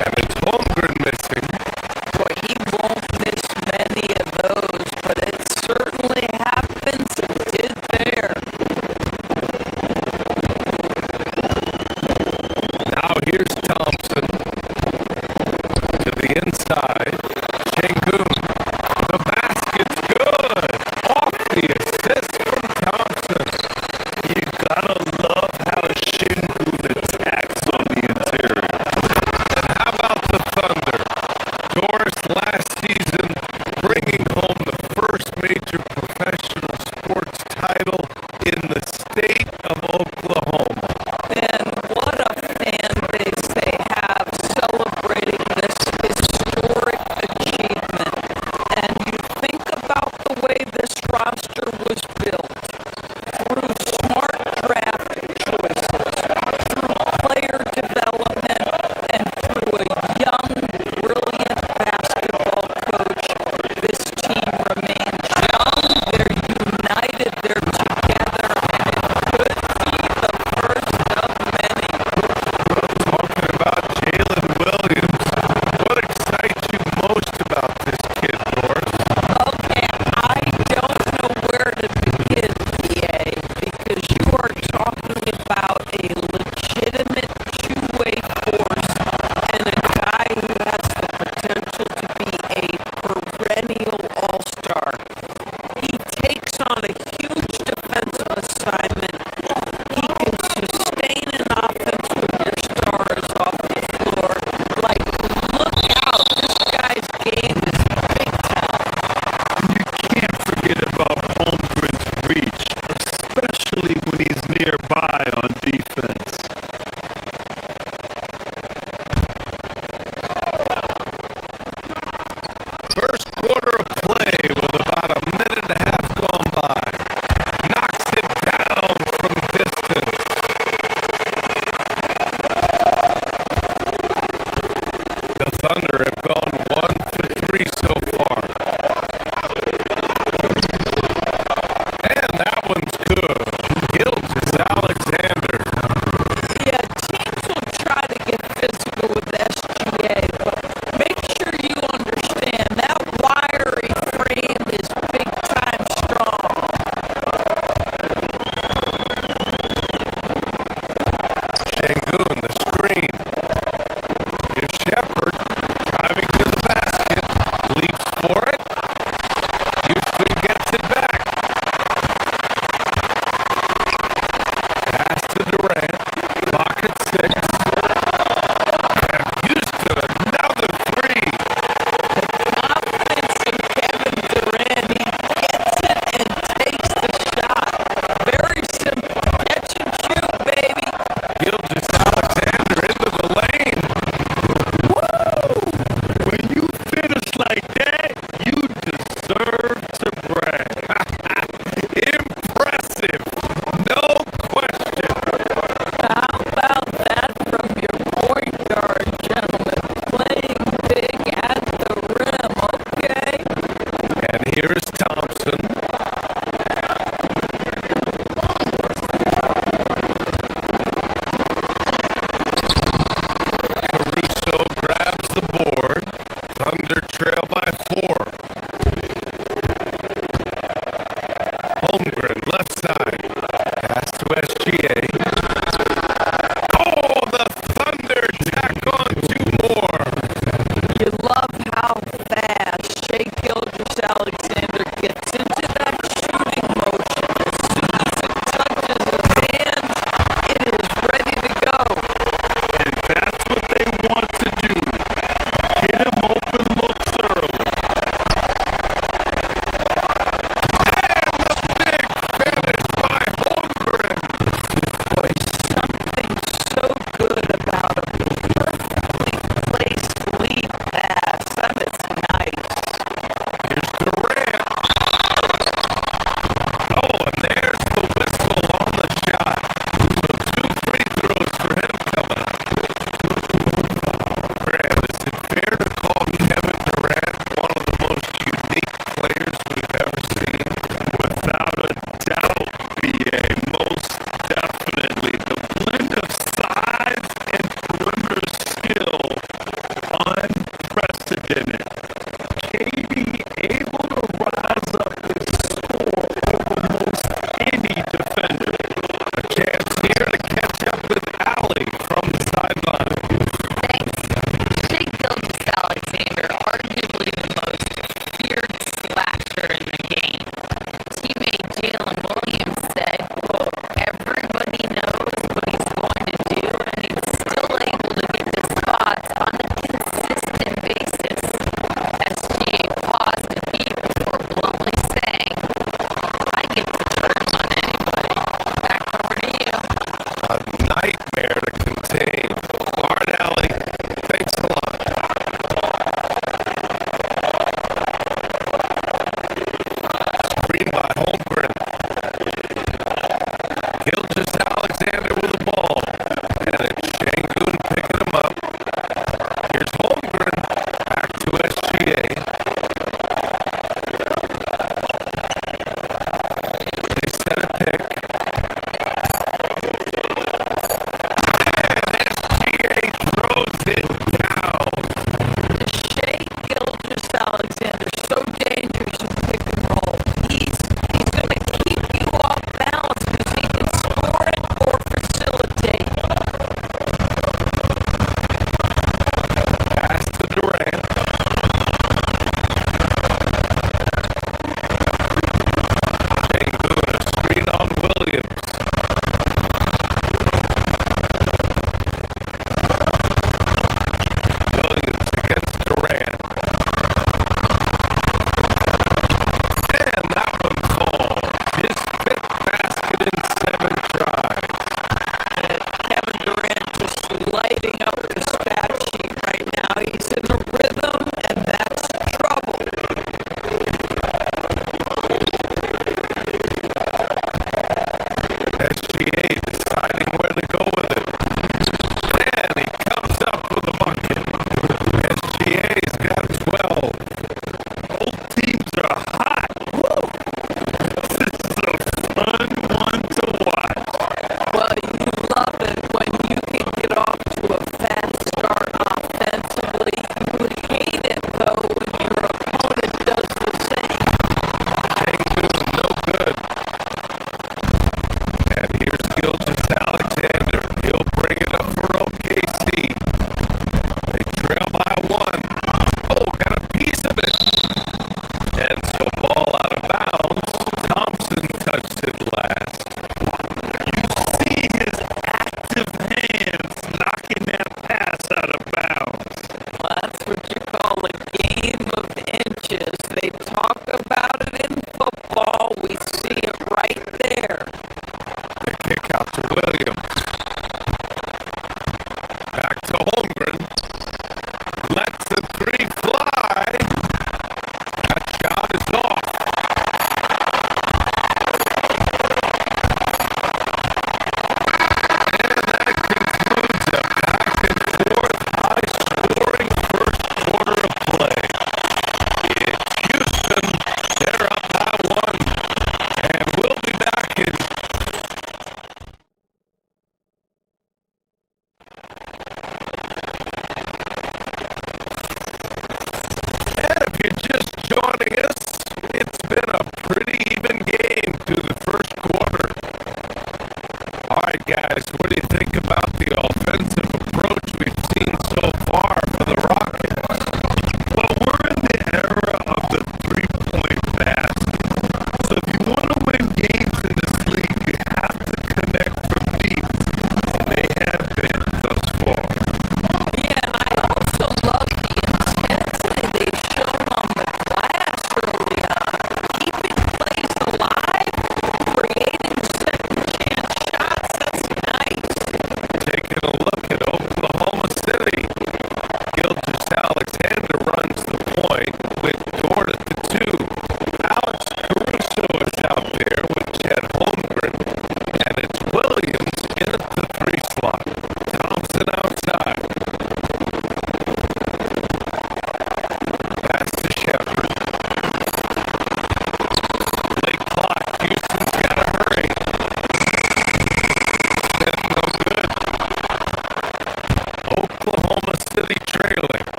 And it's Holmgren missing. Boy, he won't miss many of those, but it certainly happens and did there. Now here's Thompson to the inside. Şengün. The basket's good. Off the assist from Thompson. You gotta love how Şengün attacks on the interior. And how about the Thunder? Doris last season bringing home the first major professional sports title in the state of Oklahoma. And what a fan base they have celebrating this historic achievement. And you think about the way this roster was built through smart draft choices, through player development, and through a young, brilliant basketball coach. This team remains young, they're united, they're together, and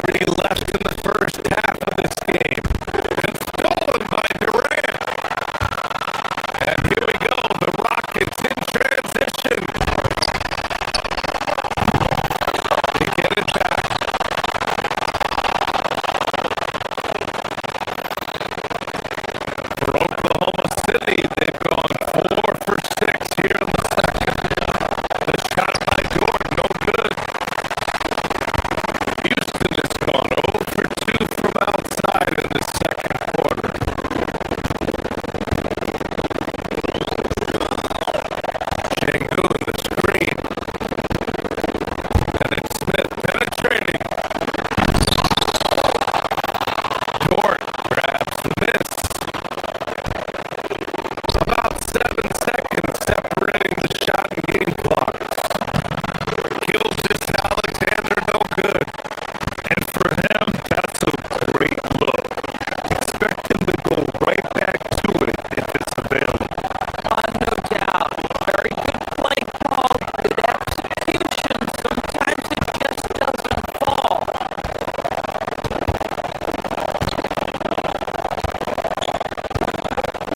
3 left in the first half of this game. And stolen by Durant. And here we go, the Rockets in transition. They get it back. For Oklahoma City, they've gone 4 for 6 here in the second. The shot by Jordan, no good. Houston has gone 0 for 2 from outside in the second quarter. Şengün, the screen. And it's Smith penetrating. Dort grabs the miss. About 7 seconds separating the shot and game clock. Kills this Alexander, no good. And for him, that's a great look. Expect him to go right back to it if it's available. No doubt. Very good play call, good execution. Sometimes it just doesn't fall.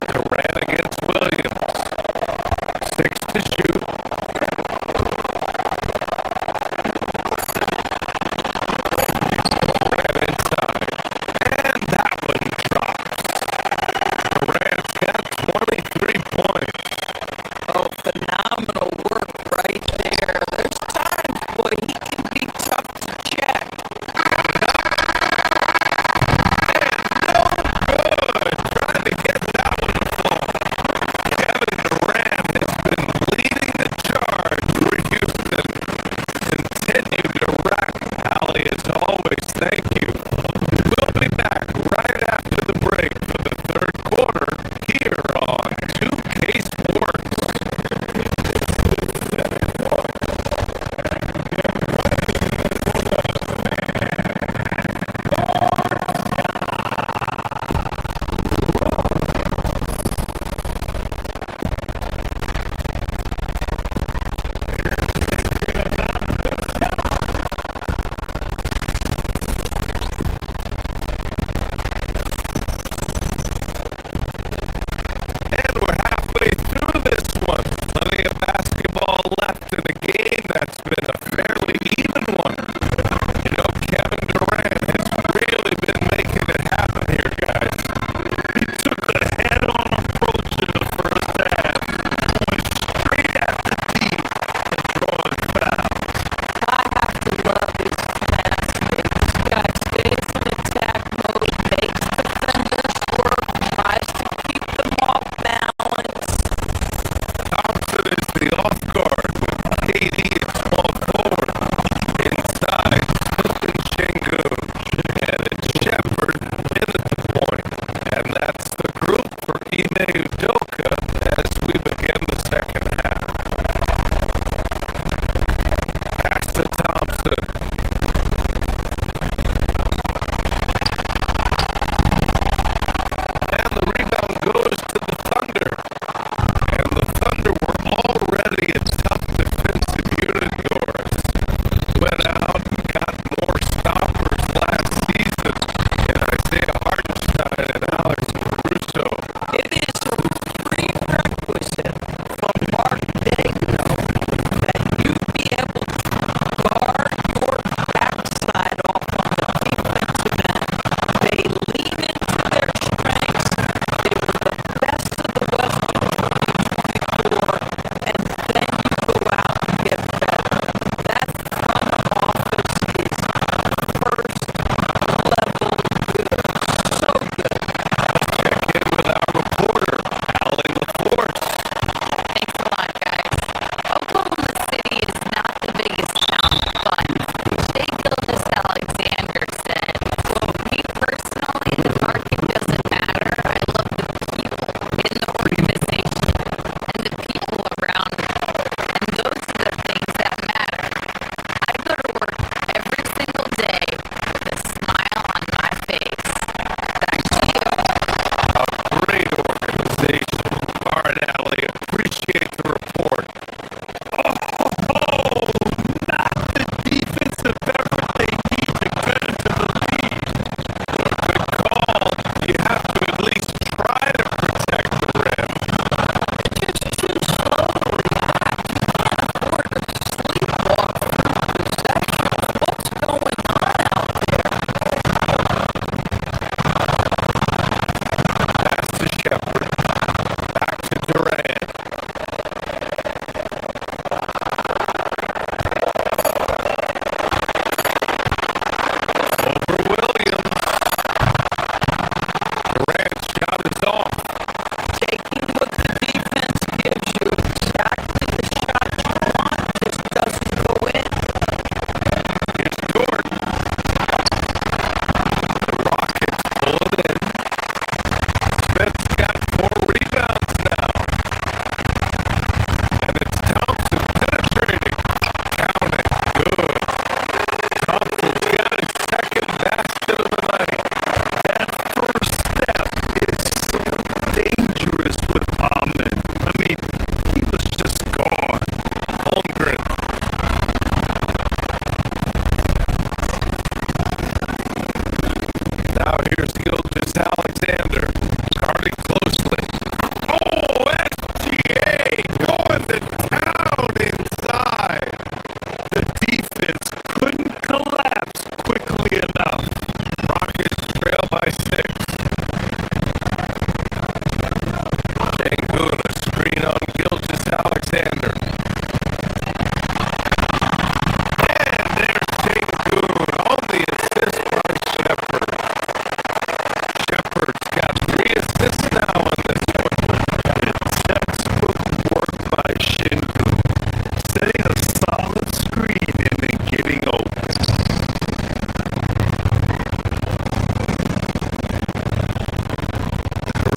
Durant against Williams. 6 to shoot.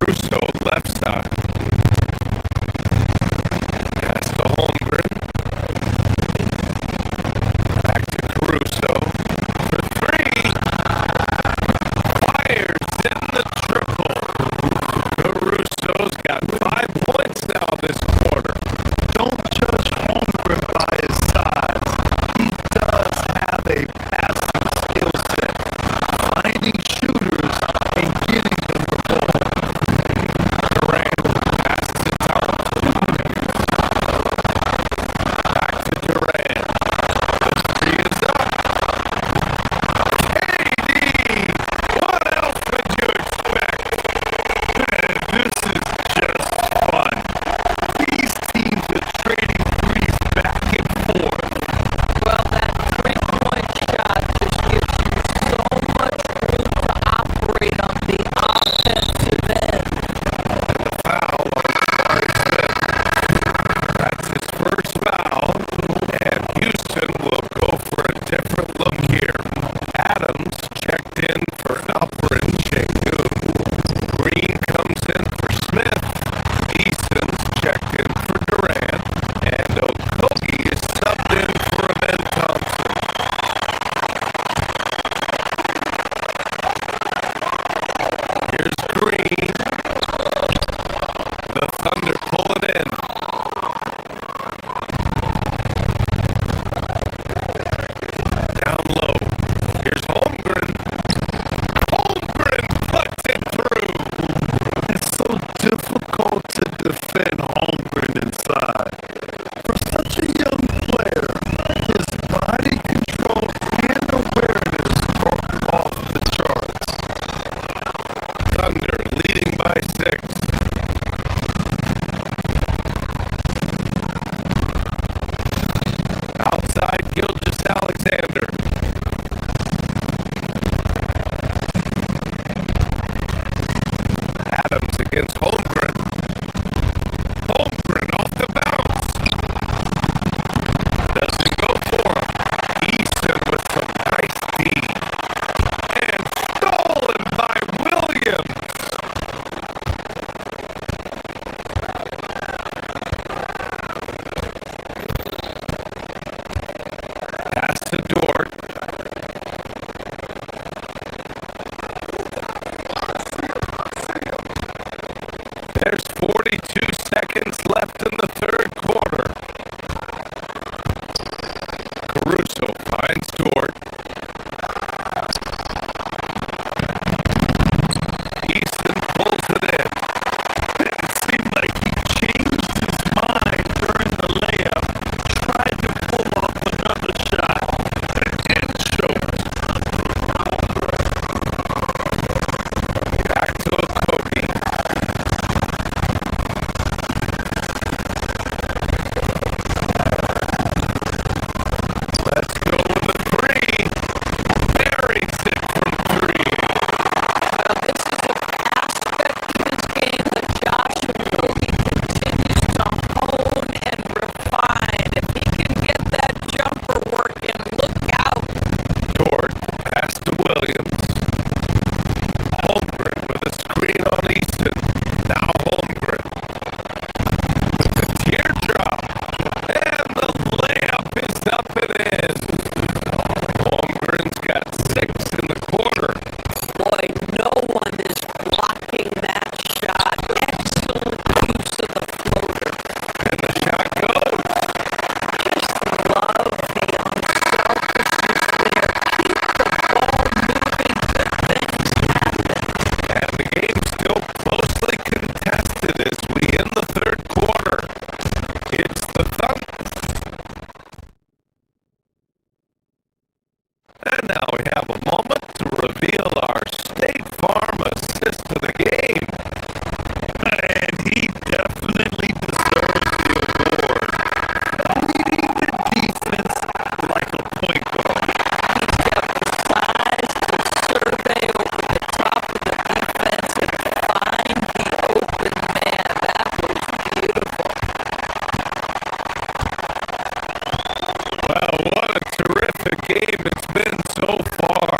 Caruso, left side. Pass to Holmgren. Back to Caruso. For three. Fires in the triple. Caruso's got 5 points now this quarter. Don't judge Holmgren by his size. He does have a passing skill set, finding shooters and getting them the ball. Durant passes it down to back to Durant. The three is up. KD! What else would you expect? This is just fun. These teams are trading threes back and forth. Well, that three-point shot just gives you so much room to operate on the offensive end. Foul on Jabari Smith. That's his first foul, and Houston will go for a different look here. Adams checked in for Alperin Şengün. Green comes in for Smith. Easton's checked in for Durant, and Okogie is subbed in for Ben Thompson. Here's Green. The Thunder pull it in. Down low. Here's Holmgren. Holmgren puts it through. It's so difficult to defend Holmgren inside. For such a young player, his body control and awareness are off the charts. Thunder leading by 6. Outside Gilgeous-Alexander. Adams against Holmgren. Holmgren off the bounce. Doesn't go for him. Easton with some nice D. And stolen by Williams. Pass to Dort. There's 42 seconds left in the third quarter. Caruso finds Dort. Easton pulls it in. It seemed like he changed his mind during the layup, tried to pull off another shot, and choked. Back to Okogie. Let's go with a three. Buries it from 3. Well, this is an aspect of his game that Josh Okogie continues to hone and refine. If he can get that jumper working, look out. Dort pass to Williams. Holmgren with a screen on Easton. Now Holmgren with the teardrop. And the layup is up and in. Holmgren's got 6 in the quarter. Boy, no one is blocking that shot. Excellent use of the floater. And the shot goes. Just love the unselfishness there. Keep the ball moving. Good things happen. And the game's still closely contested as we end the third quarter. It's the Thunder. And now we have a moment to reveal our State Farm assist of the game. And he definitely deserves the award. Leading the defense like a point guard. He's got the size to survey over the top of the defense and find the open man. That was beautiful. Well, what a terrific game it's been so far.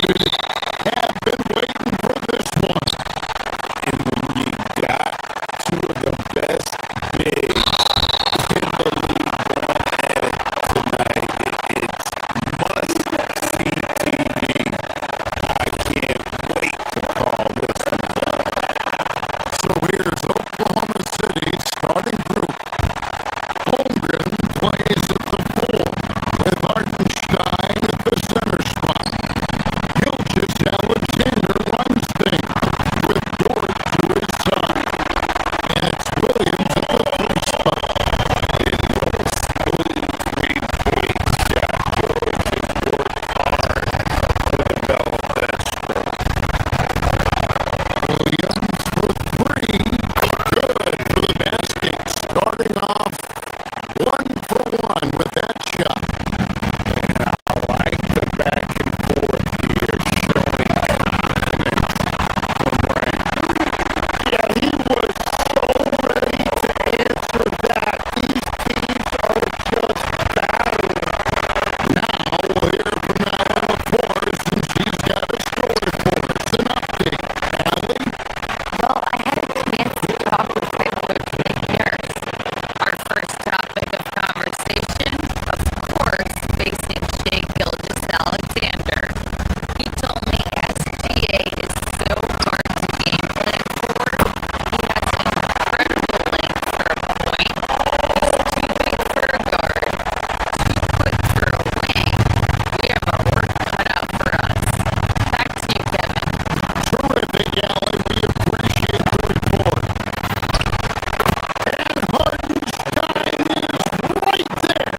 have been waiting for this one. And when you got two of the best bigs in the league going at it tonight, it's must-see TV. I can't wait to call this one. So here's Oklahoma City starting group. Holmgren plays at the 4, with Hartenstein at the center spot. Gilgeous Alexander runs things, with Dort to his side. And it's Williams at the 3 spot. In those smooth three-point shot, George has worked hard to develop that stroke. Williams for 3. Good for the basket. Starting off 1 for 1 with that shot. And I like the back and forth here, showing confidence from Ryan. Yeah, he was so ready to answer that. These teams are just battling. Now we'll hear from Alan LaForce, and she's got a story for us. An update. Allie? Well, I had a chance to talk with head coach Nick Harris. Our first topic of conversation, of course, facing Shea Gilgeous-Alexander. He told me SGA is so hard to game plan for. He has incredible length for a point. He's too big for a guard, too quick for a wing. We have our work cut out for us. Back to you, Kevin. Terrific, Allie. We appreciate the report. And Hartenstein is right there.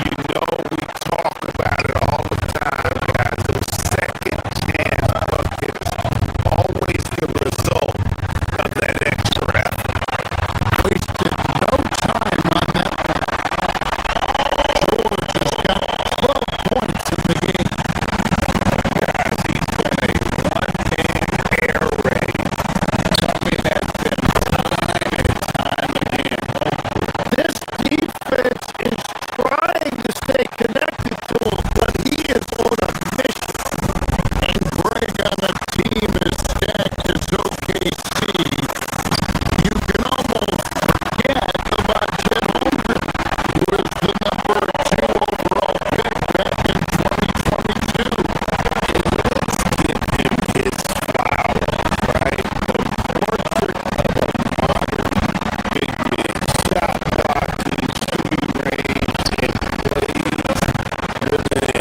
You know, we talk about it all the time, guys. Those second chance buckets, always the result of that extra effort. Wasted no time on that one. George has got 12 points in the game. Guys, he's been a one-game air raid. Coming at them time and time again. This defense is trying to stay connected to him, but he is on a mission. And Greg on a team as stacked as OKC, you can almost forget about Chet Holmgren, who was the number 2 overall pick back in 2022. Give him his flowers, right? The portrait of a modern big man. Shot blocking, shooting range, and plays with an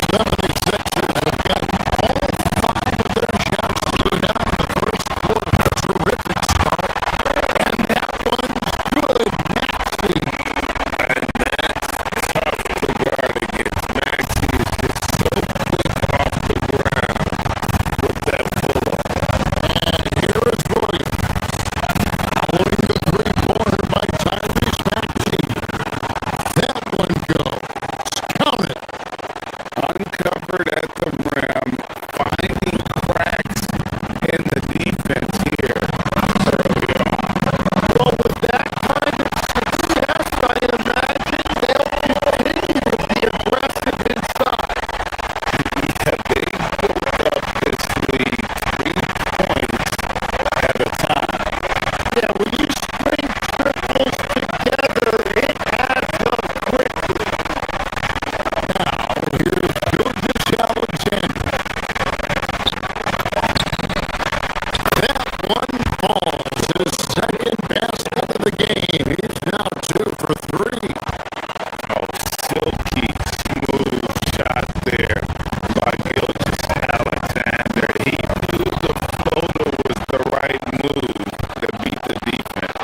76ers have gotten all 5 of their shots through now in the first quarter. A terrific start. And that one's good. Maxey. And that's tough to guard against. Maxey is just so quick off the ground with that pull-up. And here is Williams. Following the three-pointer by Tyrese Maxey. That one goes. Count it. Uncovered at the rim, finding cracks in the defense here early on. Well, with that kind of success, I imagine they'll continue to be aggressive inside. Yeah, they built up this lead 3 points at a time. Yeah, when you string triples together, it adds up quickly. Now, here's Gilgeous-Alexander. That one falls. His second basket of the game. He's now 2 for 3. Oh, silky smooth shot there by Gilgeous-Alexander. He knew the floater was the right move to beat the defense.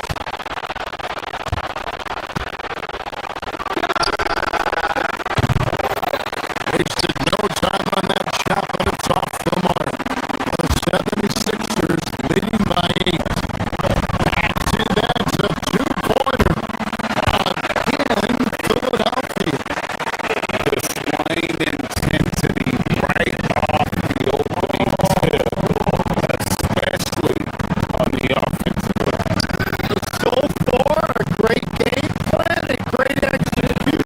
Wasted no time on that shot, but it's off the mark. The 76ers leading by 8. Maxey, that's a 2-pointer. Again, Philadelphia. The slaying intensity right off the opening tip, especially on the offensive end. So far, a great game plan and great execution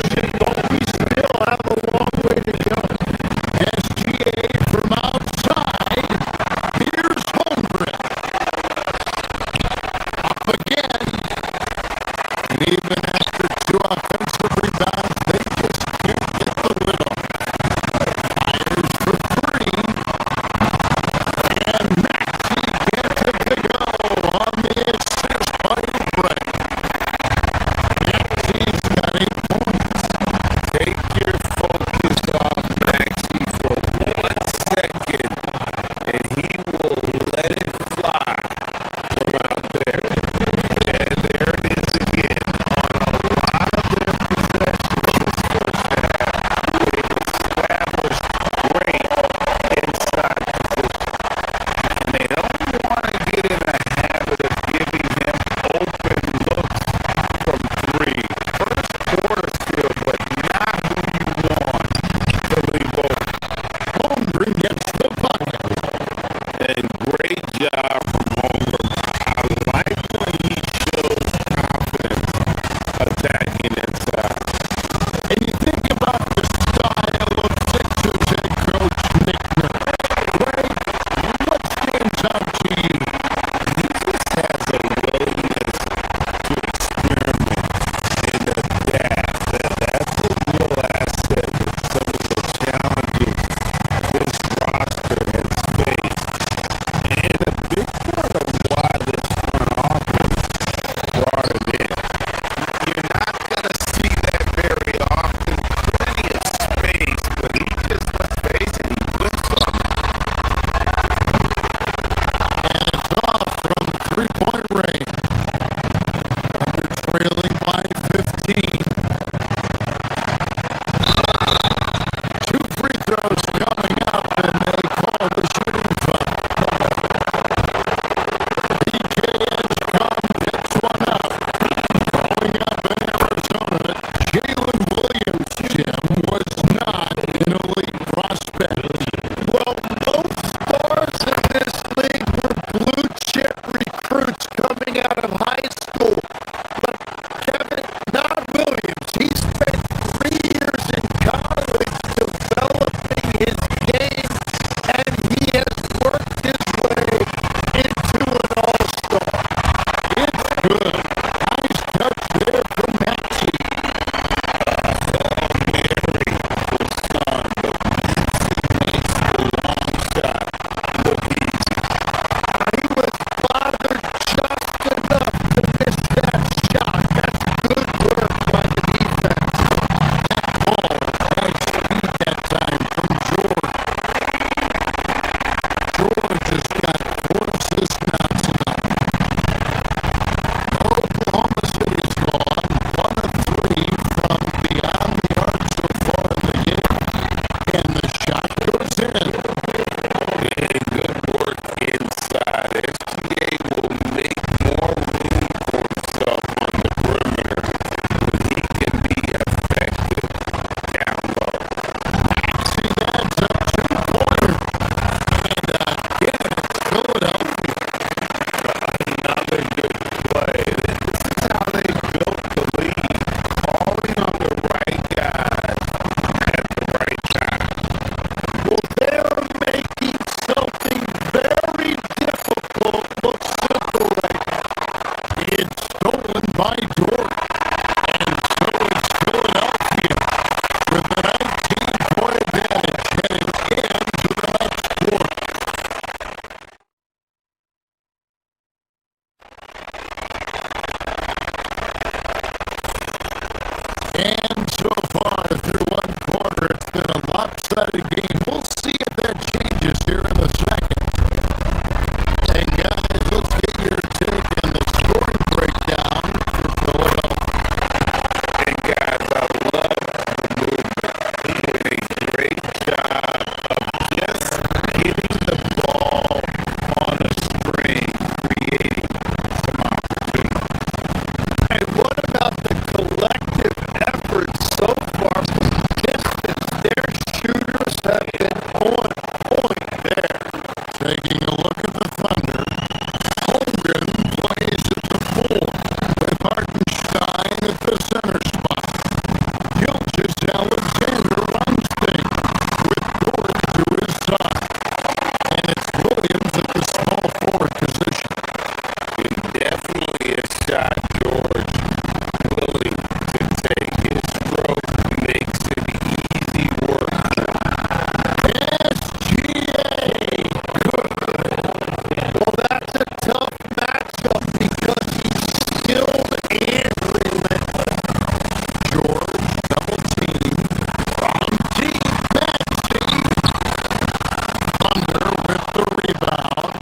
And so far through one quarter, it's been a lopsided game. We'll see if that changes here in the second. And guys, let's get your take on the scoring breakdown for Philadelphia. And guys, I love the movement. He did a great job of just hitting the ball on a string, creating some opportunity. Hey, what about the collective effort so far from distance? Their shooters have been on point there. Taking a look at the Thunder, Hogan plays at the 4, with Hartenstein at the center spot. Gilgis Alexander runs things, with Dort to his side. And it's Williams at the small forward position. Definitely a shot, George. Willing to take his stroke, makes it easy work. SGA! Well, that's a tough matchup because he's skilled and relentless. George, double team. On deep, Maxey. Thunder with the rebound.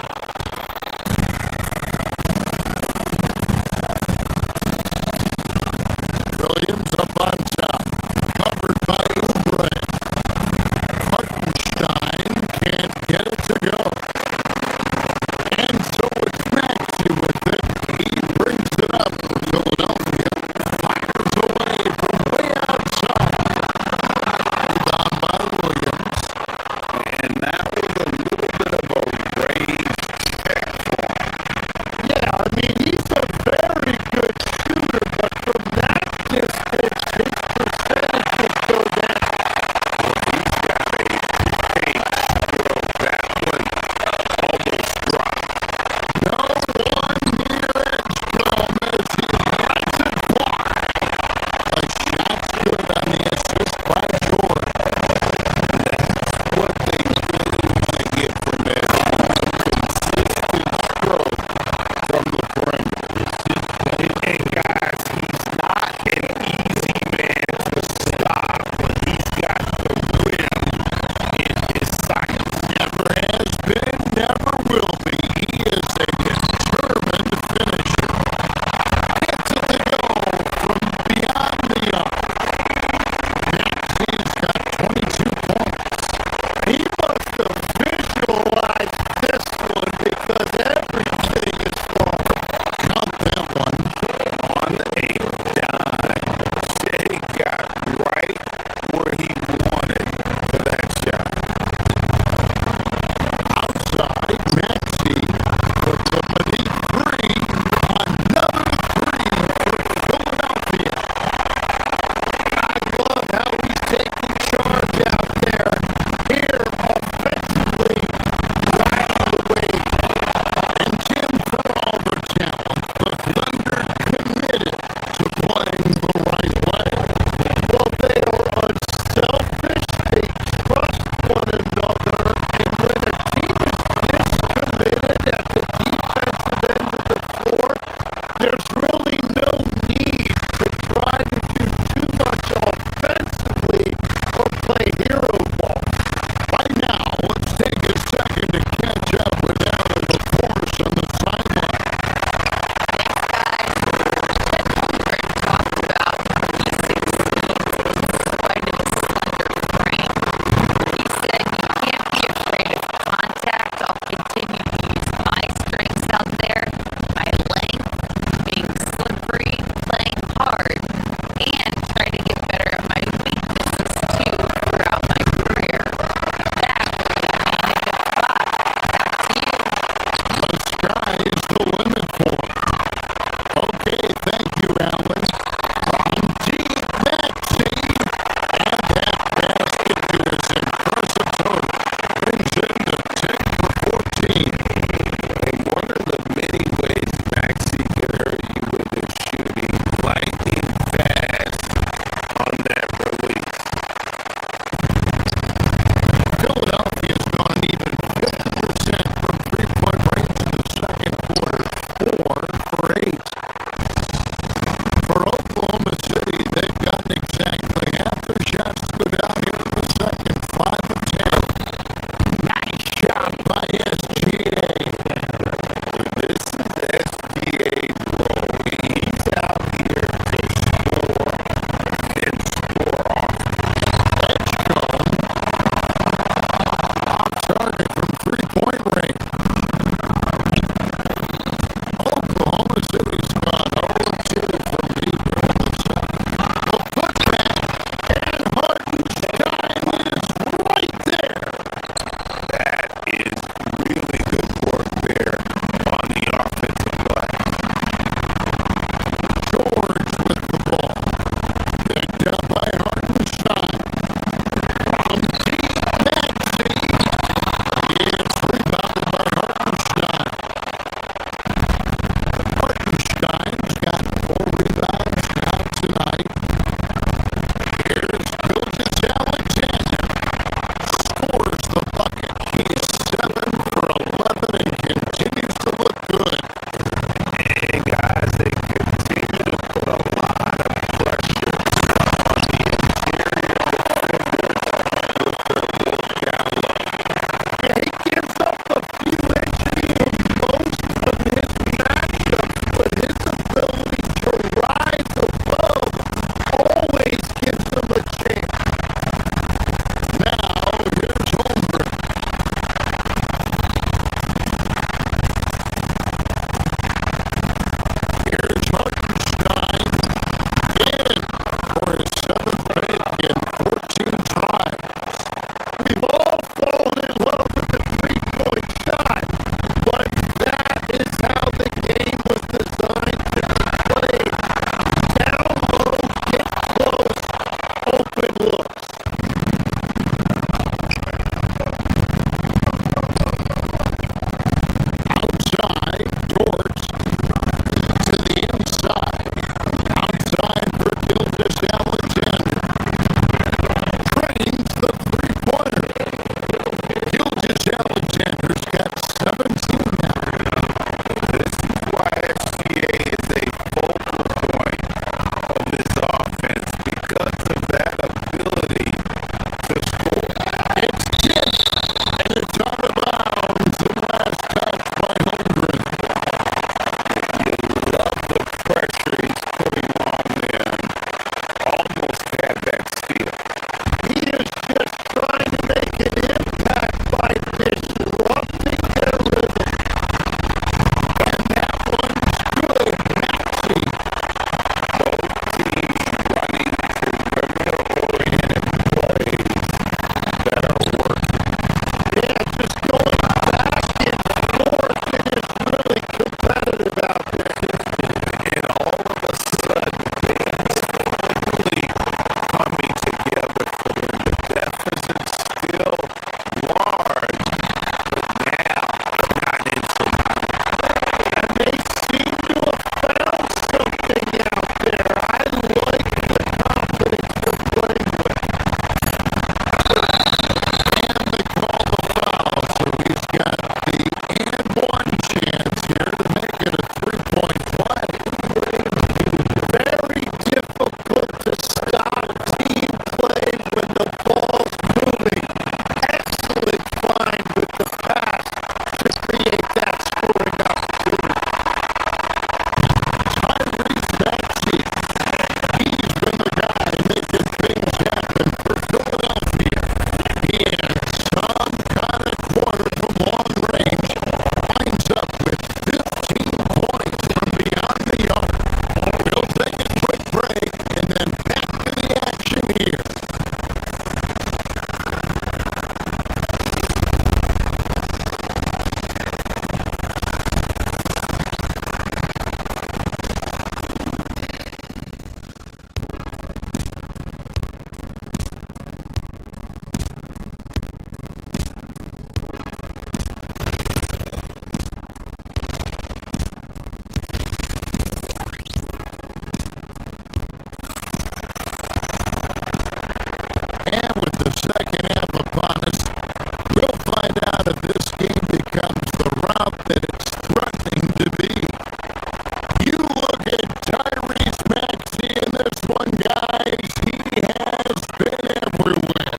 everywhere.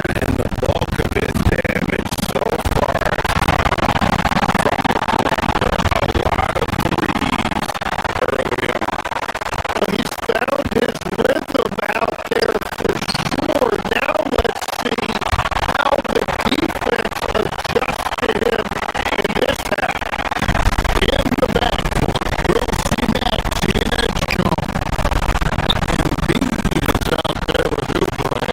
And the bulk of his damage so far from a lot of threes early on. He's found his rhythm out there for sure. Now let's see how the defense adjusts to him in this half. In the backcourt, we'll see Maxey and Edgecombe. And Bean is out there with Oubre.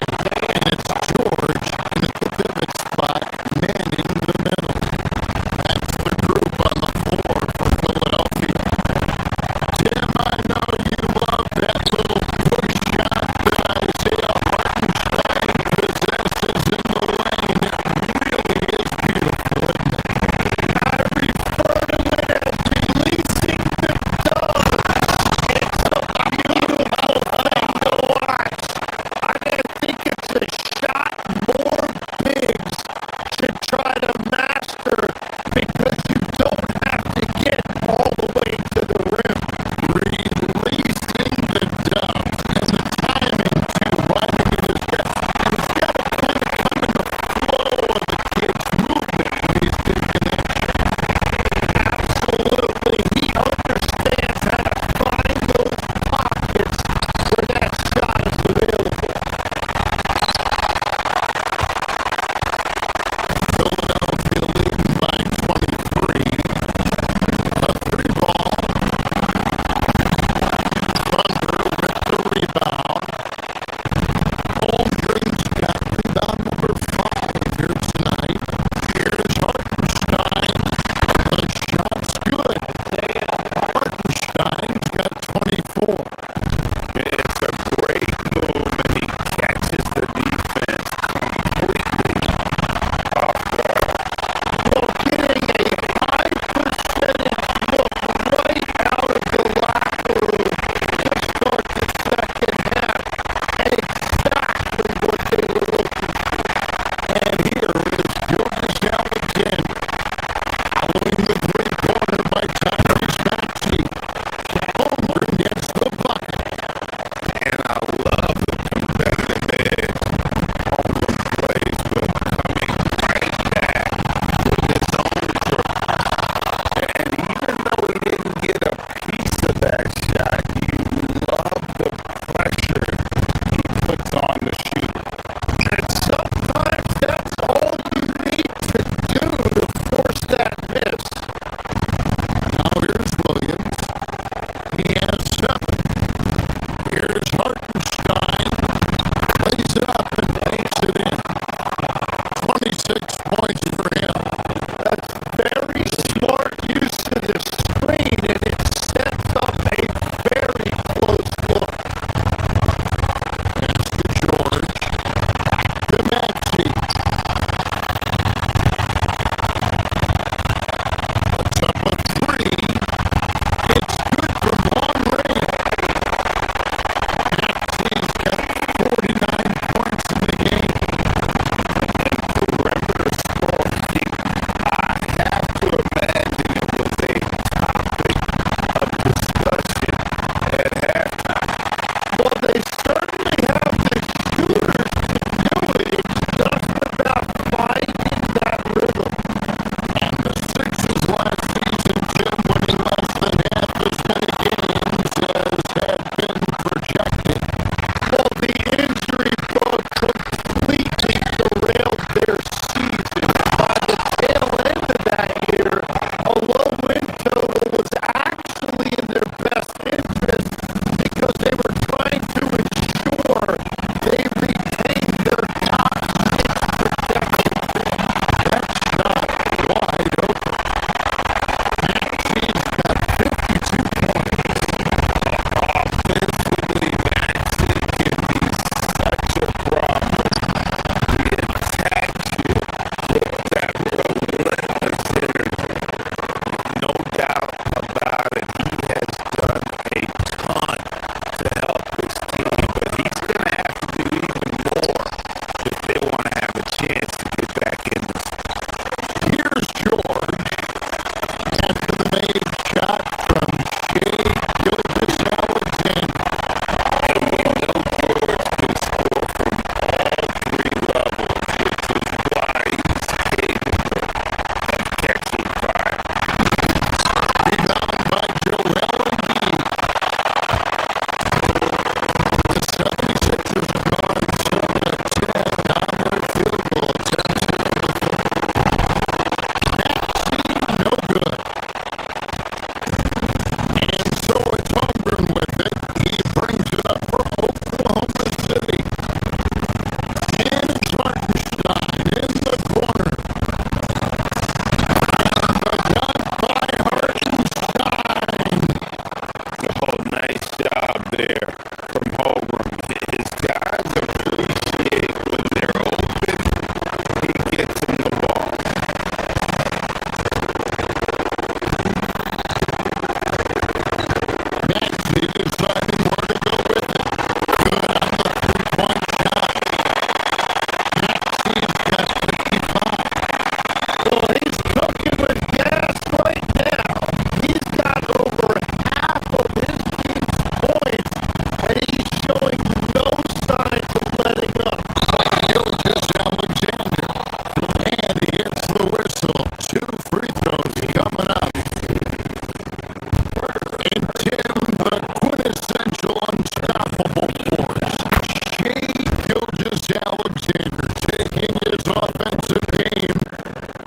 Alexander taking his offensive game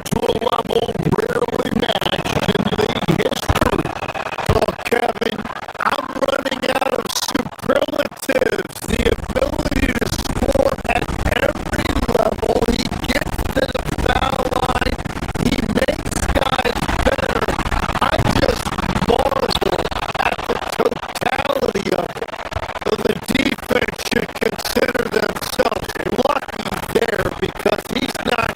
to a level rarely matched in league history. Oh, Kevin, I'm running out of superlatives. The ability to score at every level. He gets to the foul line. He makes guys better. I just marvel at the totality of it. So the defense should consider themselves lucky there because he's not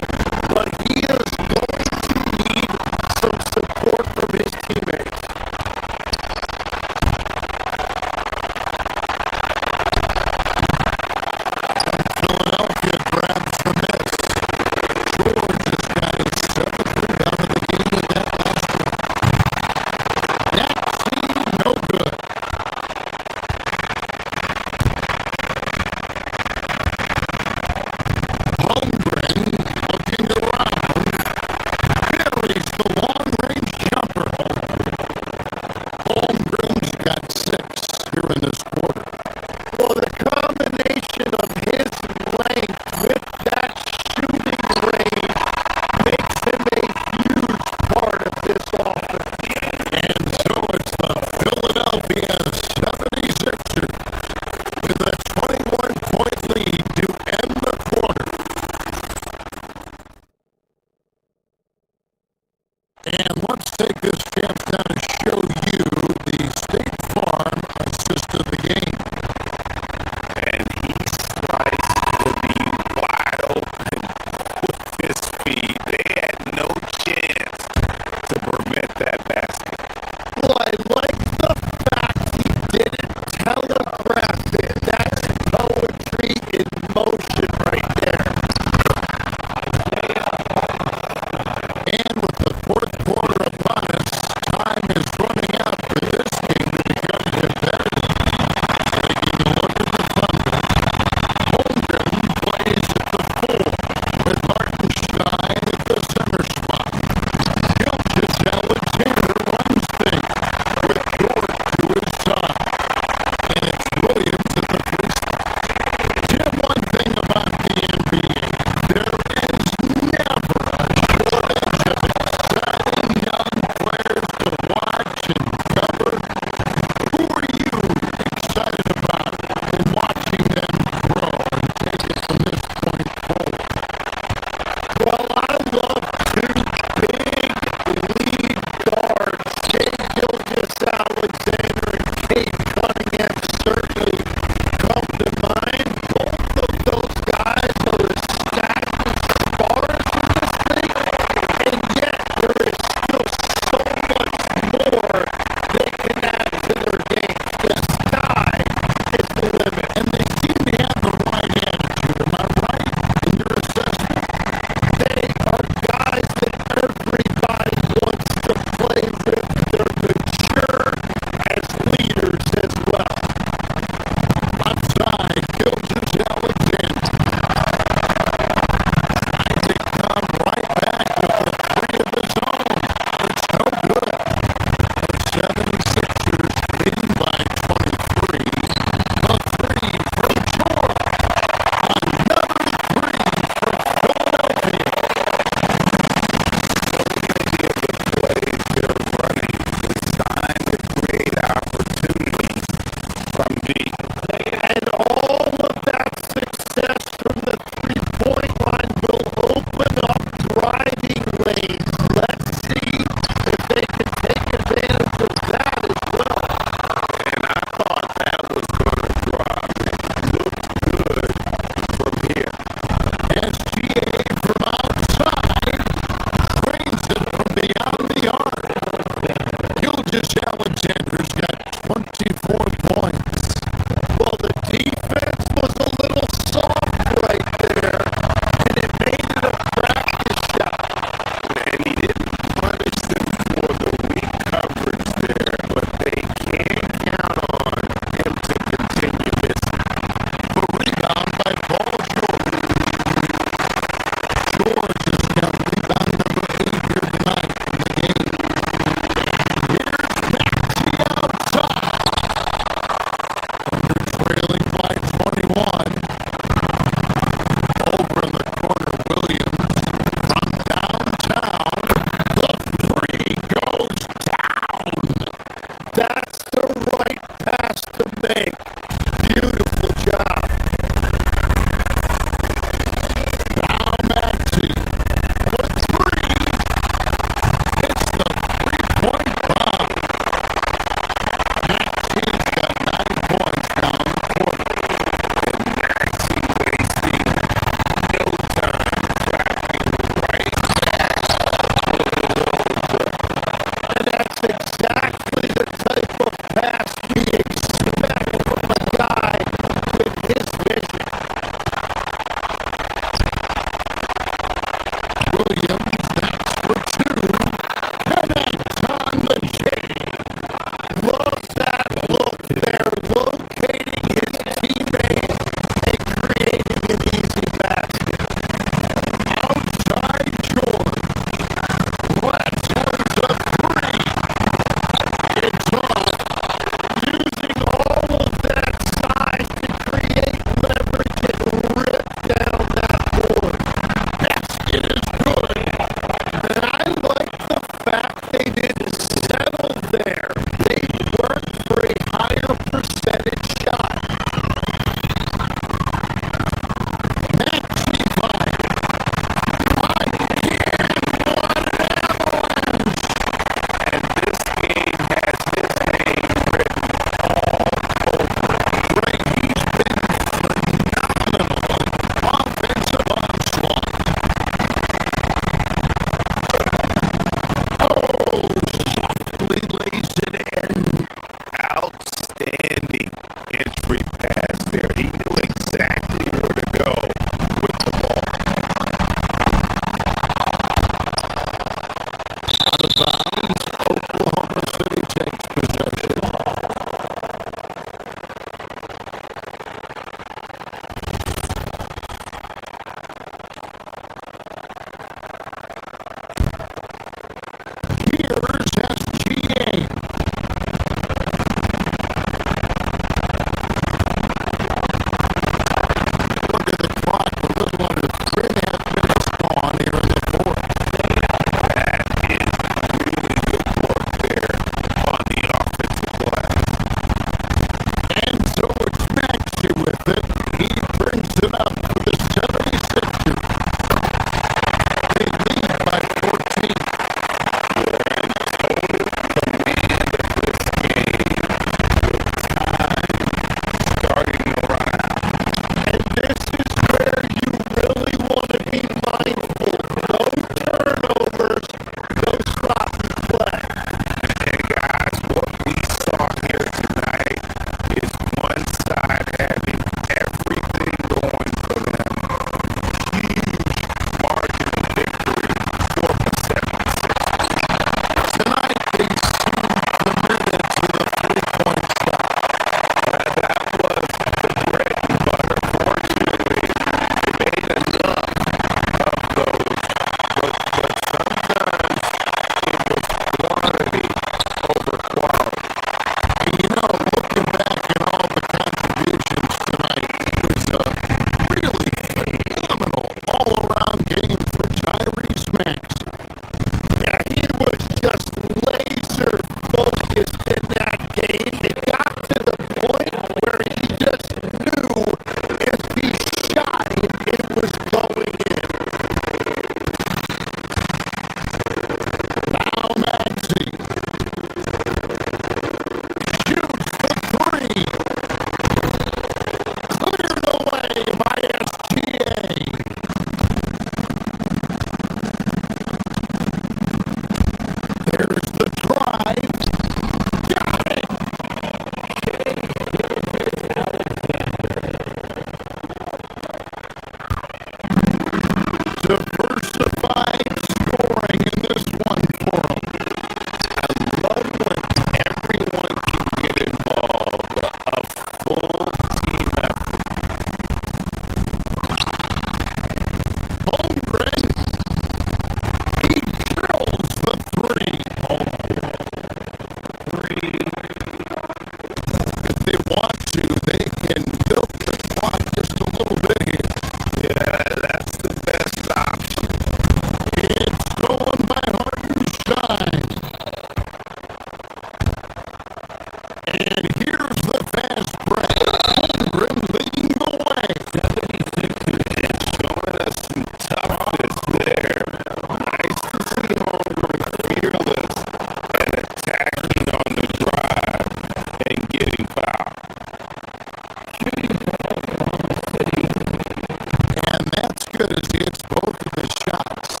hits both of the shots.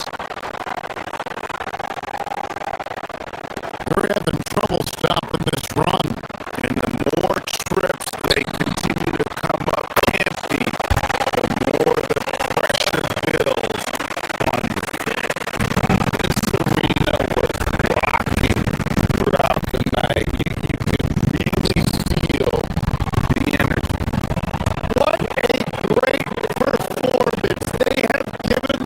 They're having trouble stopping this run. And the more trips they continue to come up empty, the more the pressure builds on the thing. This arena was rocking throughout the night. You could really feel the energy. What a great performance. They have given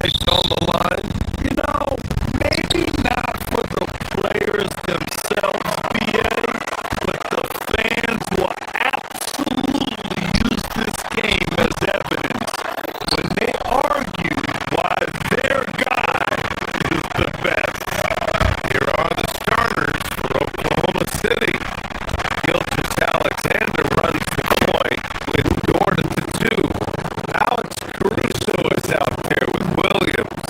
nights on the line? You know, maybe not for the players themselves, BA, but the fans will absolutely use this game as evidence when they argue why their guy is the best. Here are the starters for Oklahoma City. Gilchrist Alexander runs the point with Dort at the 2. Alex Caruso is out there with Williams.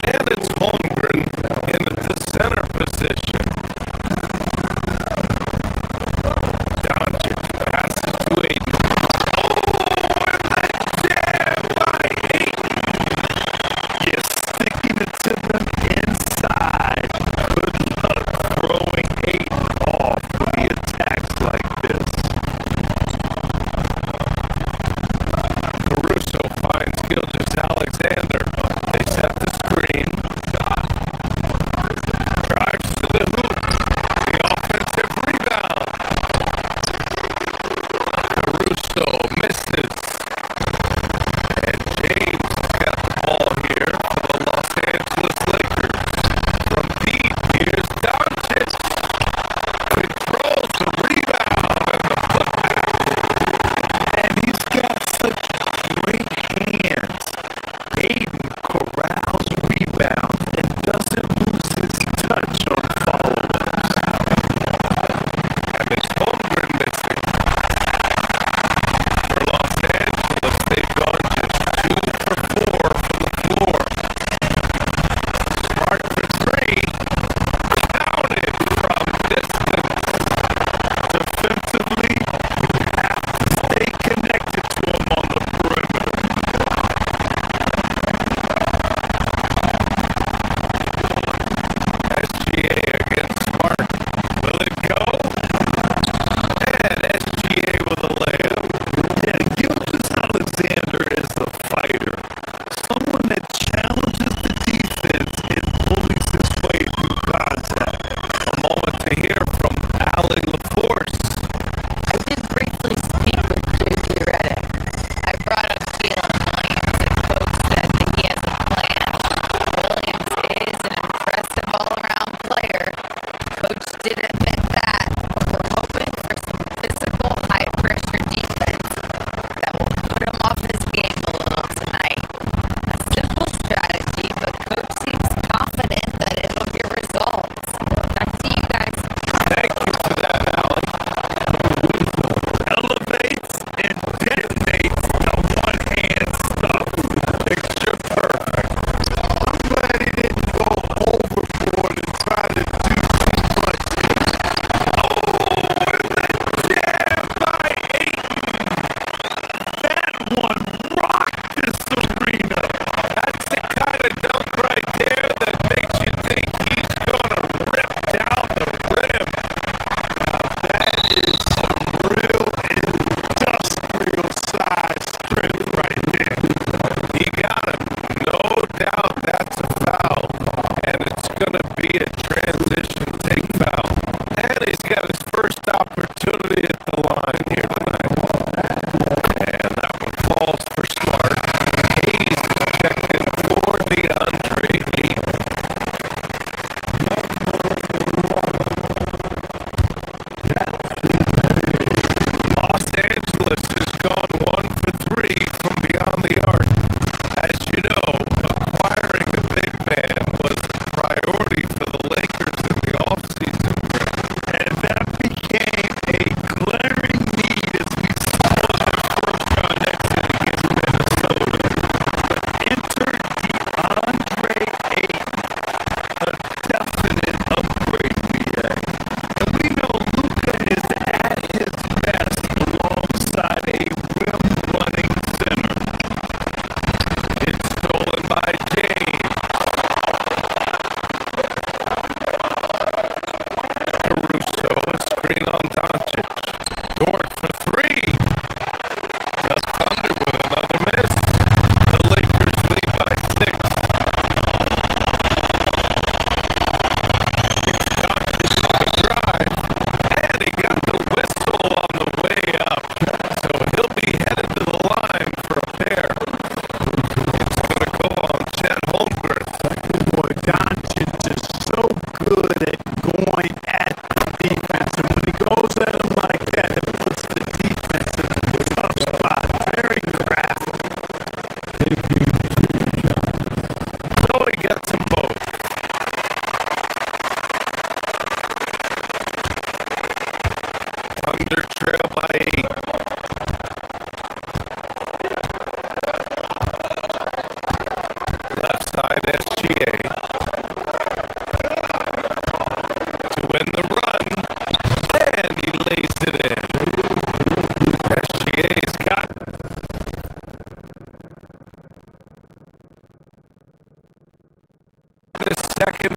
And it's Holmgren in at the center position. Doncic passes to Ayton. Oh, and the jam by Ayton. You're sticking it to them inside. Good luck throwing 8 off when he attacks like this.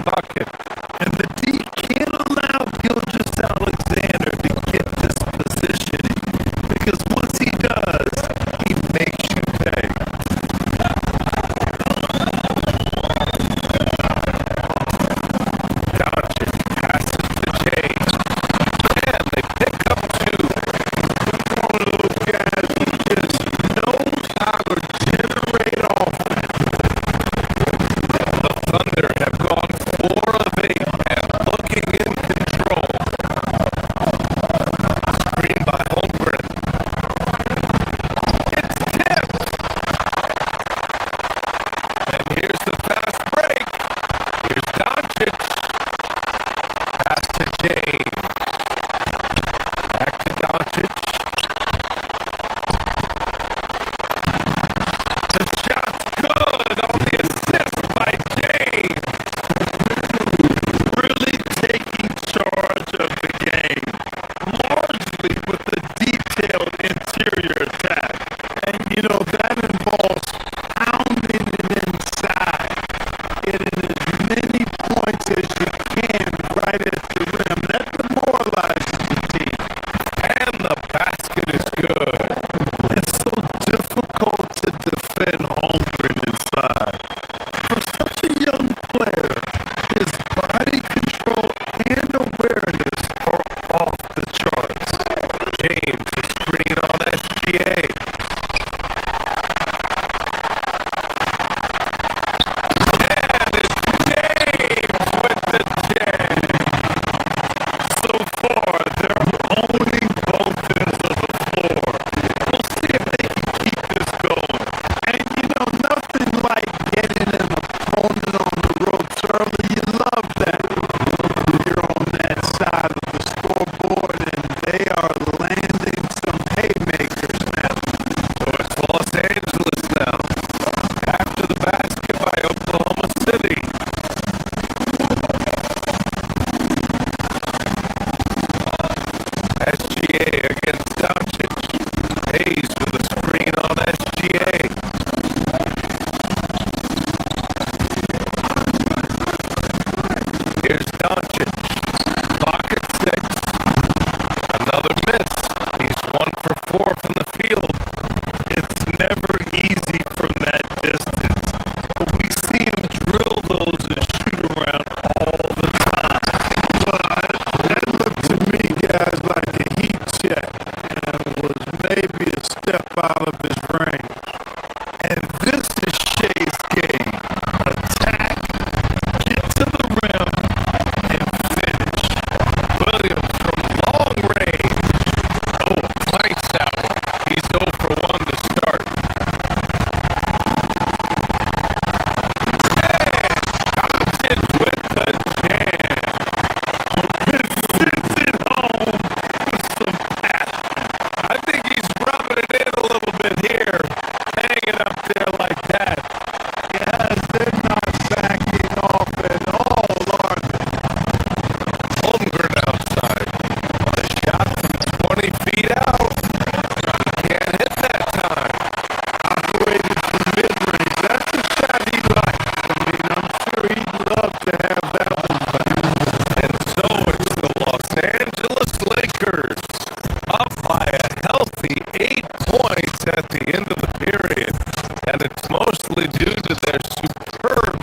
bucket. And the D can't allow Gilgeous Alexander to get this positioning, because once he does, he makes you pay. Doncic passes to James. And they pick up two. One of those guys who just knows how to generate offense. The Thunder have gone 4 of 8 and looking in control. Screen by Holmgren. It's tipped. And here's the fast break. Here's Doncic. Pass to James. Back to Doncic. The shot's good on the assist by James. Really taking charge of the game, largely with the detailed interior attack. And that involves pounding it inside, getting as many points as you can right at the rim. That demoralizes the team. And the basket is good. It's so difficult to defend Holmgren inside. For such a young player, his body control and awareness are off the charts. James is screen on SGA. And it's James with the jam. So far, they're owning both ends of the floor. We'll see if they can keep this going. And nothing like getting an opponent on the ropes early. You love that. You're on that side of the scoreboard, and they are landing some haymakers now. So it's Los Angeles now. After the basket by Oklahoma City. SGA against Doncic. Hayes with a screen on SGA. Here's Doncic. Pocket 6. Another miss. He's 1 for 4 from the field. It's never easy from that distance, but we see him drill those and shoot around all the time. But that looked to me, guys, like a heat check and was maybe a step out of his range. And this is Shea's game. Attack, get to the rim, and finish. Williams from long range. Oh, nice out. He's 0 for 1 to start. And Doncic with the jam. Sends it home with some passion. I think he's rubbing it in a little bit here. Hanging up there like that. Yes, they're not backing off at all, are they? Holmgren outside. A shot from 20 feet out. Can't hit that time. Operated from mid-range. That's the shot he likes. I mean, I'm sure he'd love to have that one back. And so it's the Los Angeles Lakers up by a healthy 8 points at the end of the period. And it's mostly due to their superb.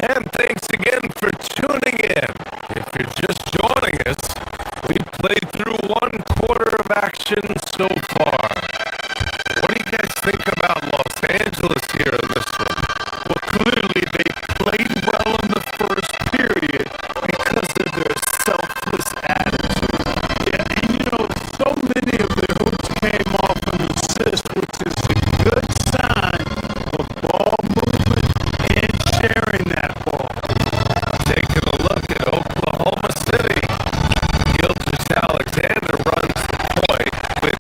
And thanks again for tuning in. If you're just joining us, we played through 1 quarter of action so far. What do you guys think about Los Angeles here in this one? Well, clearly they played well in the first period because of their selfless attitude. Yeah, and so many of their hoops came off an assist, which is a good sign of ball movement and sharing that ball. Taking a look at Oklahoma City. Gilgeous Alexander runs the point with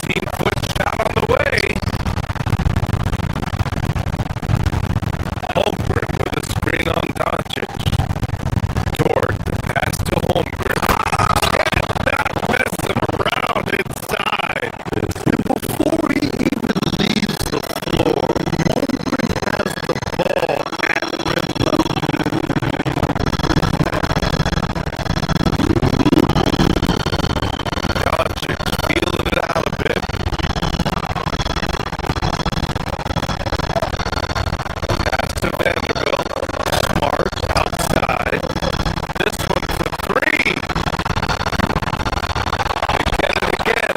14-foot shot on the way. Holmgren with a screen on Doncic. Toward the pass to Holmgren. Not messing around inside. Before he even leaves the floor, Holmgren has the ball at rim level. Doncic feeling it out a bit. Pass to Vanderbilt. Smart outside. This one for three. Again and again.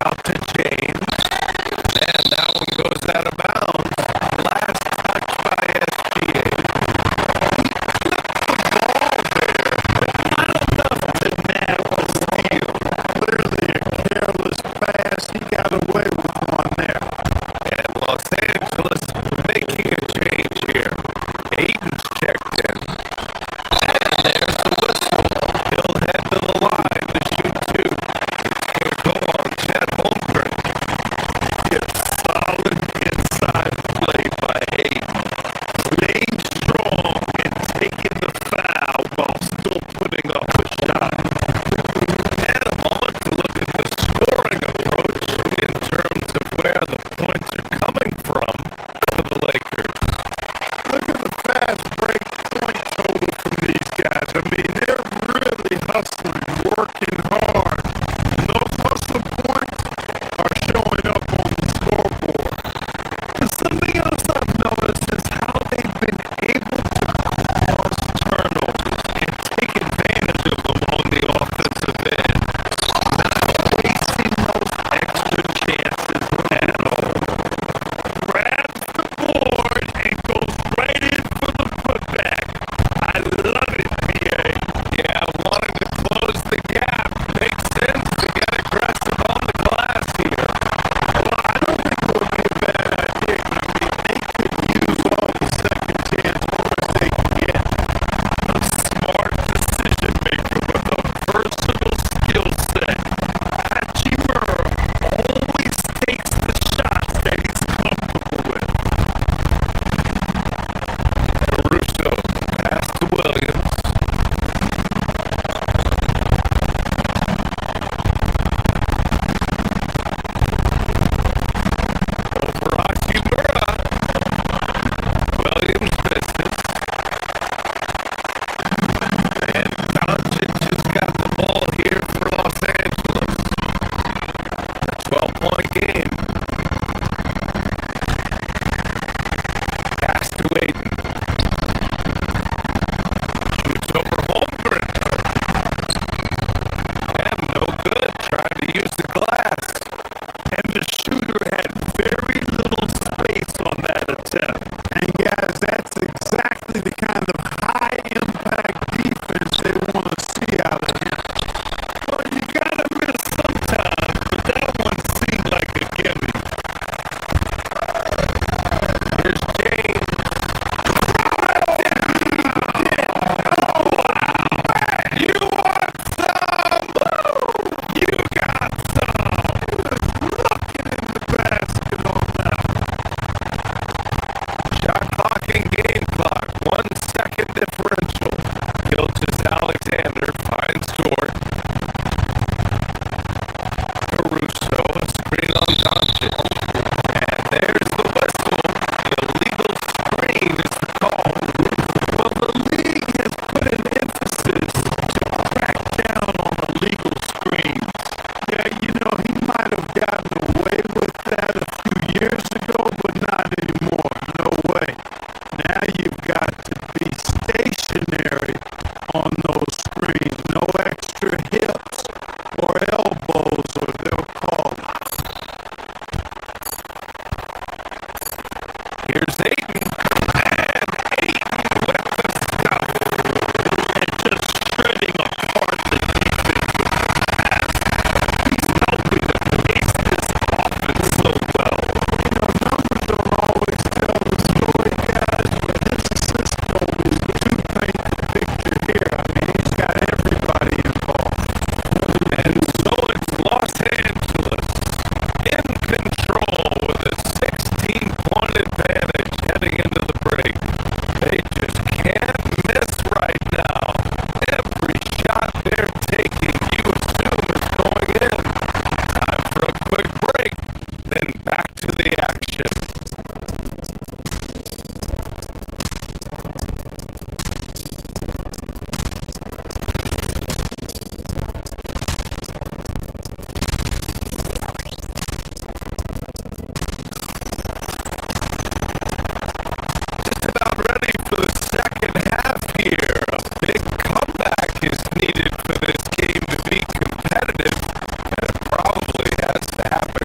Out to James. And that one goes out of bounds. Last touch by SGA. Clearly a careless pass. He got away with one there. And Los Angeles making a change here. Aiden's checked in. And there's the whistle. He'll head to the line to shoot two. It's going to go on Chet Holmgren. It's solid inside play by Aiden. Staying strong and taking the foul while still putting up a shot. And a moment to look at the scoring approach in terms of where the points are coming from for the Lakers. Look at the fast break point total from these guys. I mean, they're really hustling, working hard. And those hustle points are showing up on the scoreboard. And something else I've noticed is how they've been able to cause turnovers and take advantage of them on the offensive end. Not wasting those extra chances at all. Grabs the board and goes right in for the putback. I love it, PA. Yeah, wanting to close the gap. Makes sense to get aggressive on the glass here. Well, I don't think it would be a bad idea. I mean, they could use all the second chance points they can get. A smart decision maker with a versatile skill set. Hachimura always takes the shots that he's comfortable with. Caruso, pass to Williams. Over Hachimura. Williams missed it. And Doncic has got the ball here for Los Angeles. A 12-point game. Pass to Aiden. Shoots over Holmgren. And no good. Trying to use the glass. And the shooter had very little space on that attempt. And guys, that's exactly the kind of high-impact defense they want to see out of him. Well, you gotta miss sometimes, but that one seemed like a gimme. Here's James. You want some? You got some. Looking in quick break, then back to the action. About ready for the second half here. A big comeback is needed for this game to be competitive, and it probably has to happen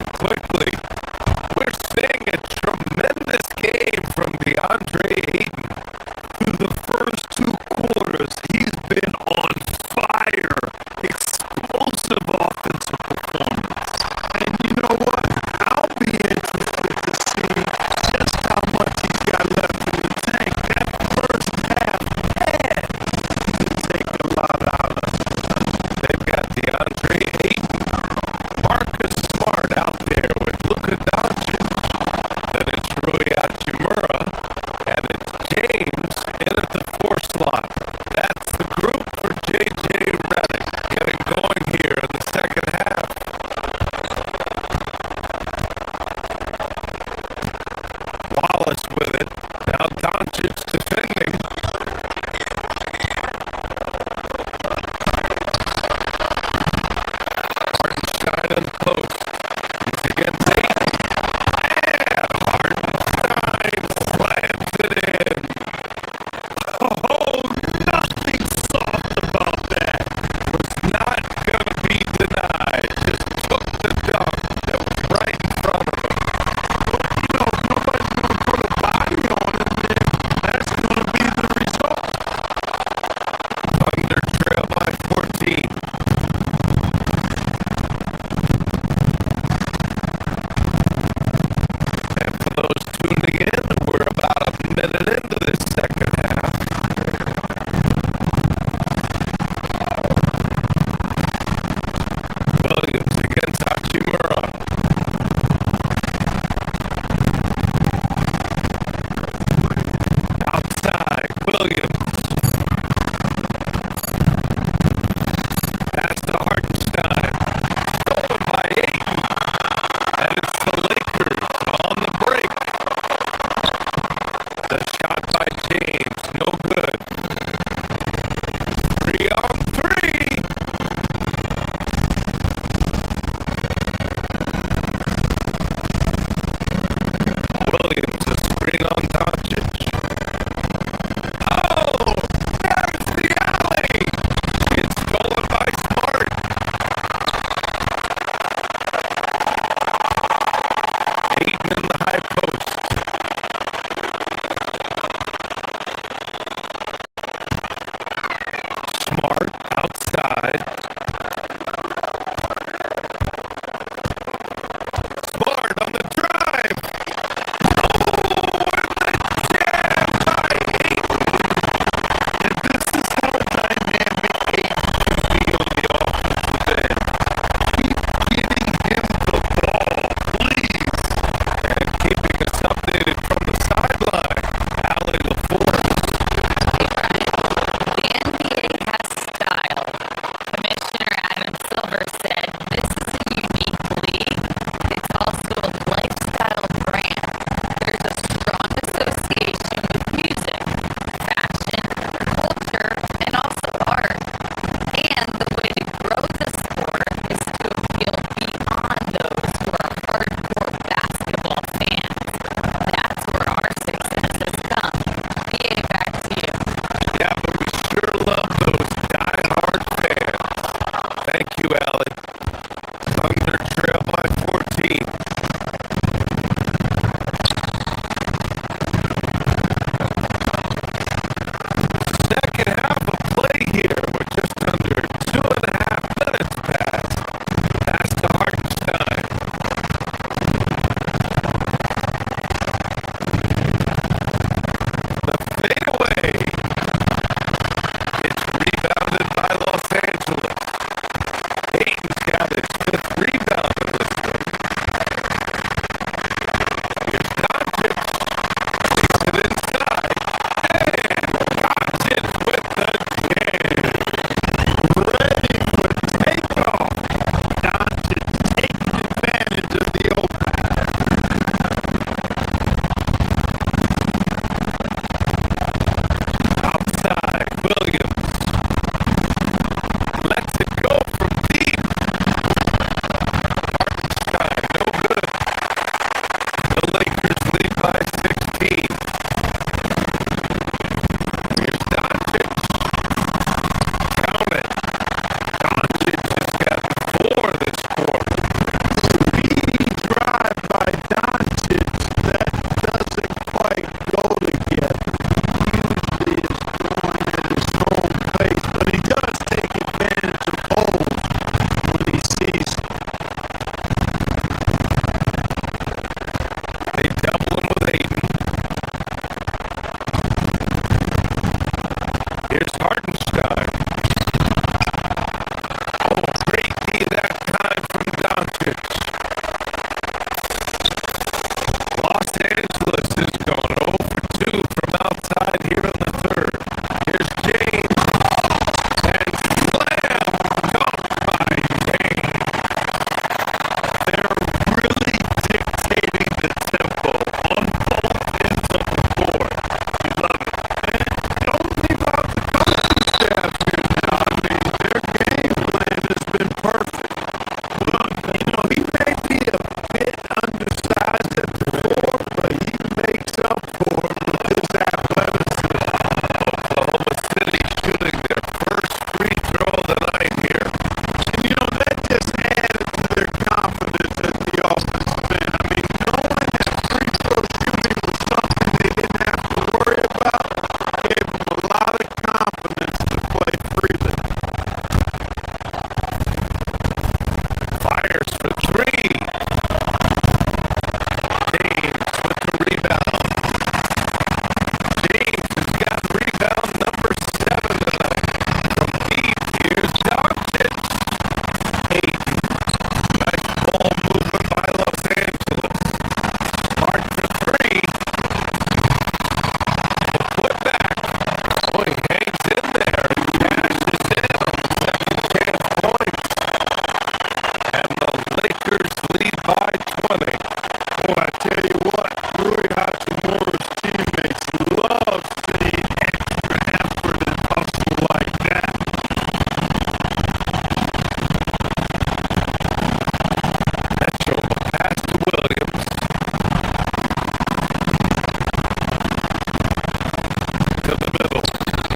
Lakers lead by 20. Boy, I tell you what, Rui Hachimura's teammates love seeing extra effort and hustle like that. Mitchell, pass to Williams. To the middle.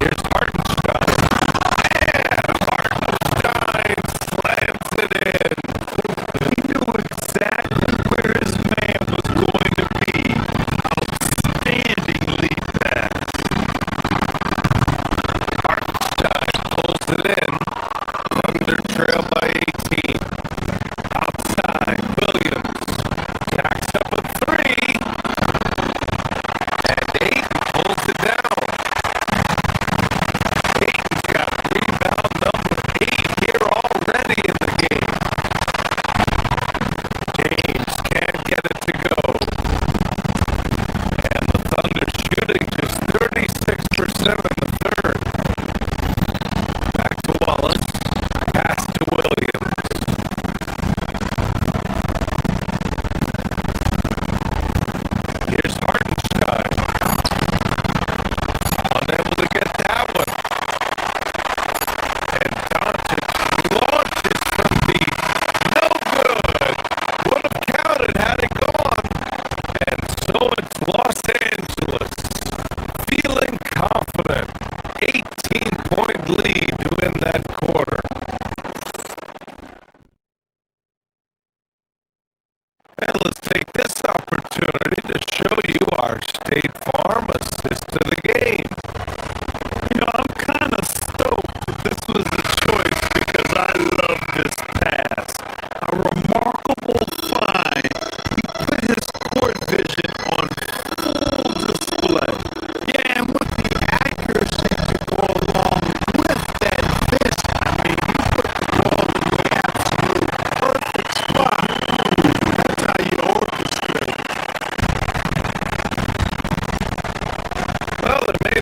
Here's Hartenstein. And Hartenstein slams it in. He knew exactly where his man was going to be. Outstanding lead pass. Hartenstein pulls it in. Thunder trail by 18. Outside, Williams. Jacks up a three. And Ayton pulls it down. Ayton's got rebound number 8 here already in the game. James can't get it to go. And the Thunder shooting just 36% in the third. Back to Wallace. Pass to Williams. Here's Hartenstein. Unable to get that one. And Doncic launches from deep. No good. Would have counted had it gone. And so it's Los Angeles. Feeling confident. 18-point lead to win that quarter. And let's take this opportunity to show you our State Farm assist to the game. You know, I'm kind of stoked that this was the choice because I love this pass. A remarkable find. He put his court vision on full display. Yeah, and with the accuracy to go along with that vision. I mean, he put the ball in the absolute perfect spot. That's how you orchestrate. Well, they made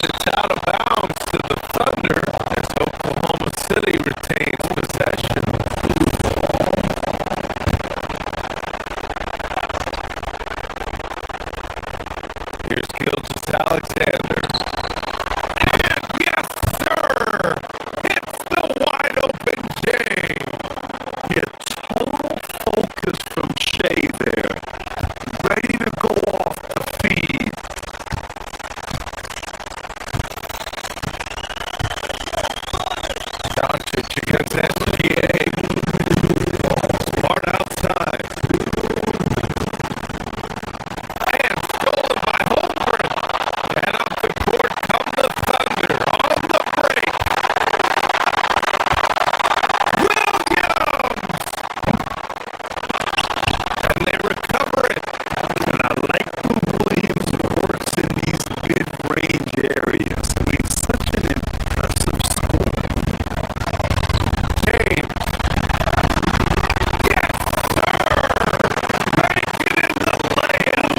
It's out of bounds to the Thunder as Oklahoma City retains possession. Here's Gilgeous-Alexander. And yes, sir! Hits the wide open James. Yeah, total focus from Shea there. Ready to go off the feed. Doncic against SGA. Smart outside. And stolen by Holmgren. And up the court come the Thunder on the break. Williams! And they recover it. And I like who Williams works in these mid-range areas. I mean, such an impressive score. James. Yes, sir! Make it in the layup.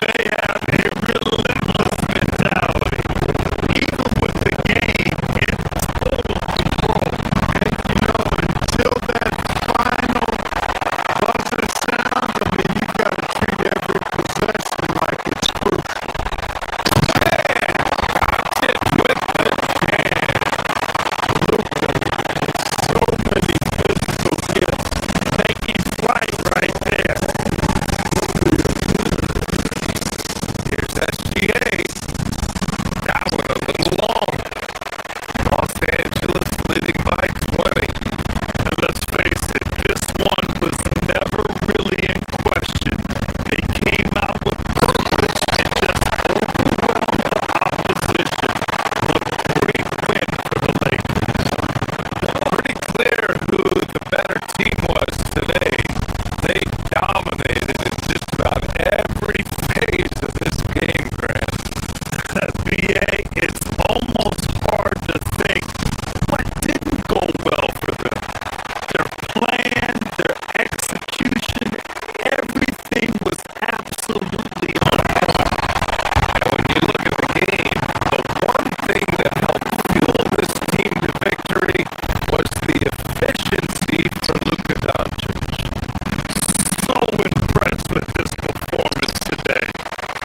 They have a relentless mentality. Even with the game in total control. And, until that final buzzer sound, I mean, you got to treat every possession like it's crucial. Doncic with the jam. So many physical gifts. Taking flight right there. Here's SGA. That one a little long. Los Angeles leading by 20. And let's face it, this one was never really in question. They came out with purpose and just overwhelmed the opposition. What a great win for the Lakers. Pretty clear who the better team was today. They dominated in just about every phase of this game, Grant. BA, it's almost hard to think what didn't go well for them. Their plan, their execution, everything was absolutely on point. And when you look at the game, the one thing that helped fuel this team to victory was the efficiency for Luka Doncic. So impressed with his performance today.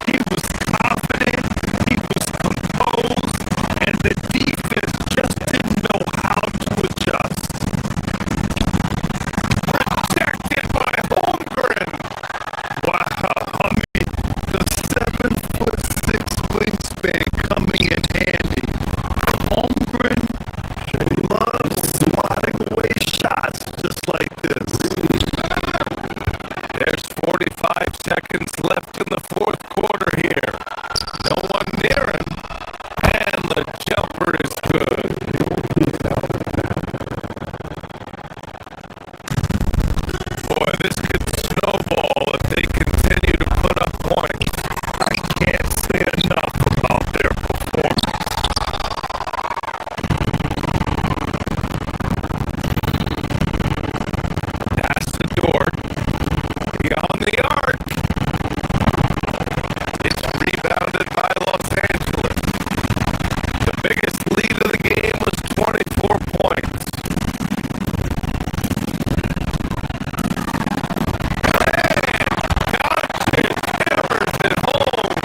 He was confident, he was composed, and the defense just didn't know how to adjust. Protected by Holmgren. Wow, I mean, the 7'6" wingspan coming in handy. Holmgren loves swatting away shots just like this. There's 45 seconds left in the fourth quarter here. No one near him. And the jumper is good. Boy, this could snowball if they continue to put up points. I can't say enough about their performance. That's the door. Beyond the arc. It's rebounded by Los Angeles. The biggest lead of the game was 24 points. And Doncic hammers it home.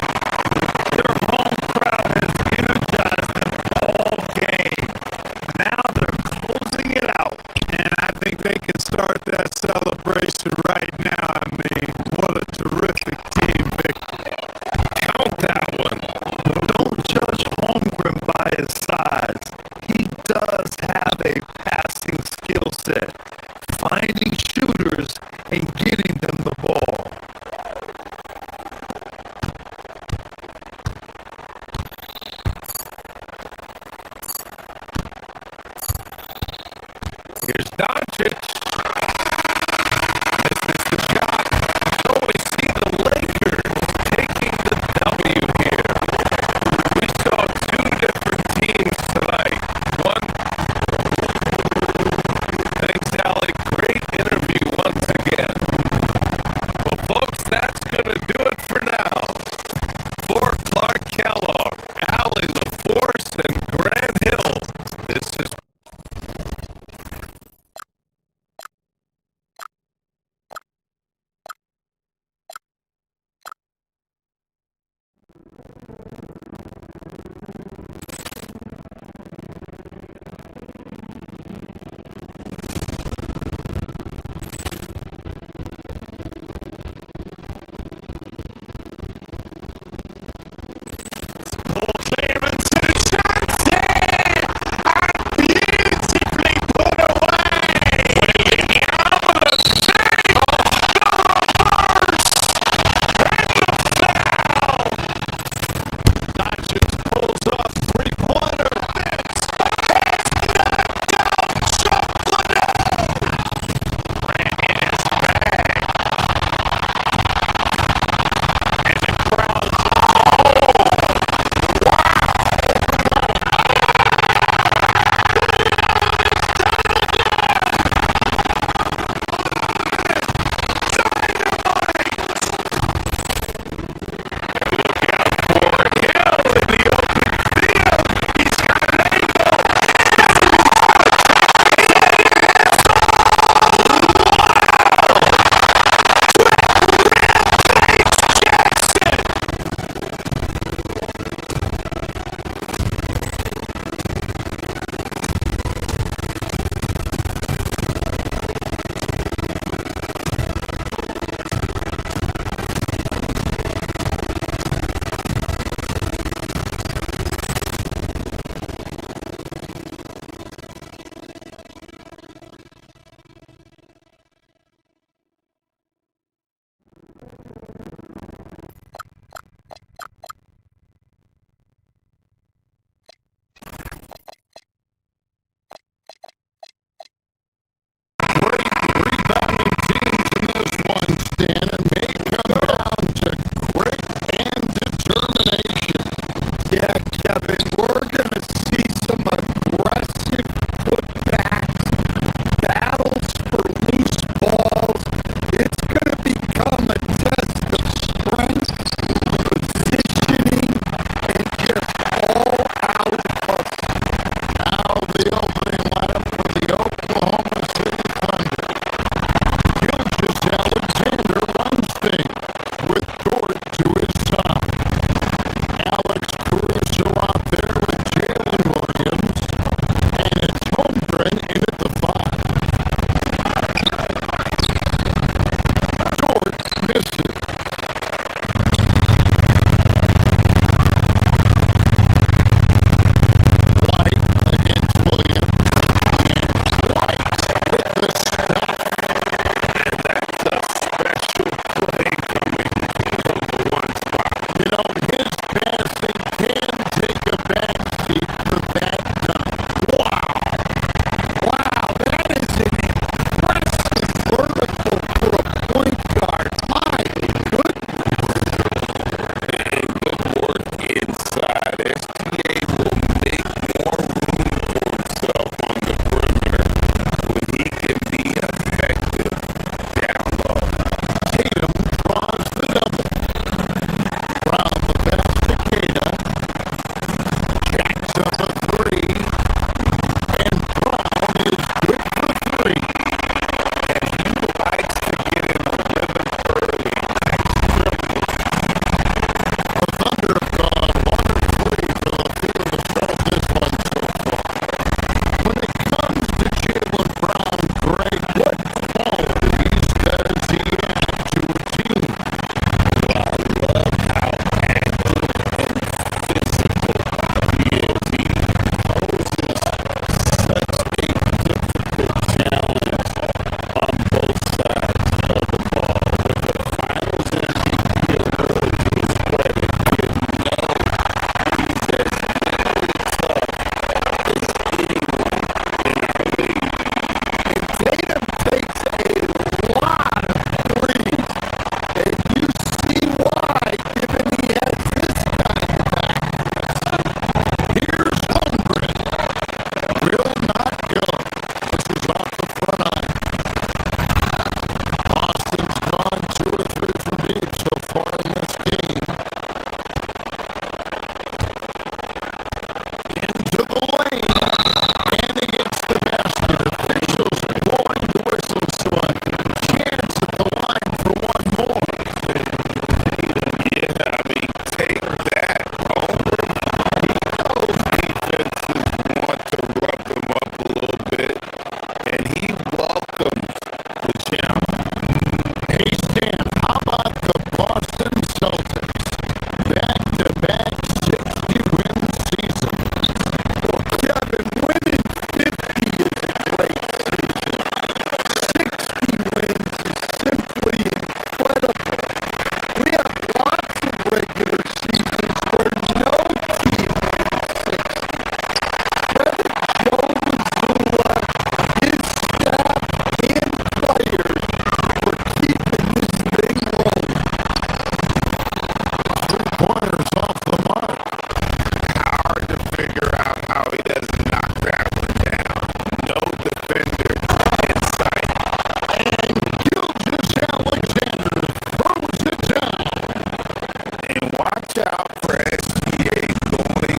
Watch out. SGA going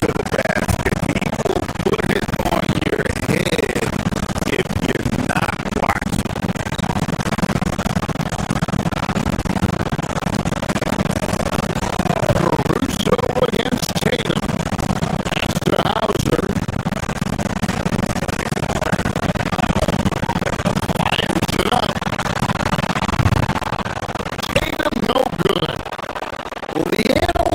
to the basket. He will put it on your head if you're not watching. Caruso against Tatum. Pass to Hauser. Fires it up. Tatum no good. Well, the analysts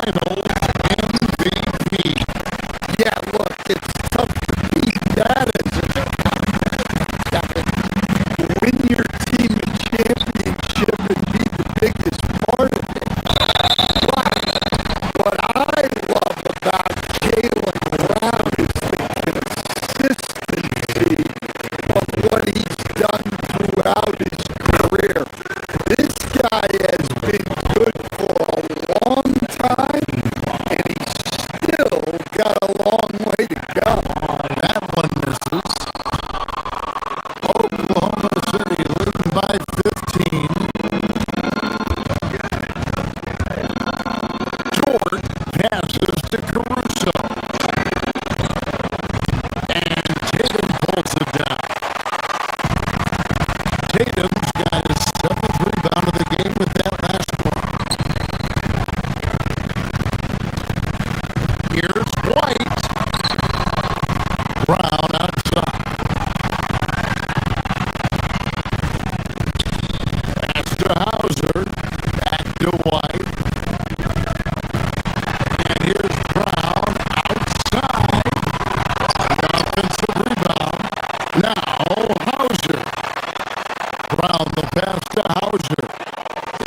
Finals MVP. Yeah, look, it's tough to beat that as a win your team a championship and be the biggest part of it. But what I love about Jaylen Brown is the consistency of what he's done throughout his career. This guy has been good for a long time, and he's still got a long way to go. That one misses. Oklahoma City leading by 15. George passes to Caruso. And Tatum pulls it down. Tatum's got his 7th rebound of the game with that last one. Here's White. Brown outside. Pass to Hauser. Back to White. And here's Brown outside. The offensive rebound. Now Hauser. Brown the pass to Hauser.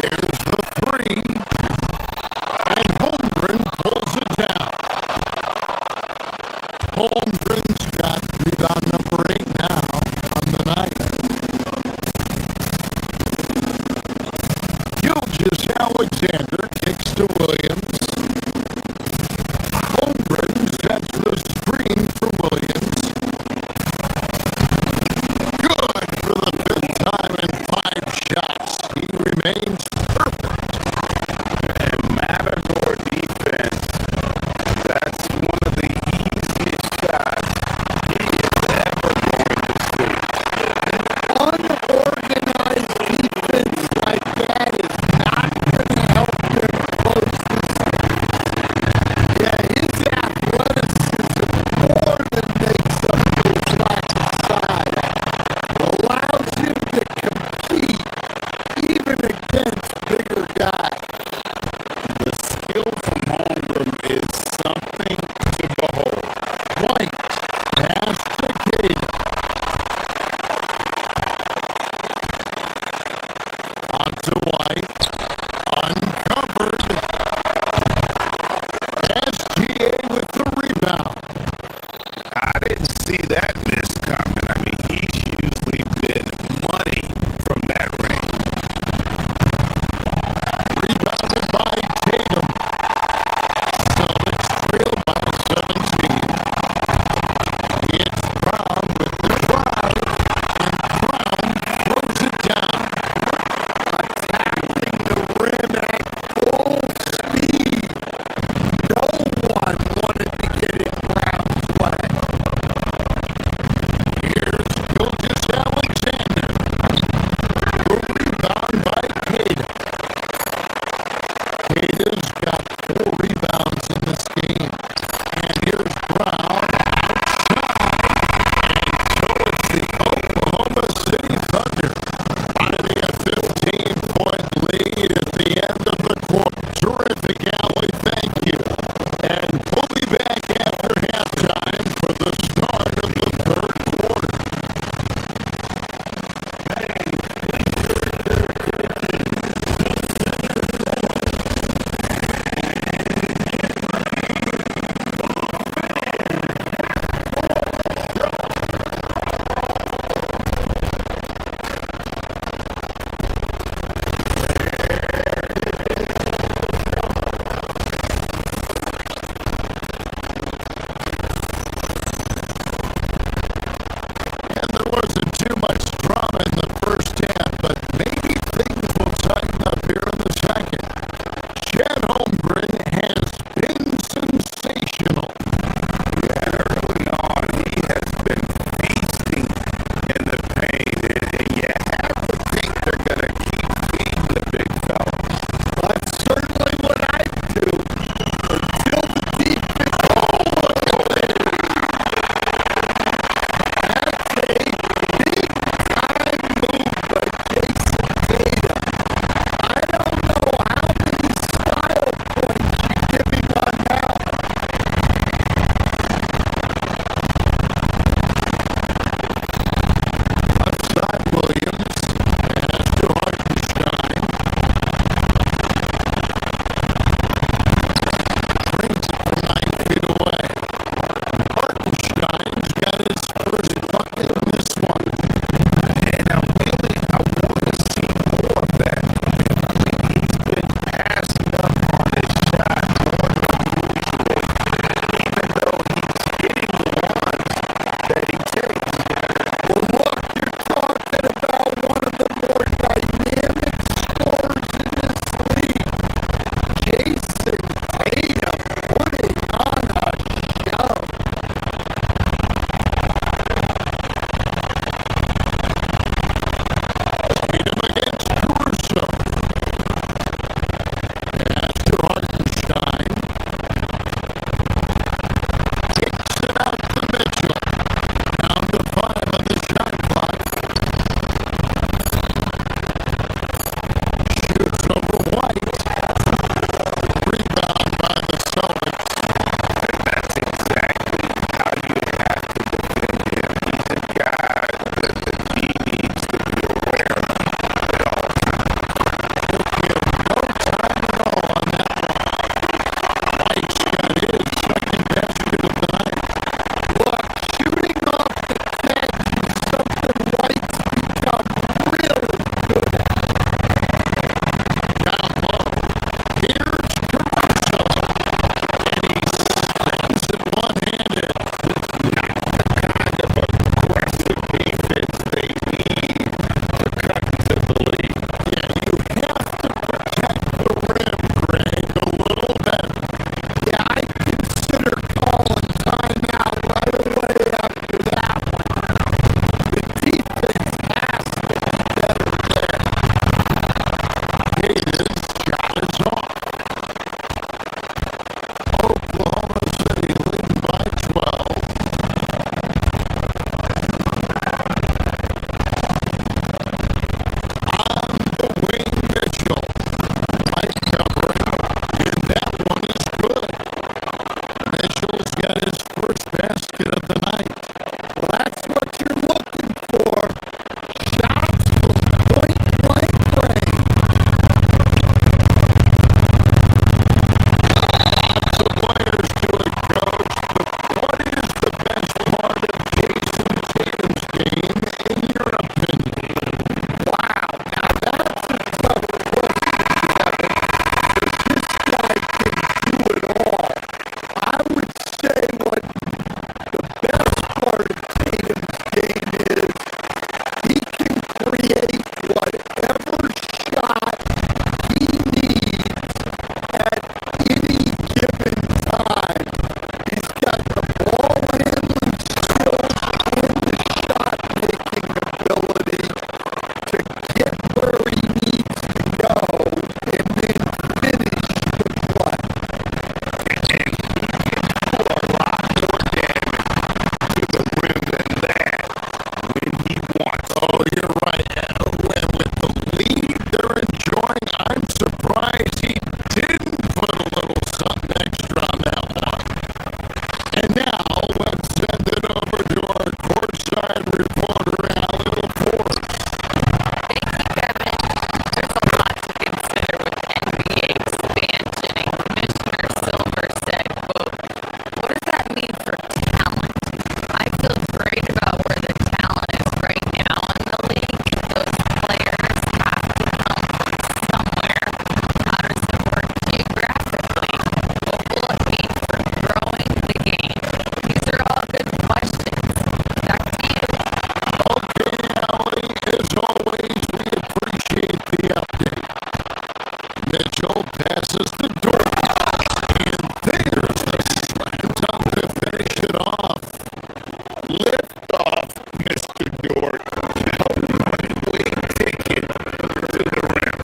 There's the 3. And Holmgren pulls it down. Holmgren's got rebound number 8 now on the night. Alexander kicks to Williams. Holmgren sets the screen for Williams. Good for the 5th time in 5 shots. He remains perfect. And Matador defense, that's one of the easiest shots he is ever going to see. Unorganized defense like that is not going to help them close this game. Yeah, his athleticism more than makes up for his lack of size. Allows him to compete even against His shot is off. Oklahoma City leading by 12. On the wing, Mitchell. Light covering, and that one is good. Mitchell's got his first basket of the night. Well, that's what you're looking for. Shots from point-blank range. Lots of players to it, Coach, but what is the best part of Jason Tatum's game, in your opinion? Wow, now that's a tough question, Kevin, because this guy can do it all. I would say what the best part of Tatum's game is he can create whatever shot he needs at any given time. He's got the ball handling skills and the shot making ability to get where he needs to go and then finish the play. And he can do a lot more damage to the rim than that when he wants. Oh, you're right. With the lead they're enjoying, I'm surprised he didn't put a little something extra on that one. And now, let's send it over to our courtside reporter, Allie LaForce. Thank you, Kevin. There's a lot to consider with NBA expansion, and Commissioner Silver said, quote, "What does that mean for talent? I feel great about where the talent is right now in the league. Those players have to come from somewhere. How does it work geographically? What will it mean for growing the game?" These are all good questions. Back to you. Okay, Allie, as always, we appreciate the update. Mitchell passes the door, and there's the slam dunk to finish it off. Lift off, Mr. Dort. A one-way ticket to the rim.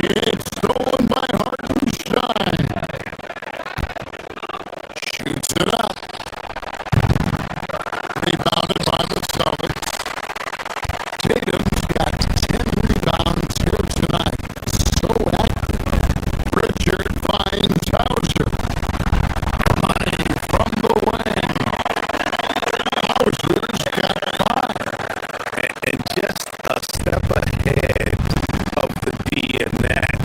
It's stolen by Hartenstein. Shoots it up. Rebounded by the Celtics. Tatum's got 10 rebounds here tonight. So active. Richard finds Hauser. Money from the wing. Hauser's got 5. And just a step ahead of the D in that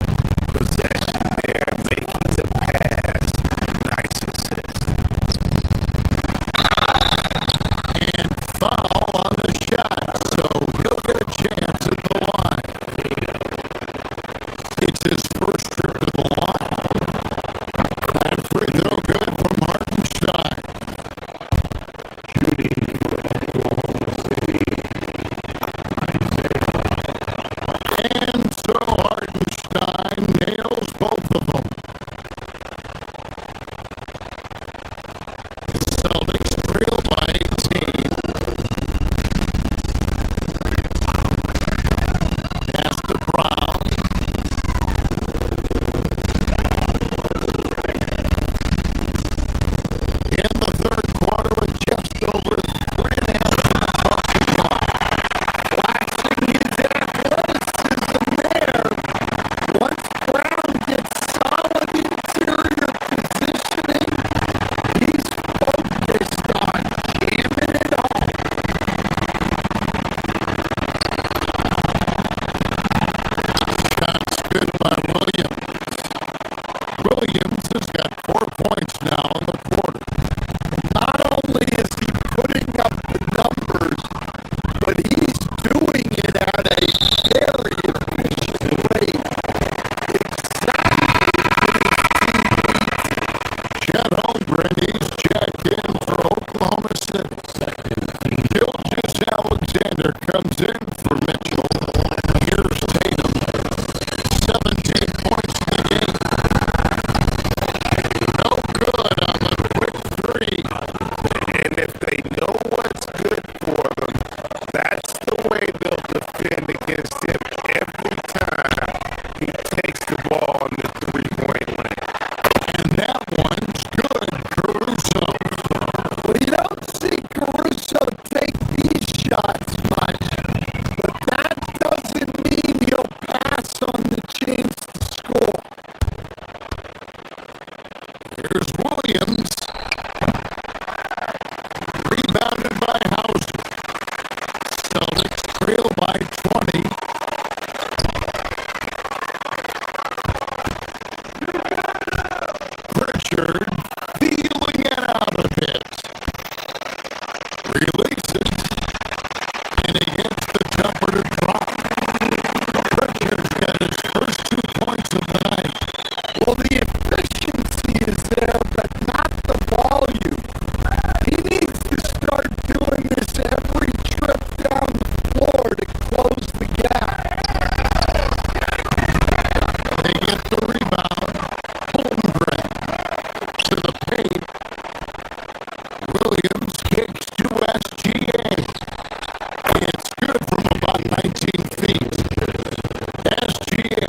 possession there, making the pass. Nice assist. And foul on the shot, so he'll get a chance at the line. It's his first trip to the line. That free throw good from Hartenstein. And so Hartenstein nails both of them. Celtics trail by 18. Pass to Brown.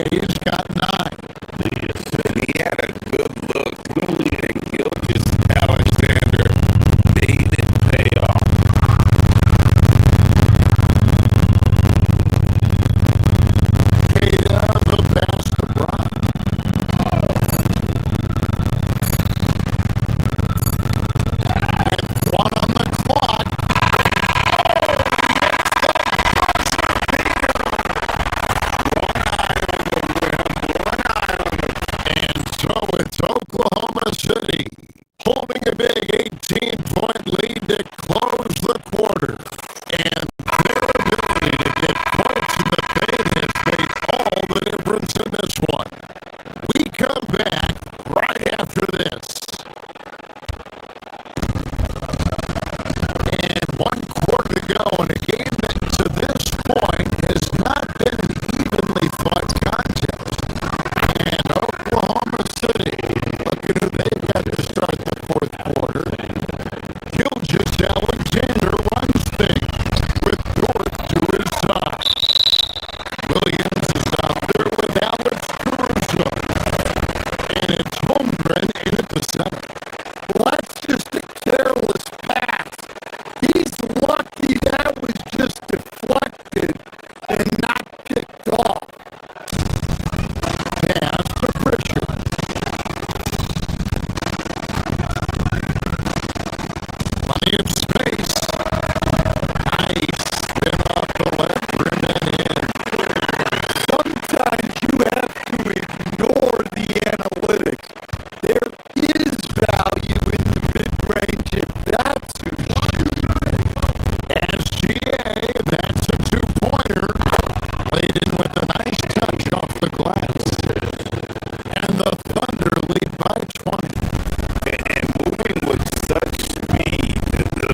he's got 9. And he had a good look. And Gilgis Alexander. made it pay off. Ada, the pass to Brown. And 1 on the clock. And so it's Oklahoma City holding a big 18-point lead to close the quarter. And their ability to get points in the paint has made all the difference in this one. We come back right after this. And 1 quarter to go in a game that to this point has not been an evenly fought contest. And Oklahoma City, look at who they've got to start the 4th quarter. Gilgis Alexander runs things with Dort to his side. Williams is out there with Alex Caruso. And it's Holmgren in at the center. Well, that's just a careless pass. He's lucky that was just deflected and not picked off. Pass to Pritchard. Plenty of space. Nice spin off the left rim and in. Sometimes you have to ignore the analytics. There is value in the mid-range if that's who shooting. SGA, that's a 2-pointer. Played in with a nice touch off the glass. And the Thunder lead by 20. And moving with such speed, the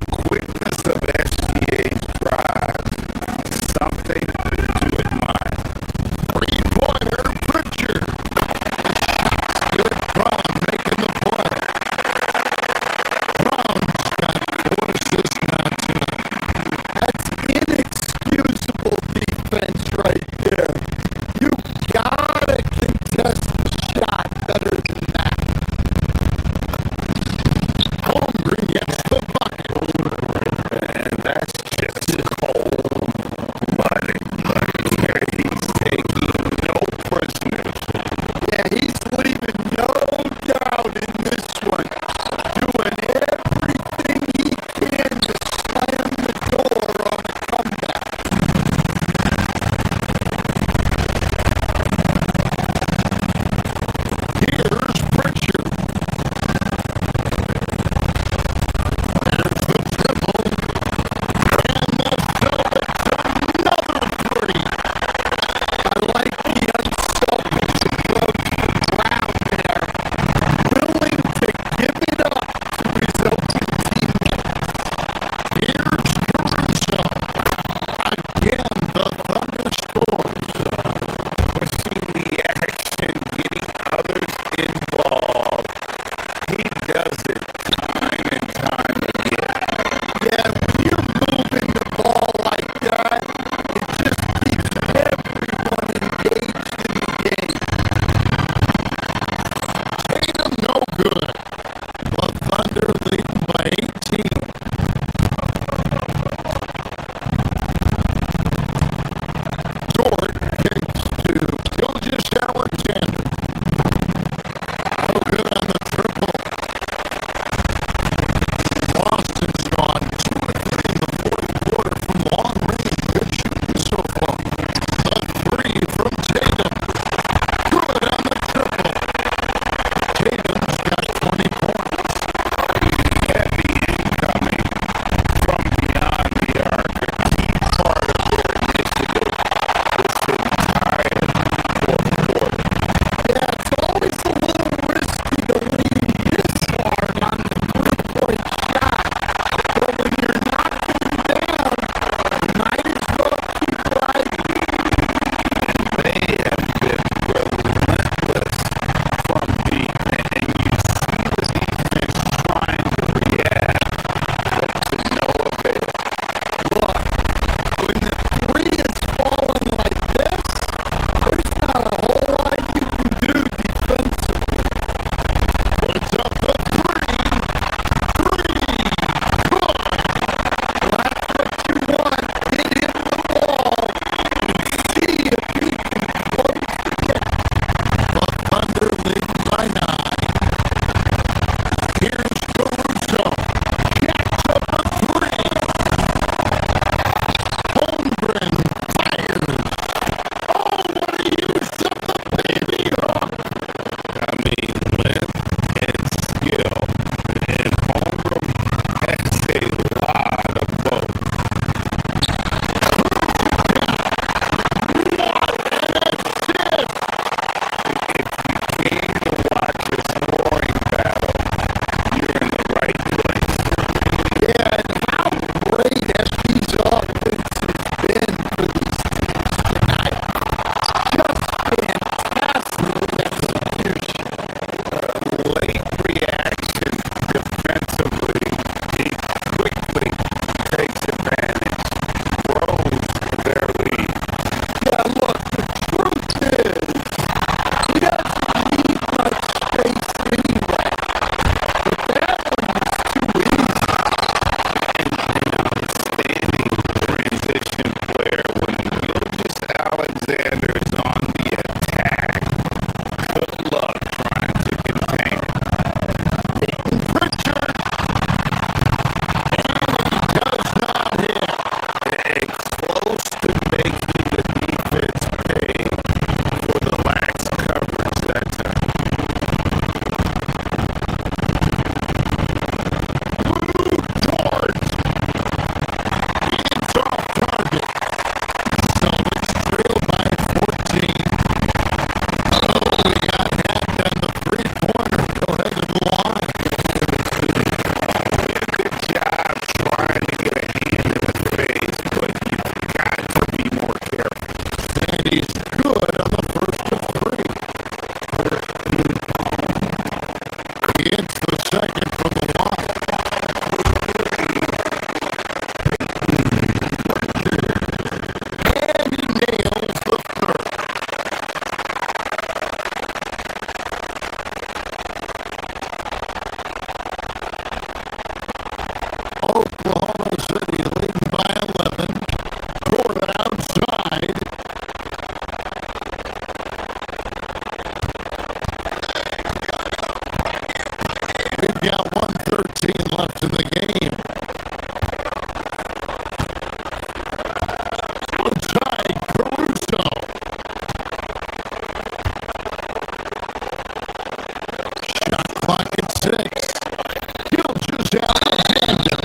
Alexander.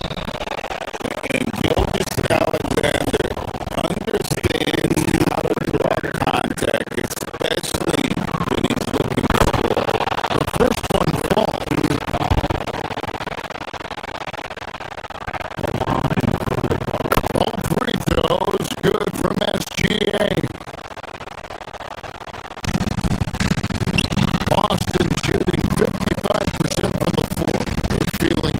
And Gilgis Alexander understands how to draw contact, especially when he's looking to score. The first one falls. All free throws good from SGA. Boston shooting 55% from the floor. They're feeling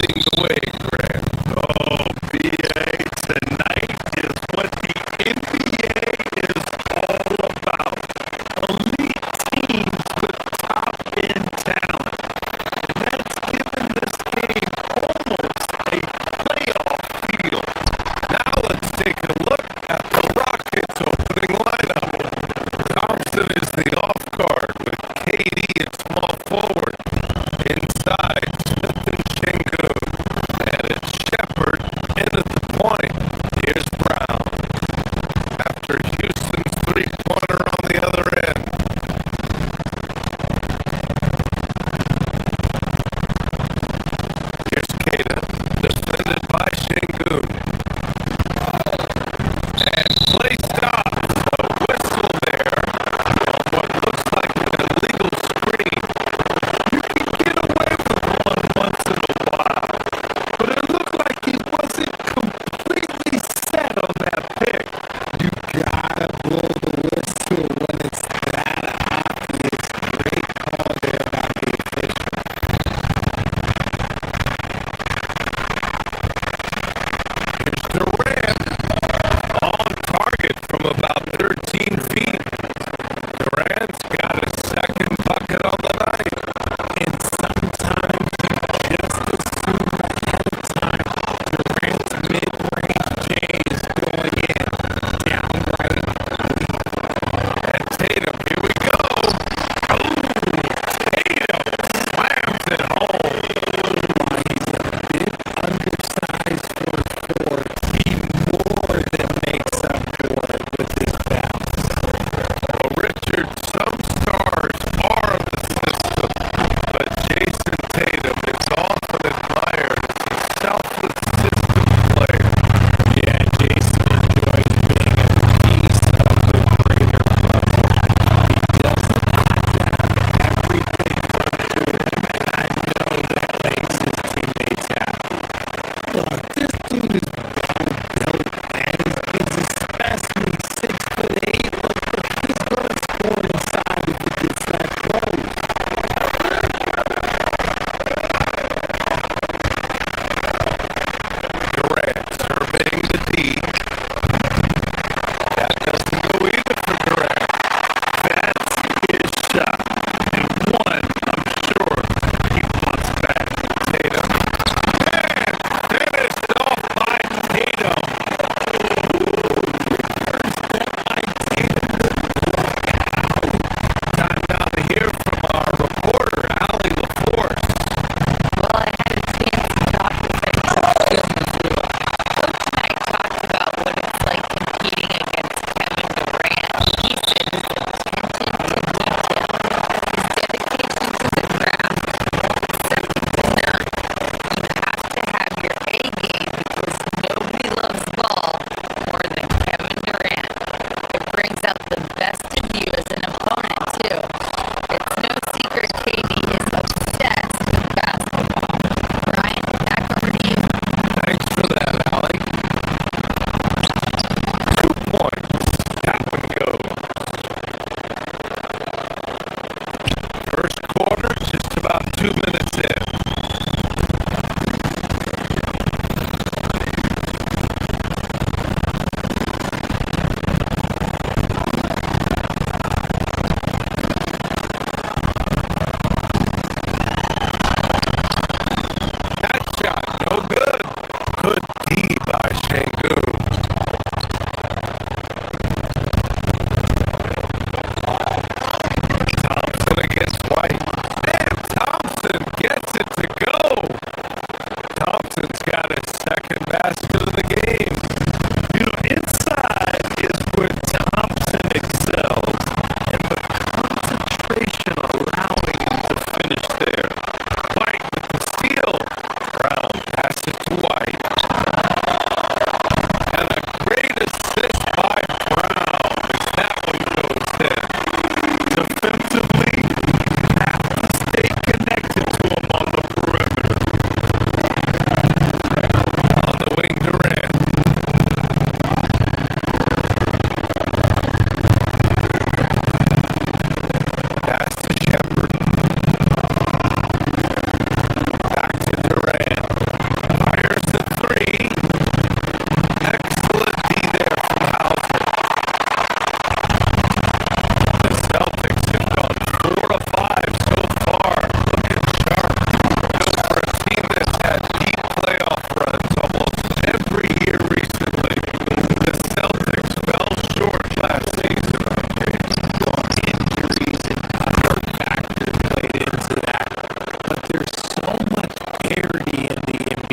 leading the way, Grant. Oh, BA, tonight is what the NBA is all about. Elite teams with top-end talent. And that's given this game almost a playoff feel. Now let's take a look at the Rockets' opening lineup. Thompson is the off guard with KD at small forward. Inside, Smith and Shingo.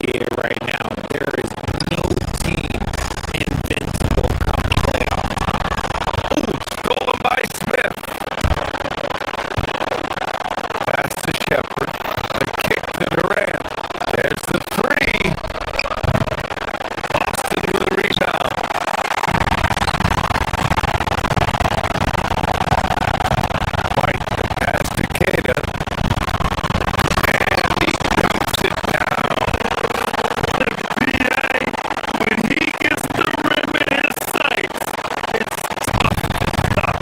NBA right now. There is no team invincible come playoffs. Stolen by Smith. Pass to Shepard. A kick to Durant. There's the three. Boston with a rebound. White the pass to Kata. And he dunks it down. NBA, when he gets the rim in his sights, it's tough to stop.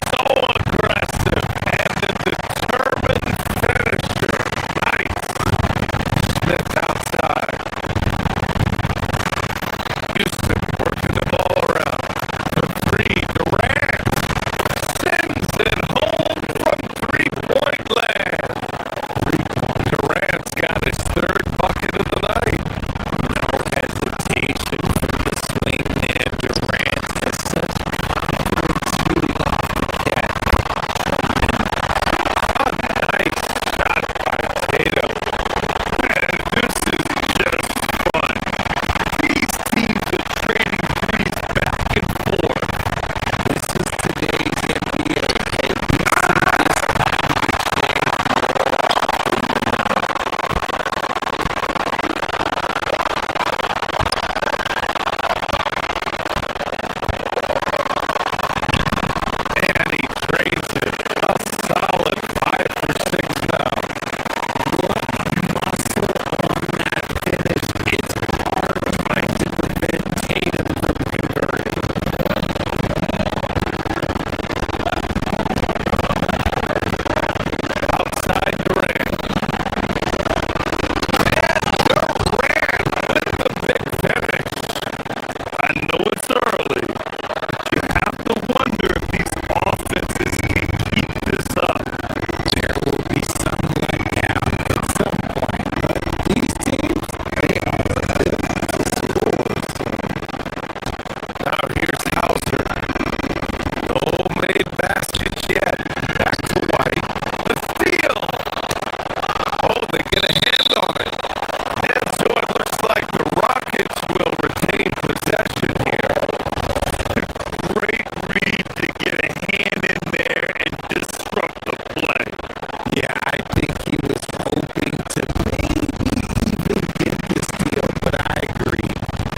So aggressive And a determined finisher. Nice. Smith outside. Houston working the ball around. The three. Durant sends it home from three-point land. Durant's got his third bucket of the night. No hesitation from the swing man. Durant has such confidence shooting off the catch. A nice shot by Tatum. and this is just fun. These teams are trading threes back and forth. This is today's NBA. And he trades it. A solid 5 for 6 now. Muscle on that finish. It's hard trying to prevent Tatum from converting. Outside Durant. And Durant with the big finish. I know it's early, but you have to wonder if these offenses can keep this up. There will be some letdown at some point, but these teams, they are built to score. Now here's Hauser. No made baskets yet. Back to White. The steal. Oh, they get a hand on it. And so it looks like the Rockets will retain possession here. Great read to get a hand in there and disrupt the play. Yeah, I think he was hoping to maybe even get this deal, but I agree.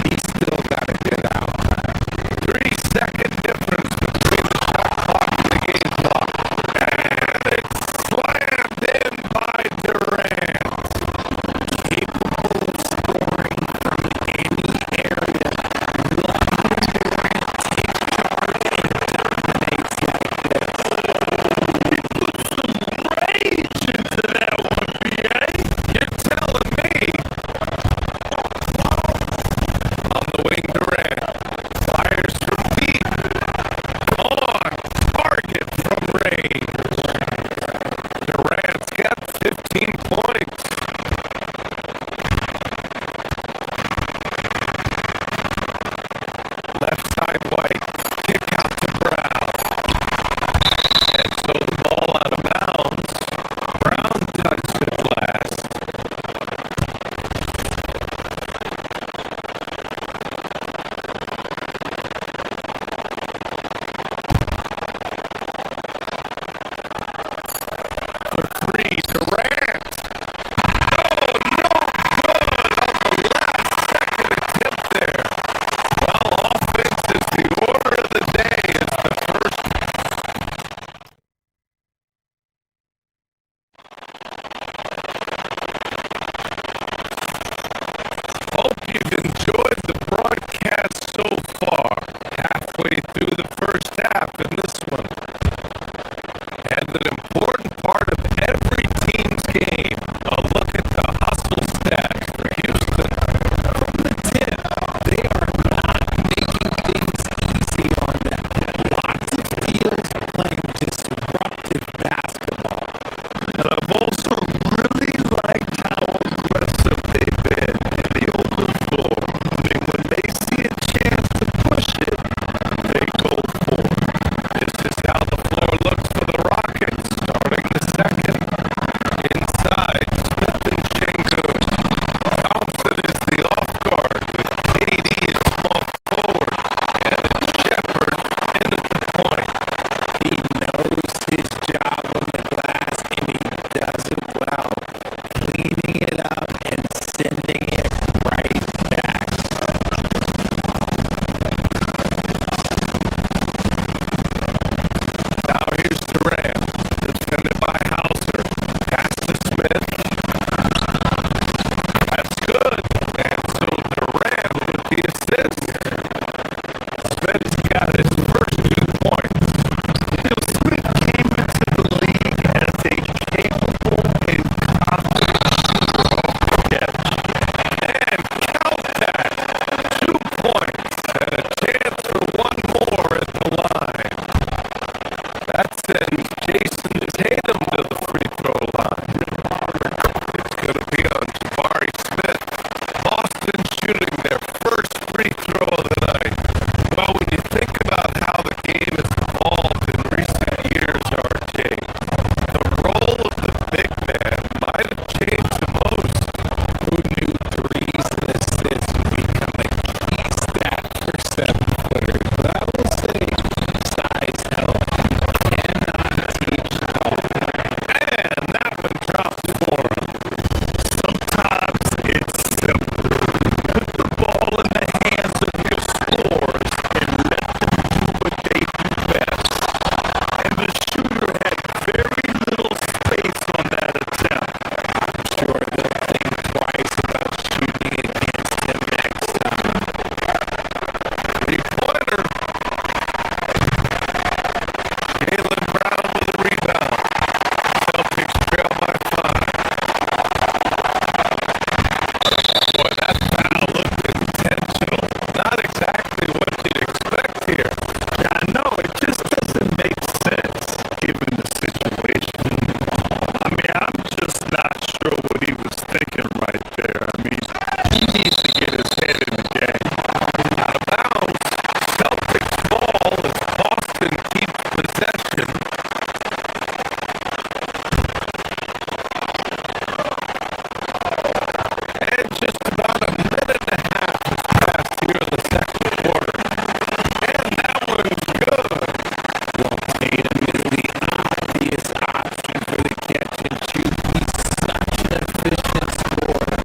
He's still got a good outline. 3-second difference between the shot clock and the game clock. And it's slammed in by Durant. Capable of scoring from any area. Watching Durant take charge and dominates like this. Rage into that one, BA. You're telling me. On the wing, Durant fires from deep. On target from range. Durant's got 15 points. Left side White. Kick out to Brown. And so the ball out of bounds. Brown touched it last. For three, Durant. Oh, no good on the last second attempt there. Well, offense is the order of the day as the first. Hope you've enjoyed the broadcast so far. Halfway through the first half in this one. And an important part of every team's game. A look at the hustle stats for Houston. From the tip, they are not making things easy on them. Lots of steals, playing disruptive basketball. But I've also really liked how aggressive they've been in the open floor. I mean, when they see a chance to push it, they go for it. This needs to get his head in the game. Out of bounds. Celtics ball as Boston keeps possession. And just about a minute and a half has passed here in the second quarter. And that one's good. Well, Tatum is the obvious option for the catch and shoot. He's such an efficient scorer.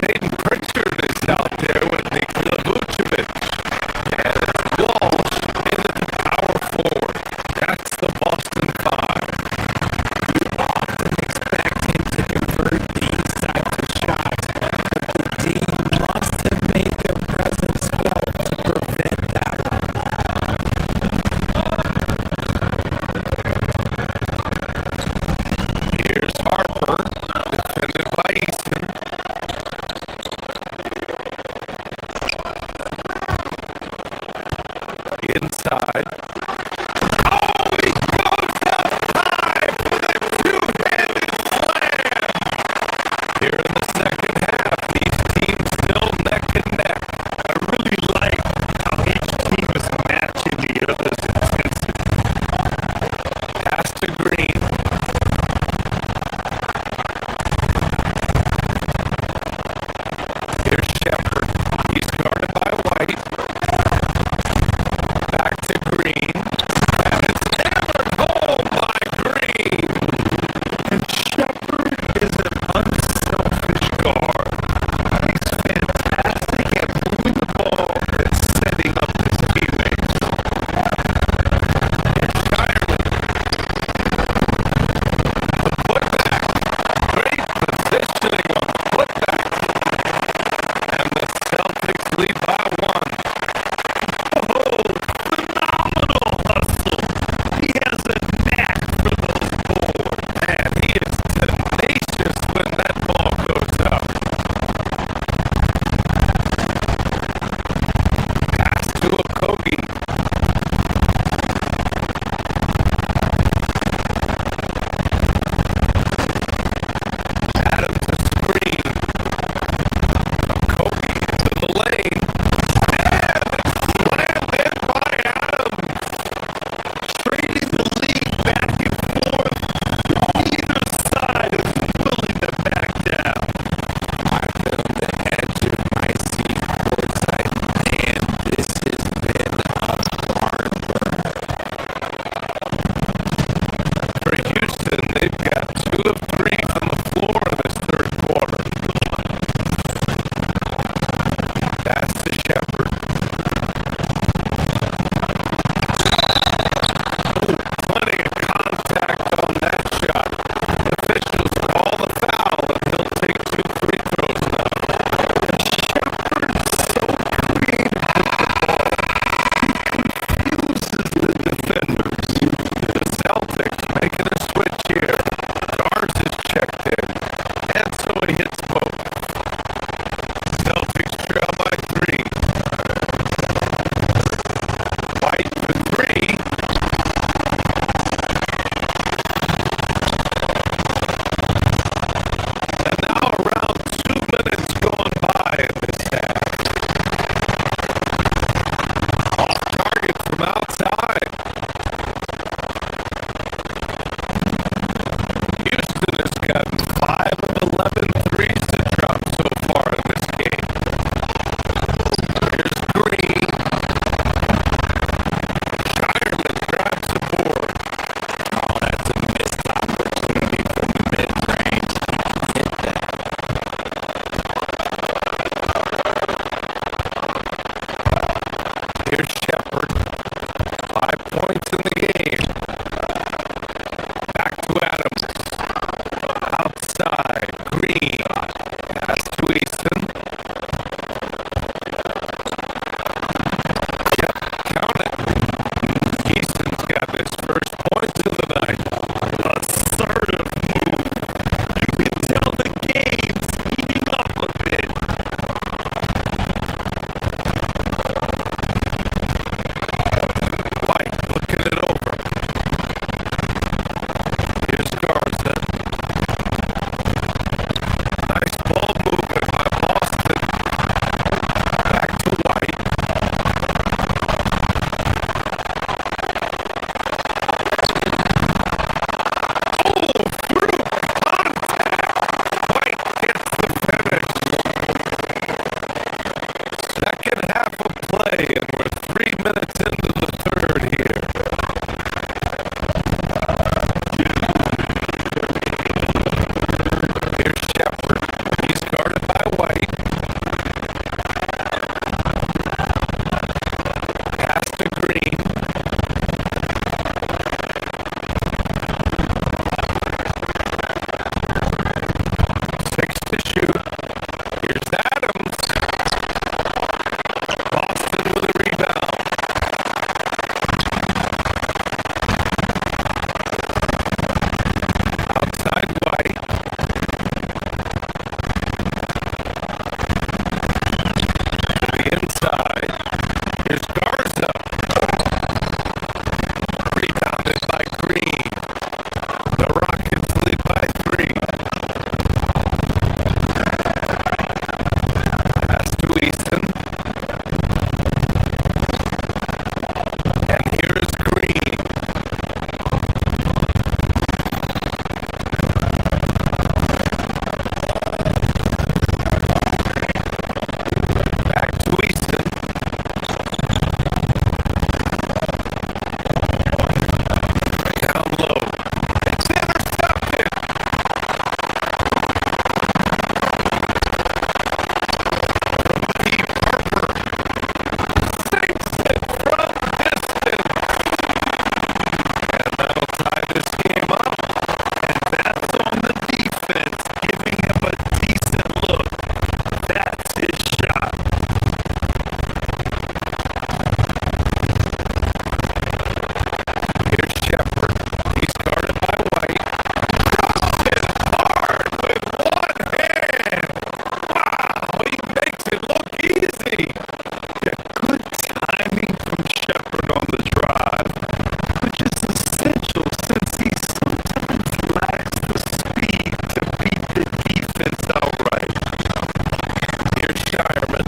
Peyton Pritchard is out there with Nikola Vucevic. And it's Walsh into the power forward. That's the Boston Five. Often expect him to convert these types of shots, but the team must make their presence felt to prevent that. Here's Harper, defended by Easton. shoot. Here's Adams. Boston with a rebound. Outside White. To the inside. Here's Garza. Rebounded by Green. The Rockets lead by 3. Pass to Easton. And here's Green. Back to Easton. Down low. It's intercepted. Deep Harper. Sinks it from distance. And that'll tie this game up. And that's on the defense, giving him a decent look. That's his shot. Here's Shepard. He's guarded by White. Drops it hard with one hand. Wow, he makes it look easy. Yeah, good timing from Shepard on the drive, which is essential since he sometimes lacks the speed to beat the defense outright. Here's Shireman.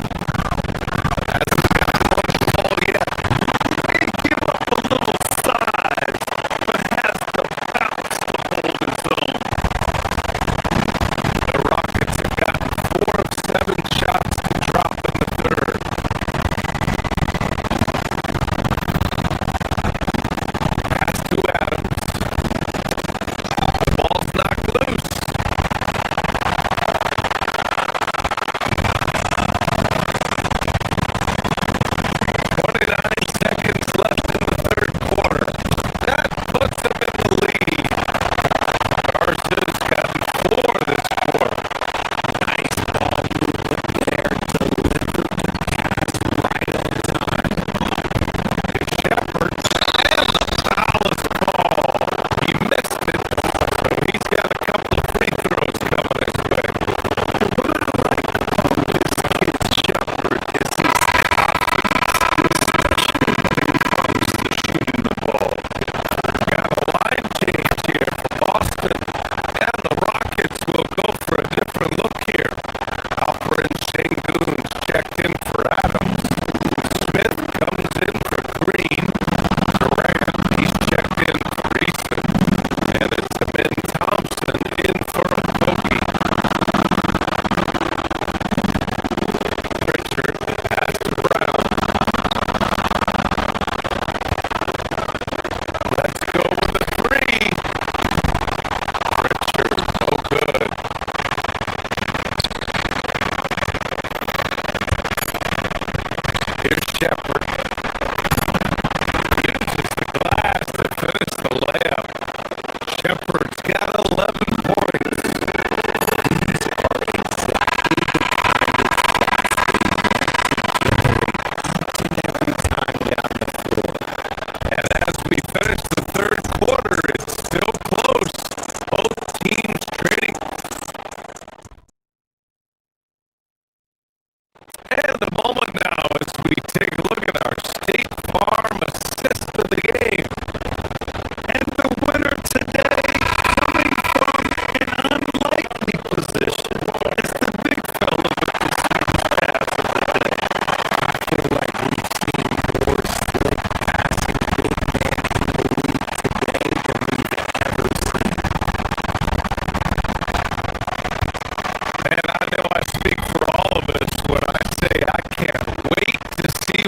Hasn't got much ball yet. May give up a little size, but has the bounce to hold his own. The Rockets have gotten 4 of 7 shots to drop in the third. Pass to Adams. The ball's knocked loose. 29 seconds left in the third quarter. That puts them in the lead. Garza's gotten 4 this quarter. Nice ball movement there. Delivered the pass right on time. It's Shepard. And the foul is called. He missed it. So he's got a couple of free throws coming his way. What I like about this kid Shepard is his confidence, especially when it comes to shooting the ball. Got a line change here for Boston. And the Rockets will go for a different look here. Alfred Sengun's checked in for Adams. Smith comes in for Green. Durant, he's checked in for Easton. And it's Amin Thompson in for Okogie. Pritchard pass to Brown. Let's go with the 3. Pritchard, no good. Here's Shepard. Uses the glass to finish the layup. Shepard's got 11 points. These are exactly the kind of each and every time down the floor. And as we finish the third quarter, it's still close. Both teams trading. And a moment now as we take a look at our State Farm assist of the game. And the winner today, coming from an unlikely position, is the big fella with the sweet pass of the day. I feel like we've seen more slick passing big men in the league today than we've ever seen. And I know I speak for all of us when I say I can't wait to see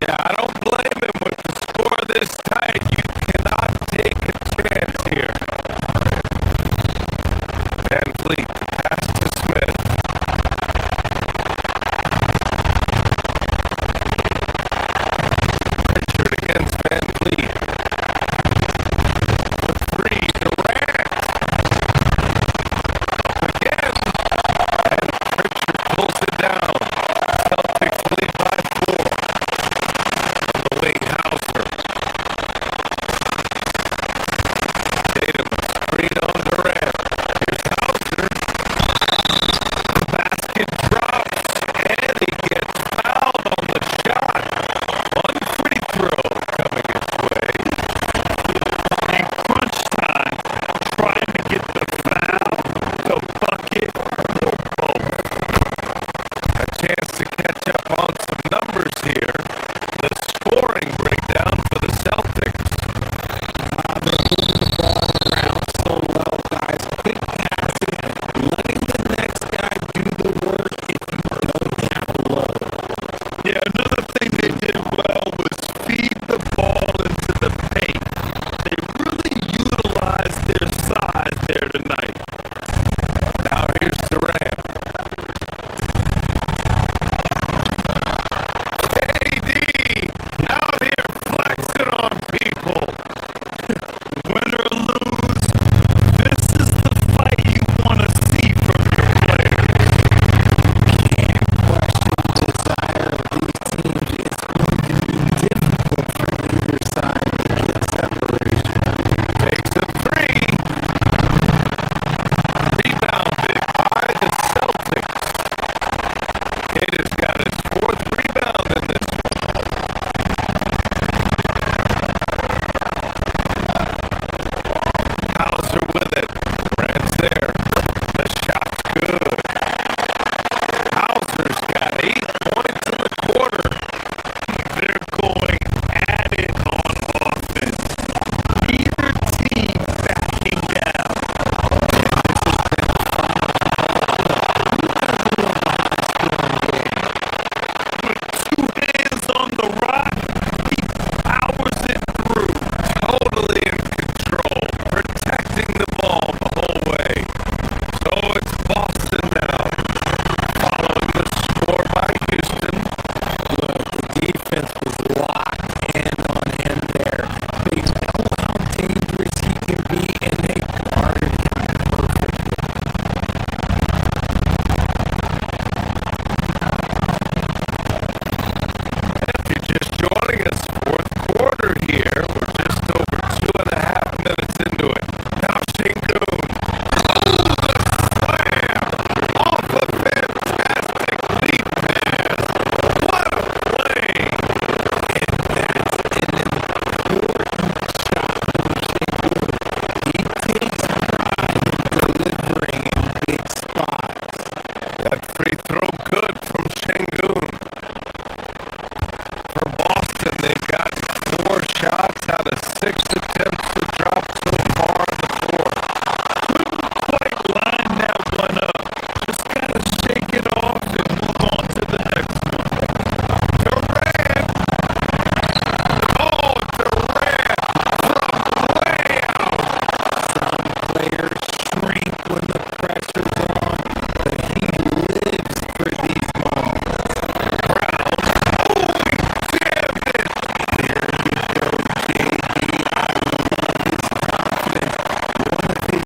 Yeah, I don't blame him with the score this tight. You cannot take a chance here. Van Fleet, pass to Smith. Richard against Van Fleet. The three, Durant. Again. And Richard pulls it down. Celtics lead by 4. On the wing, Hauser. Tatum, screen on Durant. Here's Hauser. Basket drops, and he gets fouled on the shot. One free throw coming his way. In crunch time, trying to get the foul, the bucket, or both. A chance to catch up on some numbers here. The scoring breakdown for the Celtics. They're moving the ball around so well, guys. Quick passing, letting the next guy do the work if you don't have the load. Yeah, another thing they did well was feed the ball into the paint. They really utilized their size there tonight.